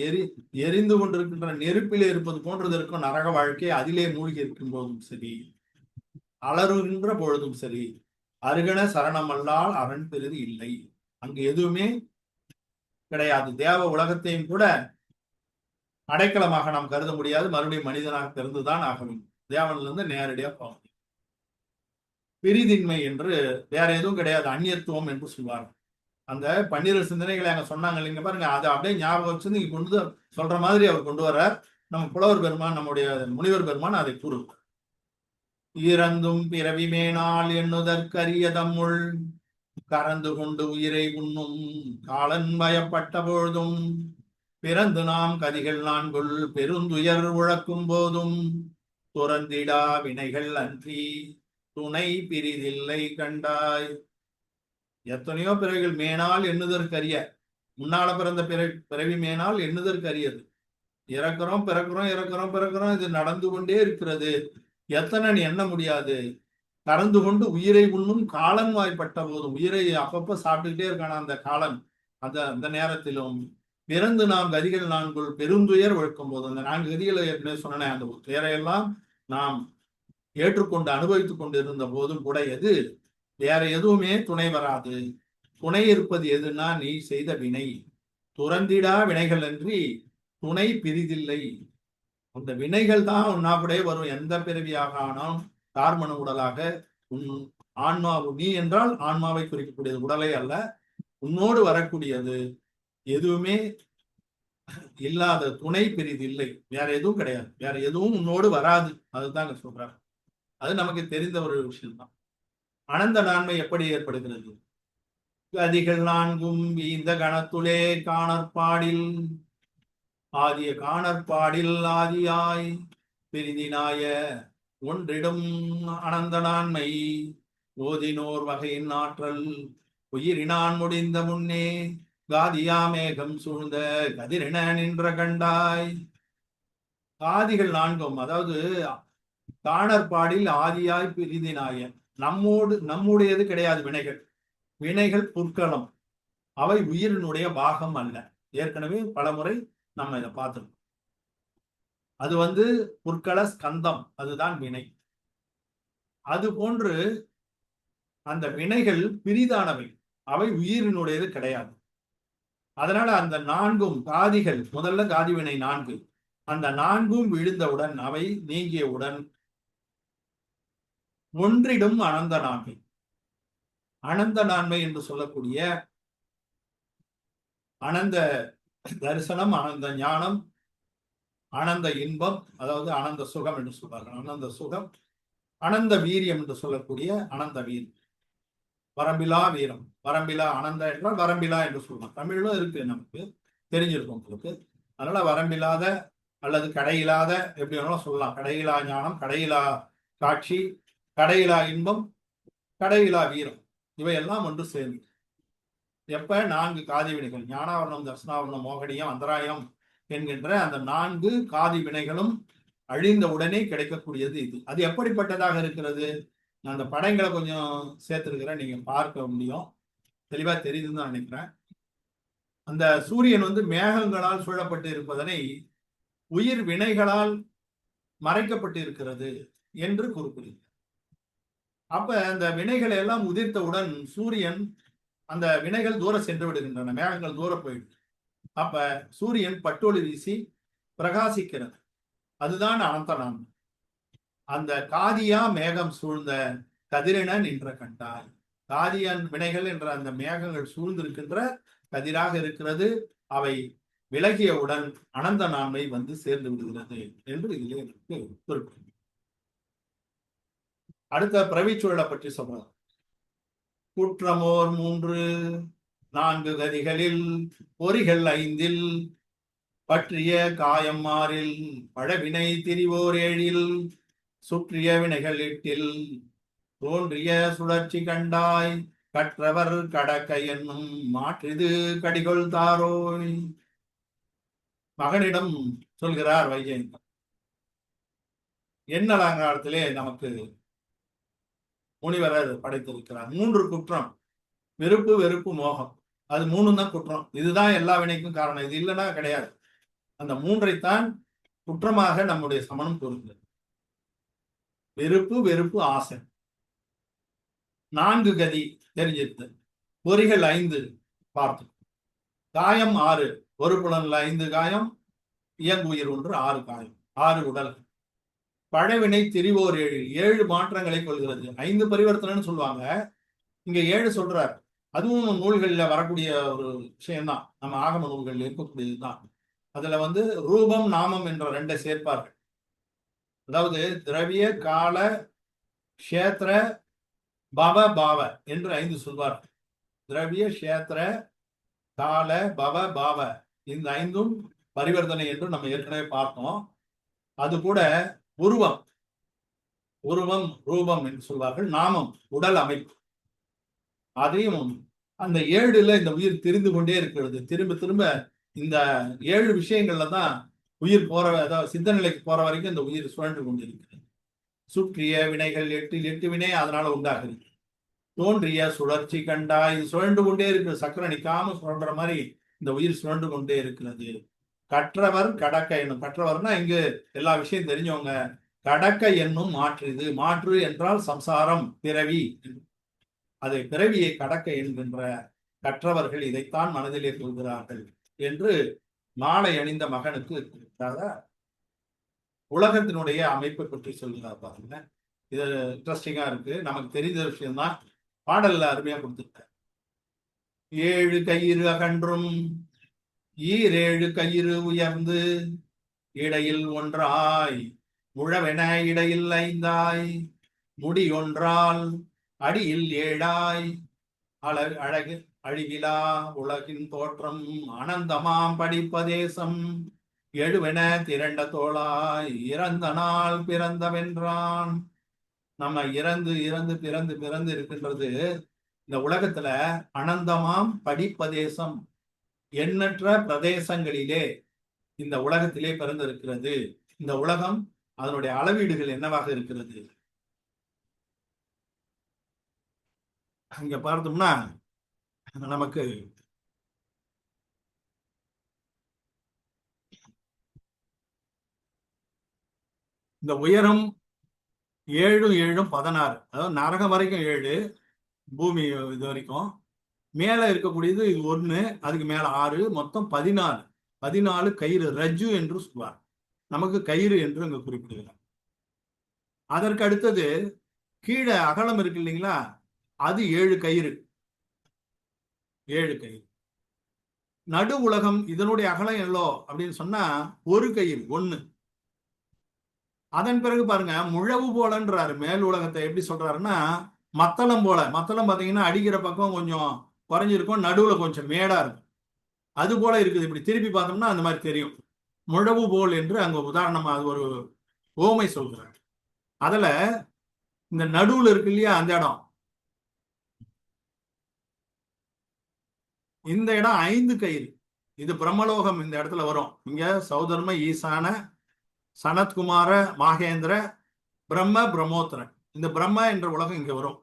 எரிந்து கொண்டிருக்கின்ற நெருப்பிலே இருப்பது போன்றது இருக்கும் நரக வாழ்க்கை. அதிலே மூழ்கி இருக்கும் போதும் சரி, அலறுகின்ற பொழுதும் சரி, அருகன சரணமல்லால் அரண் பெரிது இல்லை. அங்கு எதுவுமே கிடையாது. தேவ உலகத்தையும் கூட அடைக்கலமாக நாம் கருத முடியாது. மறுபடியும் மனிதனாக பிறந்துதான் ஆக வேண்டும். தேவனிலிருந்து நேரடியா போக முடியும். பிரிதின்மை என்று வேற எதுவும் கிடையாது, அந்நியத்துவம் என்று சொல்வார்கள். அந்த 12 சிந்தனைகளை அங்க சொன்னாங்க இல்லைங்க, பாருங்க. அதை அப்படியே ஞாபகம் வச்சு நீங்க கொண்டு சொல்ற மாதிரி அவர் கொண்டு வர, நம்ம புலவர் பெருமான், நம்முடைய முனிவர் பெருமான் அதை கூறுவார். இறந்தும் பிறவி மேனால் எண்ணுதற்கரிய தம்முள் கறந்து கொண்டு உயிரை உண்ணும் காலன் பயப்பட்ட பொழுதும் பிறந்து நாம் கதிகள் நான்குள் பெருந்துயர் உழக்கும் போதும் துறந்திடா வினைகள் அன்றி துணை பிரிதில்லை கண்டாய். எத்தனையோ பிறவிகள் மேனால் எண்ணுதற்கரிய, முன்னால பிறந்த பிறவி மேனால் எண்ணுதற்கரியது. இறக்குறோம் பிறக்கிறோம், இறக்குறோம் பிறக்கிறோம், இது நடந்து கொண்டே இருக்கிறது. எத்தனை எண்ண முடியாது. கறந்து கொண்டு உயிரை உண்ணும் காலன் வாய்ப்பட்ட போதும், உயிரை அப்பப்ப சாப்பிட்டுக்கிட்டே இருக்கான அந்த காலன், அந்த நேரத்திலும் பிறந்து நாம் கதிகள் நான்குள் பெருந்துயர் ஒழுக்கும் போது, அந்த 4 கதிகளை ஏற்கனவே சொன்னேன், அந்த துயரையெல்லாம் நாம் ஏற்றுக்கொண்டு அனுபவித்துக் கொண்டு இருந்த போதும் கூட எது வேற எதுவுமே துணை வராது. துணை இருப்பது எதுனா நீ செய்த வினை. துறந்திடா வினைகள் அன்றி துணை பிரிதில்லை. அந்த வினைகள் தான் உன்னா கூட வரும். எந்த பிறவியாக ஆனாலும் கார்மன உடலாக உன் ஆன்மாவு, நீ என்றால் ஆன்மாவை குறிக்கக்கூடியது, உடலை அல்ல. உன்னோடு வரக்கூடியது எதுவுமே இல்லாத துணை பிரிதில்லை. வேற எதுவும் கிடையாது, வேற எதுவும் உன்னோடு வராது. அதுதான் சொல்றாங்க. அது நமக்கு தெரிந்த ஒரு விஷயம்தான். அனந்த நான்மை எப்படி ஏற்படுகிறது? கதிகள் நான்கும் இந்த கணத்துளே காணற்பாடில் ஆதிய காணற்பாடில் ஆதியாய் பிரிதினாய ஒன்றிடும் அனந்த நான்மை ஓதினோர் வகையின் ஆற்றல் உயிரினான் முடிந்த முன்னே காதியா மேகம் சூழ்ந்த கதிரென நின்ற கண்டாய். காதிகள் நான்கும், அதாவது காணற்பாடில் ஆதியாய் பிரிதினாய. நம்முடையது கிடையாது வினைகள். வினைகள் புற்களம், அவை உயிரினுடைய பாகம் அல்ல. ஏற்கனவே பலமுறை நம்ம இதை பார்த்துருக்கோம். அது புற்கள ஸ்கந்தம், அதுதான் வினை. அது போன்று அந்த வினைகள் பிரிதானவை, அவை உயிரினுடையது கிடையாது. அதனால அந்த நான்கும் காதிகள், முதல்ல காதி வினை 4, அந்த 4ம் விழுந்தவுடன், அவை நீங்கியவுடன் ஒன்றிடும் அனந்த நான்மை. அனந்த நான்மை என்று சொல்லக்கூடிய அனந்த தரிசனம், அனந்த ஞானம், அனந்த இன்பம், அதாவது அனந்த சுகம் என்று சொல்வார்கள். அனந்த சுகம், அனந்த வீரியம் என்று சொல்லக்கூடிய அனந்த வீரம், வரம்பிலா வீரம். வரம்பிலா அனந்த என்றால் வரம்பிலா என்று சொல்லலாம். தமிழும் இருக்கு, நமக்கு தெரிஞ்சிருக்கும் உங்களுக்கு. அதனால வரம்பில்லாத அல்லது கடையில்லாத, எப்படி வேணாலும் சொல்லலாம். கடையிலா ஞானம், கடையிலா காட்சி, கடையிலா இன்பம், கடையிலா வீரம், இவையெல்லாம் ஒன்று சேர்ந்து எப்ப 4 காதி வினைகள், ஞானாவரணம், தர்சனாவரணம், மோகனியம், அந்தராயம் என்கின்ற அந்த 4 காதி வினைகளும் அழிந்த உடனே கிடைக்கக்கூடியது இது. அது எப்படிப்பட்டதாக இருக்கிறது? நான் அந்த படங்களை கொஞ்சம் சேர்த்திருக்கிறேன், நீங்க பார்க்க முடியும், தெளிவா தெரியுதுன்னு தான் நினைக்கிறேன். அந்த சூரியன் மேகங்களால் சூழப்பட்டு இருப்பதனை உயிர் வினைகளால் மறைக்கப்பட்டு இருக்கிறது என்று கூறுகிறது. அப்ப அந்த வினைகளை எல்லாம் உதிர்த்தவுடன் சூரியன், அந்த வினைகள் தூரம் சென்று விடுகின்றன, மேகங்கள் தூரம் போயிடுது. அப்ப சூரியன் பட்டொளி வீசி பிரகாசிக்கிறது. அதுதான் அனந்த நான்மை. அந்த காதியா மேகம் சூழ்ந்த கதிரென நின்ற கண்டாய். காதியன் வினைகள் என்ற அந்த மேகங்கள் சூழ்ந்திருக்கின்ற கதிராக இருக்கிறது. அவை விலகியவுடன் அனந்த நான்மை சேர்ந்து விடுகிறது என்று இதிலே எனக்கு குறிப்பிடும். அடுத்த பிரவிச்சூழலை பற்றி சொல்றார். குற்றமோர் 3 4 கதிகளில் பொறிகள் 5இல் பற்றிய காயம் 6இல் பழவினை திரிவோர் 7இல் சுற்றிய வினைகள் 8இல் தோன்றிய சுழற்சி கண்டாய். கற்றவர் கடக்க என்னும் மாற்றிது கடிகொள் தாரோய். மகனிடம் சொல்கிறார் வைஜெயந்தன். என்ன அலங்காரத்திலே நமக்கு முனிவரர் படைத்திருக்கிறார். 3 குற்றம், விருப்பு, வெறுப்பு, மோகம். அது 3 தான் குற்றம். இதுதான் எல்லா வினைக்கும் காரணம். இது இல்லைன்னா கிடையாது. அந்த 3ஐத்தான் குற்றமாக நம்முடைய சமணம் கூறுகிறது. விருப்பு, வெறுப்பு, ஆசை. 4 கதி தெரிஞ்சிருக்கு. பொறிகள் 5 பார்த்தோம். காயம் 6, ஒரு புலன்ல 5 காயம், இயங்குயிர் 1, 6 காயம், 6 உடல். பழவினை திரிவோர் 7 மாற்றங்களை கொள்கிறது. 5 பரிவர்த்தனைன்னு சொல்லுவாங்க, இங்க 7 சொல்றார். அதுவும் நூல்களில் வரக்கூடிய ஒரு விஷயம்தான், நம்ம ஆகம நூல்களில் இருக்கக்கூடியதுதான். அதுல ரூபம், நாமம் என்ற 2 சேர்ப்பார்கள். அதாவது திரவிய, கால, கஷேத்திர, பவ, பாவ என்று 5 சொல்வார்கள். திரவிய, கஷேத்திர, கால, பவ, பாவ, இந்த 5ம் பரிவர்த்தனை என்று நம்ம ஏற்கனவே பார்த்தோம். அது கூட உருவம், ரூபம் என்று சொல்வார்கள். நாமம், உடல் அமைப்பு. அதையும் அந்த 7ல இந்த உயிர் திரிந்து கொண்டே இருக்கிறது. திரும்ப திரும்ப இந்த 7 விஷயங்கள்ல தான் உயிர் போற, அதாவது சித்த நிலைக்கு போற வரைக்கும் இந்த உயிர் சுழன்று கொண்டிருக்கிறது. சுற்றிய வினைகள் 8 வினை அதனால உண்டாகுது. தோன்றிய சுழற்சி கண்டாய். இது சுழன்று கொண்டே இருக்கு, சக்கரம் நிக்காம சுழன்ற மாதிரி இந்த உயிர் சுழன்று கொண்டே இருக்கிறது. கற்றவர் கடக்க என்னும். கற்றவர்னா இங்கு எல்லா விஷயம் தெரிஞ்சவங்க. கடக்க என்னும் மாற்று. மாற்று என்றால் சம்சாரம், பிறவி. அதை பிறவியை கடக்க என்கின்ற கற்றவர்கள் இதைத்தான் மனதிலே கொள்கிறார்கள் என்று மாலை அணிந்த மகனுக்கு உலகத்தினுடைய அமைப்பை பற்றி சொல்கிறார். பாருங்க, இது இன்ட்ரெஸ்டிங்கா இருக்கு, நமக்கு தெரிந்த விஷயம்தான். பாடல்ல அருமையா கொடுத்துருக்க. 7 கயிறு அகன்றும் 7 கயிறு உயர்ந்து இடையில் ஒன்றாய் முழவென இடையில் 5ஆய் முடி ஒன்றால் அடியில் 7ஆய் அழகு அழிவிலா உலகின் தோற்றம் அனந்தமாம் படிப்பதேசம் எழுவென திரண்ட தோளாய் இறந்த நாள் பிறந்தவென்றான். நம்ம இறந்து இறந்து பிறந்து இருக்கின்றது இந்த உலகத்துல. அனந்தமாம் படிப்பதேசம், எண்ணற்ற பிரதேசங்களிலே இந்த உலகத்திலே பிறந்திருக்கிறது. இந்த உலகம் அதனுடைய அளவீடுகள் என்னவாக இருக்கிறது? அங்க பார்த்தோம்னா நமக்கு இந்த உயரம் 7 7 16, அதாவது நரகம் வரைக்கும் 7, பூமி இது வரைக்கும். மேல இருக்கக்கூடியது இது 1, அதுக்கு மேல 6, மொத்தம் 14. 14 கயிறு, ரஜ்ஜு என்று சொல்வார். நமக்கு கயிறு என்று அங்க குறிப்பிடுகிறார். அதற்கு அடுத்தது கீழே அகலம் இருக்கு இல்லைங்களா, அது 7 கயிறு. 7 கயிறு. நடு உலகம் இதனுடைய அகலம் எவ்வளோ அப்படின்னு சொன்னா 1 கயிறு, 1. அதன் பிறகு பாருங்க, முழவு போலன்றாரு. மேல் உலகத்தை எப்படி சொல்றாருன்னா மத்தளம் போல. மத்தளம் பாத்தீங்கன்னா அடிக்கிற பக்கம் கொஞ்சம் குறைஞ்சிருக்கும், நடுவுல கொஞ்சம் மேடா இருக்கும். அது போல இருக்குது. இப்படி திருப்பி பார்த்தோம்னா அந்த மாதிரி தெரியும். முழவு போல் என்று அங்க உதாரணமா அது ஒரு ஓமை சொல்றாரு. அதுல இந்த நடுவுல இருக்கு இல்லையா அந்த இடம், இந்த இடம் 5 கயிறு. இது பிரம்மலோகம் இந்த இடத்துல வரும். இங்க சௌதர்ம, ஈசான, சனத்குமார, மாகேந்திர, பிரம்ம, பிரம்மோத்திரன். இந்த பிரம்ம என்ற உலகம் இங்க வரும்.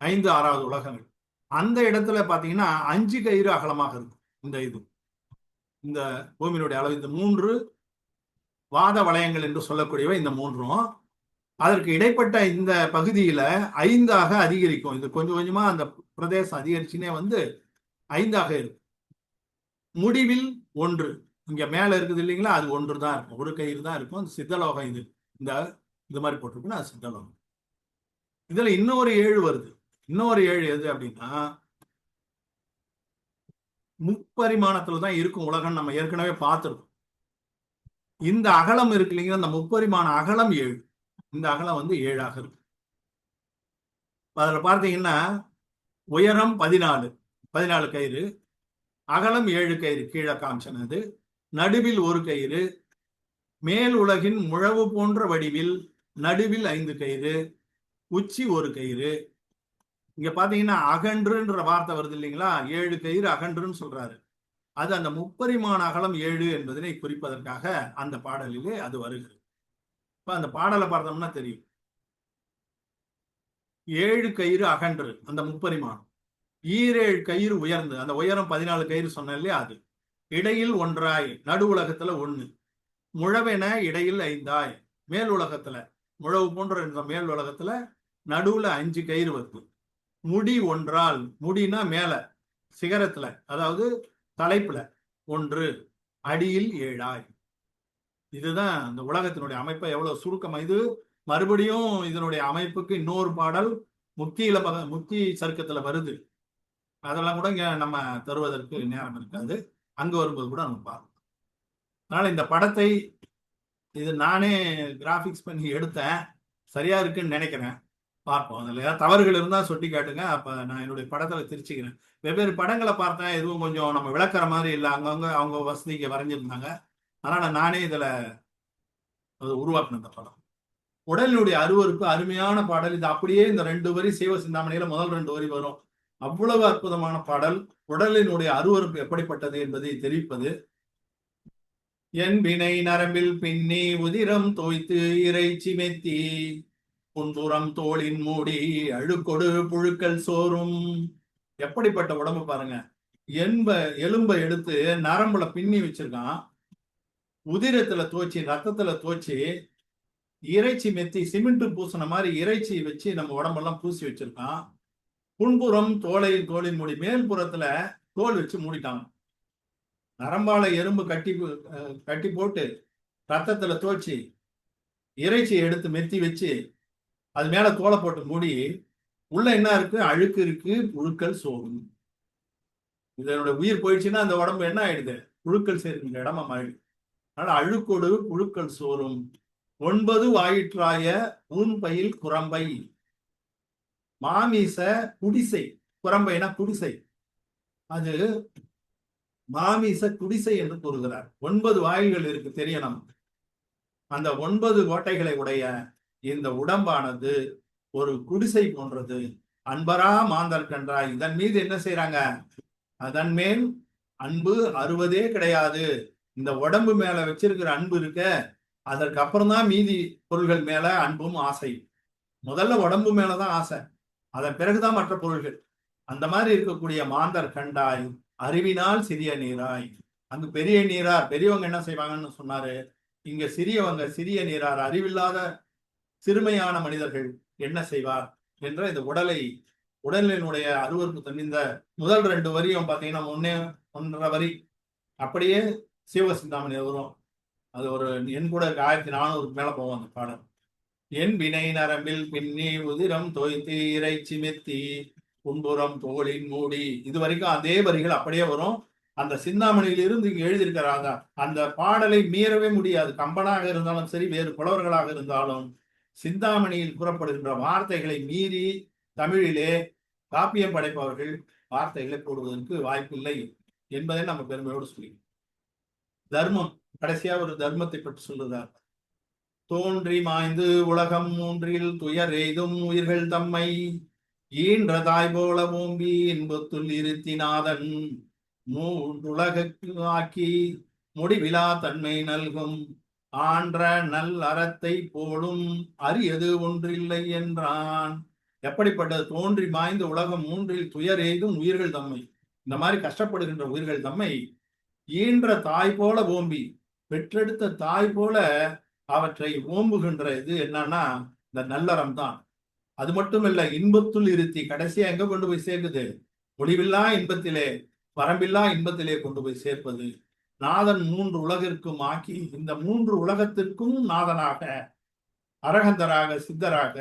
5 6வது உலகங்கள். அந்த இடத்துல பாத்தீங்கன்னா 5 கயிறு அகலமாக இருக்கும். இந்த பூமியினுடைய அளவு. இந்த 3 வாத வளையங்கள் என்று சொல்லக்கூடியவை இந்த 3ம். அதற்கு இடைப்பட்ட இந்த பகுதியில 5ஆக அதிகரிக்கும். இது கொஞ்சம் கொஞ்சமா அந்த பிரதேசம் அதிகரிச்சுனே வந்து 5ஆக இருக்கும். முடிவில் 1. இங்க மேல இருக்குது இல்லைங்களா, அது 1 தான் இருக்கும். 1 கயிறு தான் இருக்கும். சித்தலோகம். இது மாதிரி போட்டிருக்குன்னா அது சித்தலோகம். இதுல இன்னொரு 7 வருது. இன்னொரு 7 எது அப்படின்னா முப்பரிமாணத்துல தான் இருக்கும் உலகம். நம்ம ஏற்கனவே பார்த்துருக்கோம். இந்த அகலம் இருக்கு இல்லைங்களா, இந்த முப்பரிமாண அகலம் 7. இந்த அகலம் வந்து 7ஆக இருக்கு. அதுல பார்த்தீங்கன்னா உயரம் 14 கயிறு, அகலம் 7 கயிறு. கீழே காமிச்சனது. நடுவில் 1 கயிறு, மேல் உலகின் முழவு போன்ற வடிவில் நடுவில் 5 கயிறு, உச்சி 1 கயிறு. இங்க பாத்தீங்கன்னா அகன்றுன்ற வார்த்தை வருது இல்லைங்களா, 7 கயிறு அகன்றுன்னு சொல்றாரு. அது அந்த முப்பரிமாண அகலம் 7 என்பதனை குறிப்பதற்காக அந்த பாடலிலே அது வருகிறது. இப்ப அந்த பாடலை பார்த்தோம்னா தெரியும். 7 கயிறு அகன்று அந்த முப்பரிமாணம், 7 கயிறு உயர்ந்து அந்த உயரம் 14 கயிறு சொன்ன இல்லையா, அது இடையில் 1ஆய், நடு உலகத்துல 1, முழவென இடையில் 5ஆய், மேல் உலகத்துல முழவு போன்ற மேல் உலகத்துல நடுவுல 5 கயிறு வருது. முடி 1ஆல், முடினா மேல சிகரத்துல, அதாவது தலைப்புல 1, அடியில் 7ஆய். இதுதான் இந்த உலகத்தினுடைய அமைப்பை எவ்வளவு சுருக்கமா. இது மறுபடியும் இதனுடைய அமைப்புக்கு இன்னொரு பாடல் முக்தி சர்க்கத்துல வருது. அதெல்லாம் கூட இங்க நம்ம தருவதற்கு நேரம் இருக்காது. அங்க வரும்போது கூட நம்ம பார்ப்போம். அதனால இந்த படத்தை இது நானே கிராபிக்ஸ் பண்ணி எடுத்தேன். சரியா இருக்குன்னு நினைக்கிறேன். பார்ப்போம். அதில் ஏதாவது தவறுகள் இருந்தால் சுட்டி காட்டுங்க. அப்போ நான் என்னுடைய படத்தில் திருச்சிக்கிறேன். வெவ்வேறு படங்களை பார்த்தேன். எதுவும் கொஞ்சம் நம்ம விளக்குற மாதிரி இல்லை. அங்கங்கே அவங்க வசதிக்கு வரைஞ்சிருந்தாங்க. அதனால் நானே இதில் அது உருவாக்கின இந்த படம். உடலினுடைய அருவருப்பு அருமையான பாடல். இது அப்படியே இந்த 2 வரி சைவ சிந்தாமணியில் முதல் 2 வரி வரும். அவ்வளவு அற்புதமான பாடல். உடலினுடைய அருவருப்பு எப்படிப்பட்டது என்பதை தெரிவிப்பது. என் வினை நரம்பில் பின்னி உதிரம் தோய்த்து இறைச்சி மெத்தி புன்புறம் தோளின் மூடி அழுக்கொடு புழுக்கள் சோறும். எப்படிப்பட்ட உடம்பு பாருங்க. எலும்பை எடுத்து நரம்புல பின்னி வச்சிருக்கான். உதிரத்துல தோச்சி, ரத்தத்துல தோச்சி, இறைச்சி மெத்தி, சிமெண்ட் பூசின மாதிரி இறைச்சி வச்சு நம்ம உடம்பெல்லாம் பூசி வச்சிருக்கான். புன்புறம் தோளின் மூடி, மேல் புறத்துல தோல் வச்சு மூடிட்டாங்க. நரம்பால எறும்பு கட்டி போட்டு ரத்தத்துல தோச்சி இறைச்சியை எடுத்து மெத்தி வச்சு அது மேல தோலை போட்டு மூடி, உள்ள என்ன இருக்கு, அழுக்கு இருக்கு, புழுக்கள் சோறும். இதனுடைய உயிர் போயிடுச்சுன்னா அந்த உடம்பு என்ன ஆயிடுது, புழுக்கள் சேர்க்கின்ற இடமா மாறிடு. அதனால அழுக்கொடு புழுக்கள் சோறும் 9 வாயிற்றாய ஊன்பயில் குரம்பை மாமிச குடிசை. குரம்பைனா குடிசை. அது மாமிச குடிசை என்று கூறுகிறார். 9 வாயில்கள் இருக்கு தெரியணும். அந்த 9 கோட்டைகளை உடைய இந்த உடம்பானது ஒரு குடிசை போன்றது. அன்பரா மாந்தர் கன்றாய். இதன் மீது என்ன செய்யறாங்க, அதன் மேல் அன்பு அறுவதே கிடையாது. இந்த உடம்பு மேல வச்சிருக்கிற அன்பு இருக்க, அதற்கு அப்புறம் தான் மீதி பொருள்கள் மேல அன்பும் ஆசை. முதல்ல உடம்பு மேலதான் ஆசை, அதன் பிறகுதான் மற்ற பொருள்கள். அந்த மாதிரி இருக்கக்கூடிய மாந்தர் கண்டாய் அறிவினால் சிறிய நீராய். அங்கு பெரிய நீரார், பெரியவங்க என்ன செய்வாங்கன்னு சொன்னாரு. இங்க சிறியவங்க, சிறிய நீரார், அறிவில்லாத சிறுமையான மனிதர்கள் என்ன செய்வார் என்ற இந்த உடலினுடைய அருவருப்பு தன் இந்த முதல் 2 வரியும் பாத்தீங்கன்னா 1.5 வரி அப்படியே சிவசிந்தாமணி வரும். அது ஒரு எண் கூட 1400 மேல போவோம் அந்த பாடல். என் வினை நரம்பில் பின்னி உதிரம் தோய்த்து இறைச்சி மெத்தி புன்புறம் தோளின் மூடி, இது வரைக்கும் அதே வரிகள் அப்படியே வரும். அந்த சிந்தாமணியில் இருந்து எழுதியிருக்கிறாங்க. அந்த பாடலை மீறவே முடியாது. கம்பனாக இருந்தாலும் சரி, வேறு புலவர்களாக இருந்தாலும் சிந்தாமணியில் கூறப்படுகின்ற வார்த்தைகளை மீறி தமிழிலே காப்பியம் படைப்பவர்கள் வார்த்தைகளை போடுவதற்கு வாய்ப்பில்லை என்பதை நம்ம பெருமையோடு சொல்லி. தர்மம், கடைசியா ஒரு தர்மத்தை பற்றி சொல்லுகிறார். தோன்றி மாய்ந்து உலகம் மூன்றில் துயர் எய்தும் உயிர்கள் தம்மை ஈன்ற தாய் போல ஓம்பி இன்பத்துள் இருத்தினாதன் மூன்றுலகுக்கு ஆக்கி முடிவிலா தன்மை நல்கும் ஆன்ற நல் அறத்தை போலும் அரியது ஒன்றில்லை என்றான். எப்படிப்பட்டது? தோன்றி மாய்ந்து உலகம் மூன்றில் துயர் எய்தும் உயிர்கள் தம்மை, இந்த மாதிரி கஷ்டப்படுகின்ற உயிர்கள் தம்மை ஈன்ற தாய் போல ஓம்பி, பெற்றெடுத்த தாய் போல அவற்றை ஓம்புகின்ற இது என்னன்னா இந்த நல்லறம் தான். அது மட்டும் இல்ல, இன்பத்துள் இருத்தி கடைசியா எங்க கொண்டு போய் சேர்க்குது? முடிவில்லா இன்பத்திலே, வரம்பில்லா இன்பத்திலே கொண்டு போய் சேர்ப்பது. நாதன் 3 உலகிற்கும் ஆக்கி, இந்த 3 உலகத்திற்கும் நாதனாக, அரகந்தராக, சித்தராக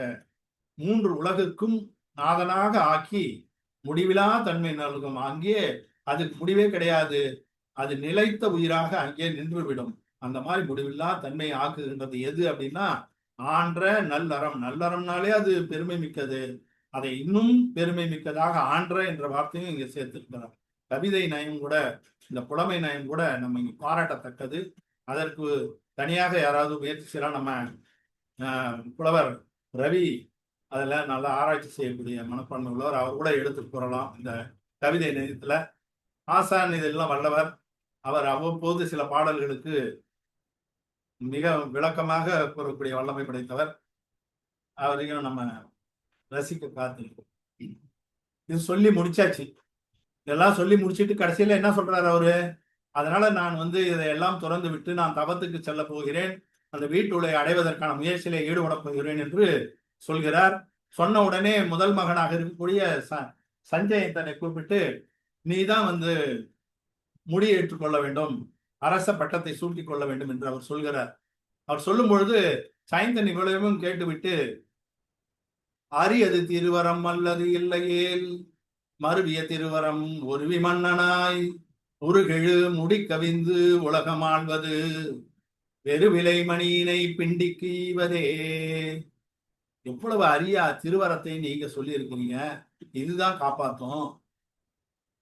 3 உலகிற்கும் நாதனாக ஆக்கி முடிவிலா தன்மை நல்கும். அங்கே அதுக்கு முடிவே கிடையாது. அது நிலைத்த உயிராக அங்கே நின்றுவிடும். அந்த மாதிரி முடிவில்லா தன்மை ஆக்குகின்றது எது அப்படின்னா ஆன்ற நல்லறம். நல்லறம்னாலே அது பெருமை மிக்கது. அதை இன்னும் பெருமை மிக்கதாக ஆன்ற என்ற வார்த்தையும் இங்க சேர்த்திருக்கிறார். கவிதை நயம் கூட, இந்த புலமை நயம் கூட நம்ம இங்க பாராட்டத்தக்கது. அதற்கு தனியாக யாராவது முயற்சி செய்யலாம். நம்ம புலவர் ரவி அதில் நல்லா ஆராய்ச்சி செய்யக்கூடிய மனப்பான்மை உள்ளவர், அவர் கூட எடுத்துட்டு போறலாம். இந்த கவிதை நயத்துல ஆசான் இதெல்லாம் வல்லவர். அவர் அவ்வப்போது சில பாடல்களுக்கு மிக விளக்கமாக கூறக்கூடிய வல்லமை படைத்தவர். அவரையும் நம்ம ரசிக்க காத்திருக்கோம். இது சொல்லி முடிச்சாச்சு. இதெல்லாம் சொல்லி முடிச்சுட்டு கடைசியில என்ன சொல்றாரு அவரு? அதனால நான் இதையெல்லாம் துறந்து விட்டு நான் தவத்துக்கு செல்ல போகிறேன், அந்த வீட்டுலை அடைவதற்கான முயற்சியிலே ஈடுபட போகிறேன் என்று சொல்கிறார். சொன்ன உடனே முதல் மகனாக இருக்கக்கூடிய சஞ்சயன் தன்னை கூப்பிட்டு, நீதான் முடி ஏற்றுக்கொள்ள வேண்டும், அரச பட்டத்தை சூட்டிக் கொள்ள வேண்டும் என்று அவர் சொல்கிறார். அவர் சொல்லும் பொழுது சயந்தன் இவ்வளவும் கேட்டுவிட்டு, அரியது திருவரம் அல்லது இல்லையேல் மருவிய திருவரம் ஒருவி மன்னனாய் உருகெழு முடி கவிந்து உலகமாழ்வது பெருவிலை மணியினை பிண்டிக்கு ஈவதே. எவ்வளவு அரிய திருவரத்தை நீங்க சொல்லி இருக்கிறீங்க, இதுதான் காப்பாற்றும்.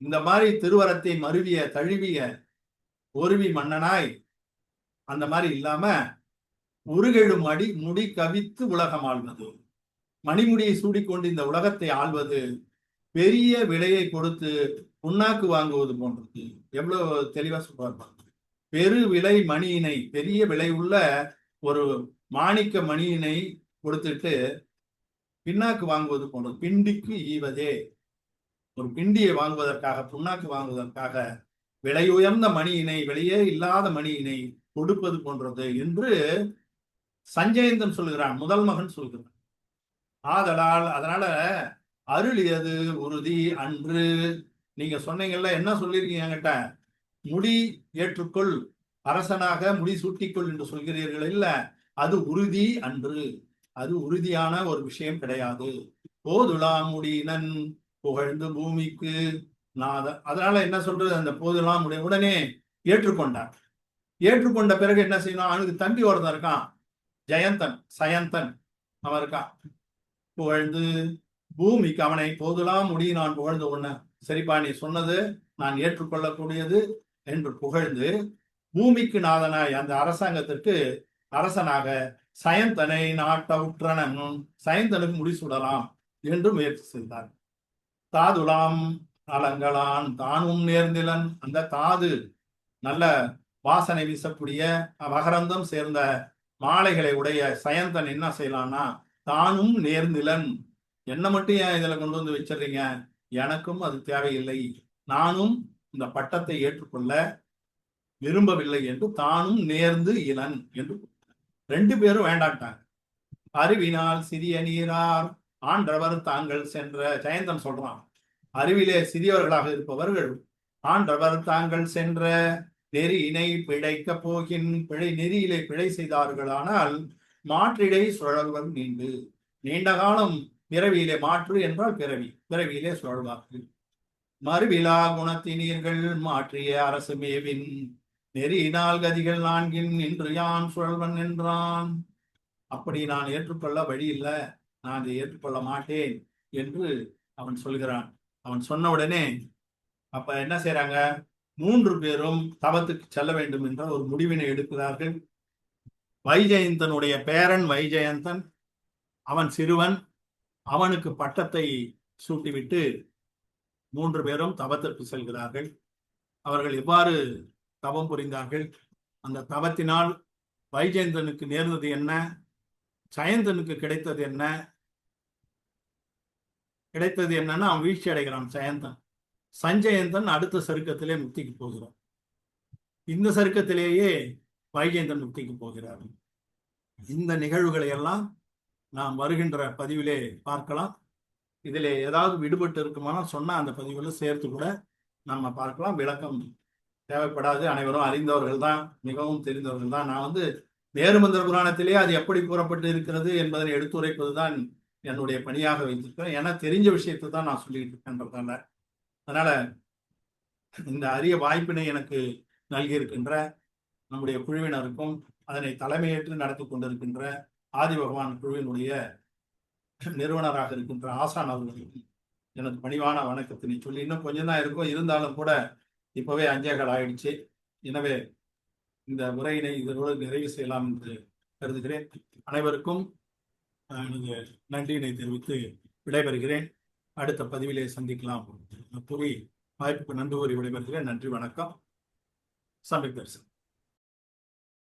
இந்த மாதிரி திருவரத்தை மருவிய தழுவிய ஒருவி மன்னனாய் அந்த மாதிரி இல்லாம உருகெழு முடி கவித்து உலகம் ஆள்வது, மணிமுடியை சூடிக்கொண்டு இந்த உலகத்தை ஆள்வது, பெரிய விலையை கொடுத்து புண்ணாக்கு வாங்குவது போன்றது. எவ்வளவு தெளிவா சொல்றாரு. பெரு விலை மணியினை, பெரிய விலை உள்ள ஒரு மாணிக்க மணியினை கொடுத்துட்டு பின்னாக்கு வாங்குவது போன்றது. பிண்டிக்கு ஈவதே, ஒரு பிண்டியை வாங்குவதற்காக, புண்ணாக்கு வாங்குவதற்காக விலையுயர்ந்த மணியினை, விலையே இல்லாத மணியினை கொடுப்பது போன்றது என்று சஞ்சயந்தன் சொல்கிறான், முதல் மகன் சொல்கிறான். அதனால அருளியது உறுதி அன்று. நீங்க சொன்னீங்கல்ல, என்ன சொல்லியிருக்கீங்க என்கிட்ட? முடி ஏற்றுக்கொள், அரசனாக முடி சூட்டிக்கொள் என்று சொல்கிறீர்கள் இல்ல, அது உறுதி அன்று. அது உறுதியான ஒரு விஷயம் கிடையாது. போதுலாம் முடியினன் புகழ்ந்து பூமிக்கு நாத. அதனால என்ன சொல்றது, அந்த போதுலாம் முடி உடனே ஏற்றுக்கொண்டார். ஏற்றுக்கொண்ட பிறகு என்ன செய்யணும்? அவனுக்கு தம்பி ஒருத்தன் இருக்கான், சயந்தன் அவன் இருக்கான். புகழ்ந்து பூமிக்கு, அவனை போதுலாம் முடி நான் புகழ்ந்து உன்ன, சரிப்பா நீ சொன்னது நான் ஏற்றுக்கொள்ளக்கூடியது என்று புகழ்ந்து பூமிக்கு நாதனாய், அந்த அரசாங்கத்திற்கு அரசனாக சயந்தனை நாட்ட உற்றனன், சயந்தனுக்கு முடிசூடலாம் என்று முயற்சி செய்தார். தாதுலாம் நலங்களான் தானும் நேர்ந்திலன். அந்த தாது நல்ல வாசனை வீசக்கூடிய மகரந்தம் சேர்ந்த மாலைகளை உடைய சயந்தன் என்ன செய்யலாம்னா, தானும் நேர்ந்திலன். என்ன மட்டும் ஏன் இதுல கொண்டு வந்து வச்சிடுறீங்க, எனக்கும் அது தேவையில்லை, நானும் இந்த பட்டத்தை ஏற்றுக்கொள்ள விரும்பவில்லை என்று தானும் நேர்ந்து இளன் என்று ரெண்டு பேரும் வேண்டாட்டாங்க. அறிவினால் சிறிய நீரார் ஆண்டவர் தாங்கள் சென்ற ஜெயந்தன் சொல்றான். அறிவிலே சிறியவர்களாக இருப்பவர்கள் ஆண்டவர் தாங்கள் சென்ற நெறியினை பிழைக்க போகின் பிழை நெறியிலே பிழை செய்தார்களானால் மாற்றிடை சுழல்வர் நீண்டு. நீண்ட காலம் பிறவியிலே மாற்று என்றால் பிறவியிலே சுழல்வார்கள். மறுவிழா குணத்தினீர்கள் மாற்றிய அரசு மேவின் நெறியினால் கதிகள் நான்கின் இன்று யான் சுழல்வன் என்றான். அப்படி நான் ஏற்றுக்கொள்ள வழி இல்லை, நான் அதை ஏற்றுக்கொள்ள மாட்டேன் என்று அவன் சொல்கிறான். அவன் சொன்ன உடனே அப்ப என்ன செய்யறாங்க, 3 பேரும் தவத்துக்கு செல்ல வேண்டும் என்ற ஒரு முடிவினை எடுக்கிறார்கள். வைஜெயந்தனுடைய பேரன் வைஜெயந்தன், அவன் சிறுவன், அவனுக்கு பட்டத்தை சூட்டிவிட்டு 3 பேரும் தவத்திற்கு செல்கிறார்கள். அவர்கள் எவ்வாறு தவம் புரிந்தார்கள், அந்த தவத்தினால் வைஜெயந்தனுக்கு நேர்ந்தது என்ன, ஜெயந்தனுக்கு கிடைத்தது என்னன்னா அவன் வீழ்ச்சி அடைகிறான் ஜெயந்தன். சஞ்சயந்தன் அடுத்த சருக்கத்திலே முக்திக்கு போகிறான். இந்த சருக்கத்திலேயே வைஜெயந்தன் முக்திக்கு போகிறார். இந்த நிகழ்வுகளை எல்லாம் நாம் வருகின்ற பதிவிலே பார்க்கலாம். இதிலே ஏதாவது விடுபட்டு இருக்குமானா சொன்னா அந்த பதிவில் சேர்த்து கூட நம்ம பார்க்கலாம். விளக்கம் தேவைப்படாது, அனைவரும் அறிந்தவர்கள் தான், மிகவும் தெரிந்தவர்கள் தான். நான் மேருமந்திர புராணத்திலே அது எப்படி கூறப்பட்டு இருக்கிறது என்பதை எடுத்துரைப்பதுதான் என்னுடைய பணியாக வைத்திருக்கிறேன். ஏன்னா தெரிஞ்ச விஷயத்தை தான் நான் சொல்லிட்டு இருக்கேன்றதால. அதனால இந்த அரிய வாய்ப்பினை எனக்கு நல்கியிருக்கின்ற நம்முடைய குழுவினருக்கும் அதனை தலைமையேற்று நடத்தி கொண்டிருக்கின்ற ஆதி பகவான் குழுவினுடைய நிறுவனராக இருக்கின்ற ஆசான் அவர்களுக்கும் எனக்கு பணிவான வணக்கத்தினை சொல்லி, இன்னும் கொஞ்சம் தான் இருக்கும், இருந்தாலும் கூட இப்பவே 5:15 ஆயிடுச்சு. எனவே இந்த உரையினை இதனோடு நிறைவு செய்யலாம் என்று கருதுகிறேன். அனைவருக்கும் எனது நன்றியினை தெரிவித்து விடைபெறுகிறேன். அடுத்த பதிவிலே சந்திக்கலாம் கூறி வாய்ப்புக்கு நன்றி கூறி விடைபெறுகிறேன். நன்றி, வணக்கம். சமீப் தரிசன்.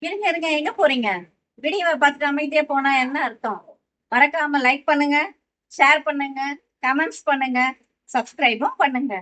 இருங்க, எங்க போறீங்க? வீடியோவை பார்த்துட்டு அமைதியா போனா என்ன அர்த்தம்? மறக்காம லைக் பண்ணுங்க, ஷேர் பண்ணுங்க, கமெண்ட்ஸ் பண்ணுங்க, சப்ஸ்கிரைபும் பண்ணுங்க.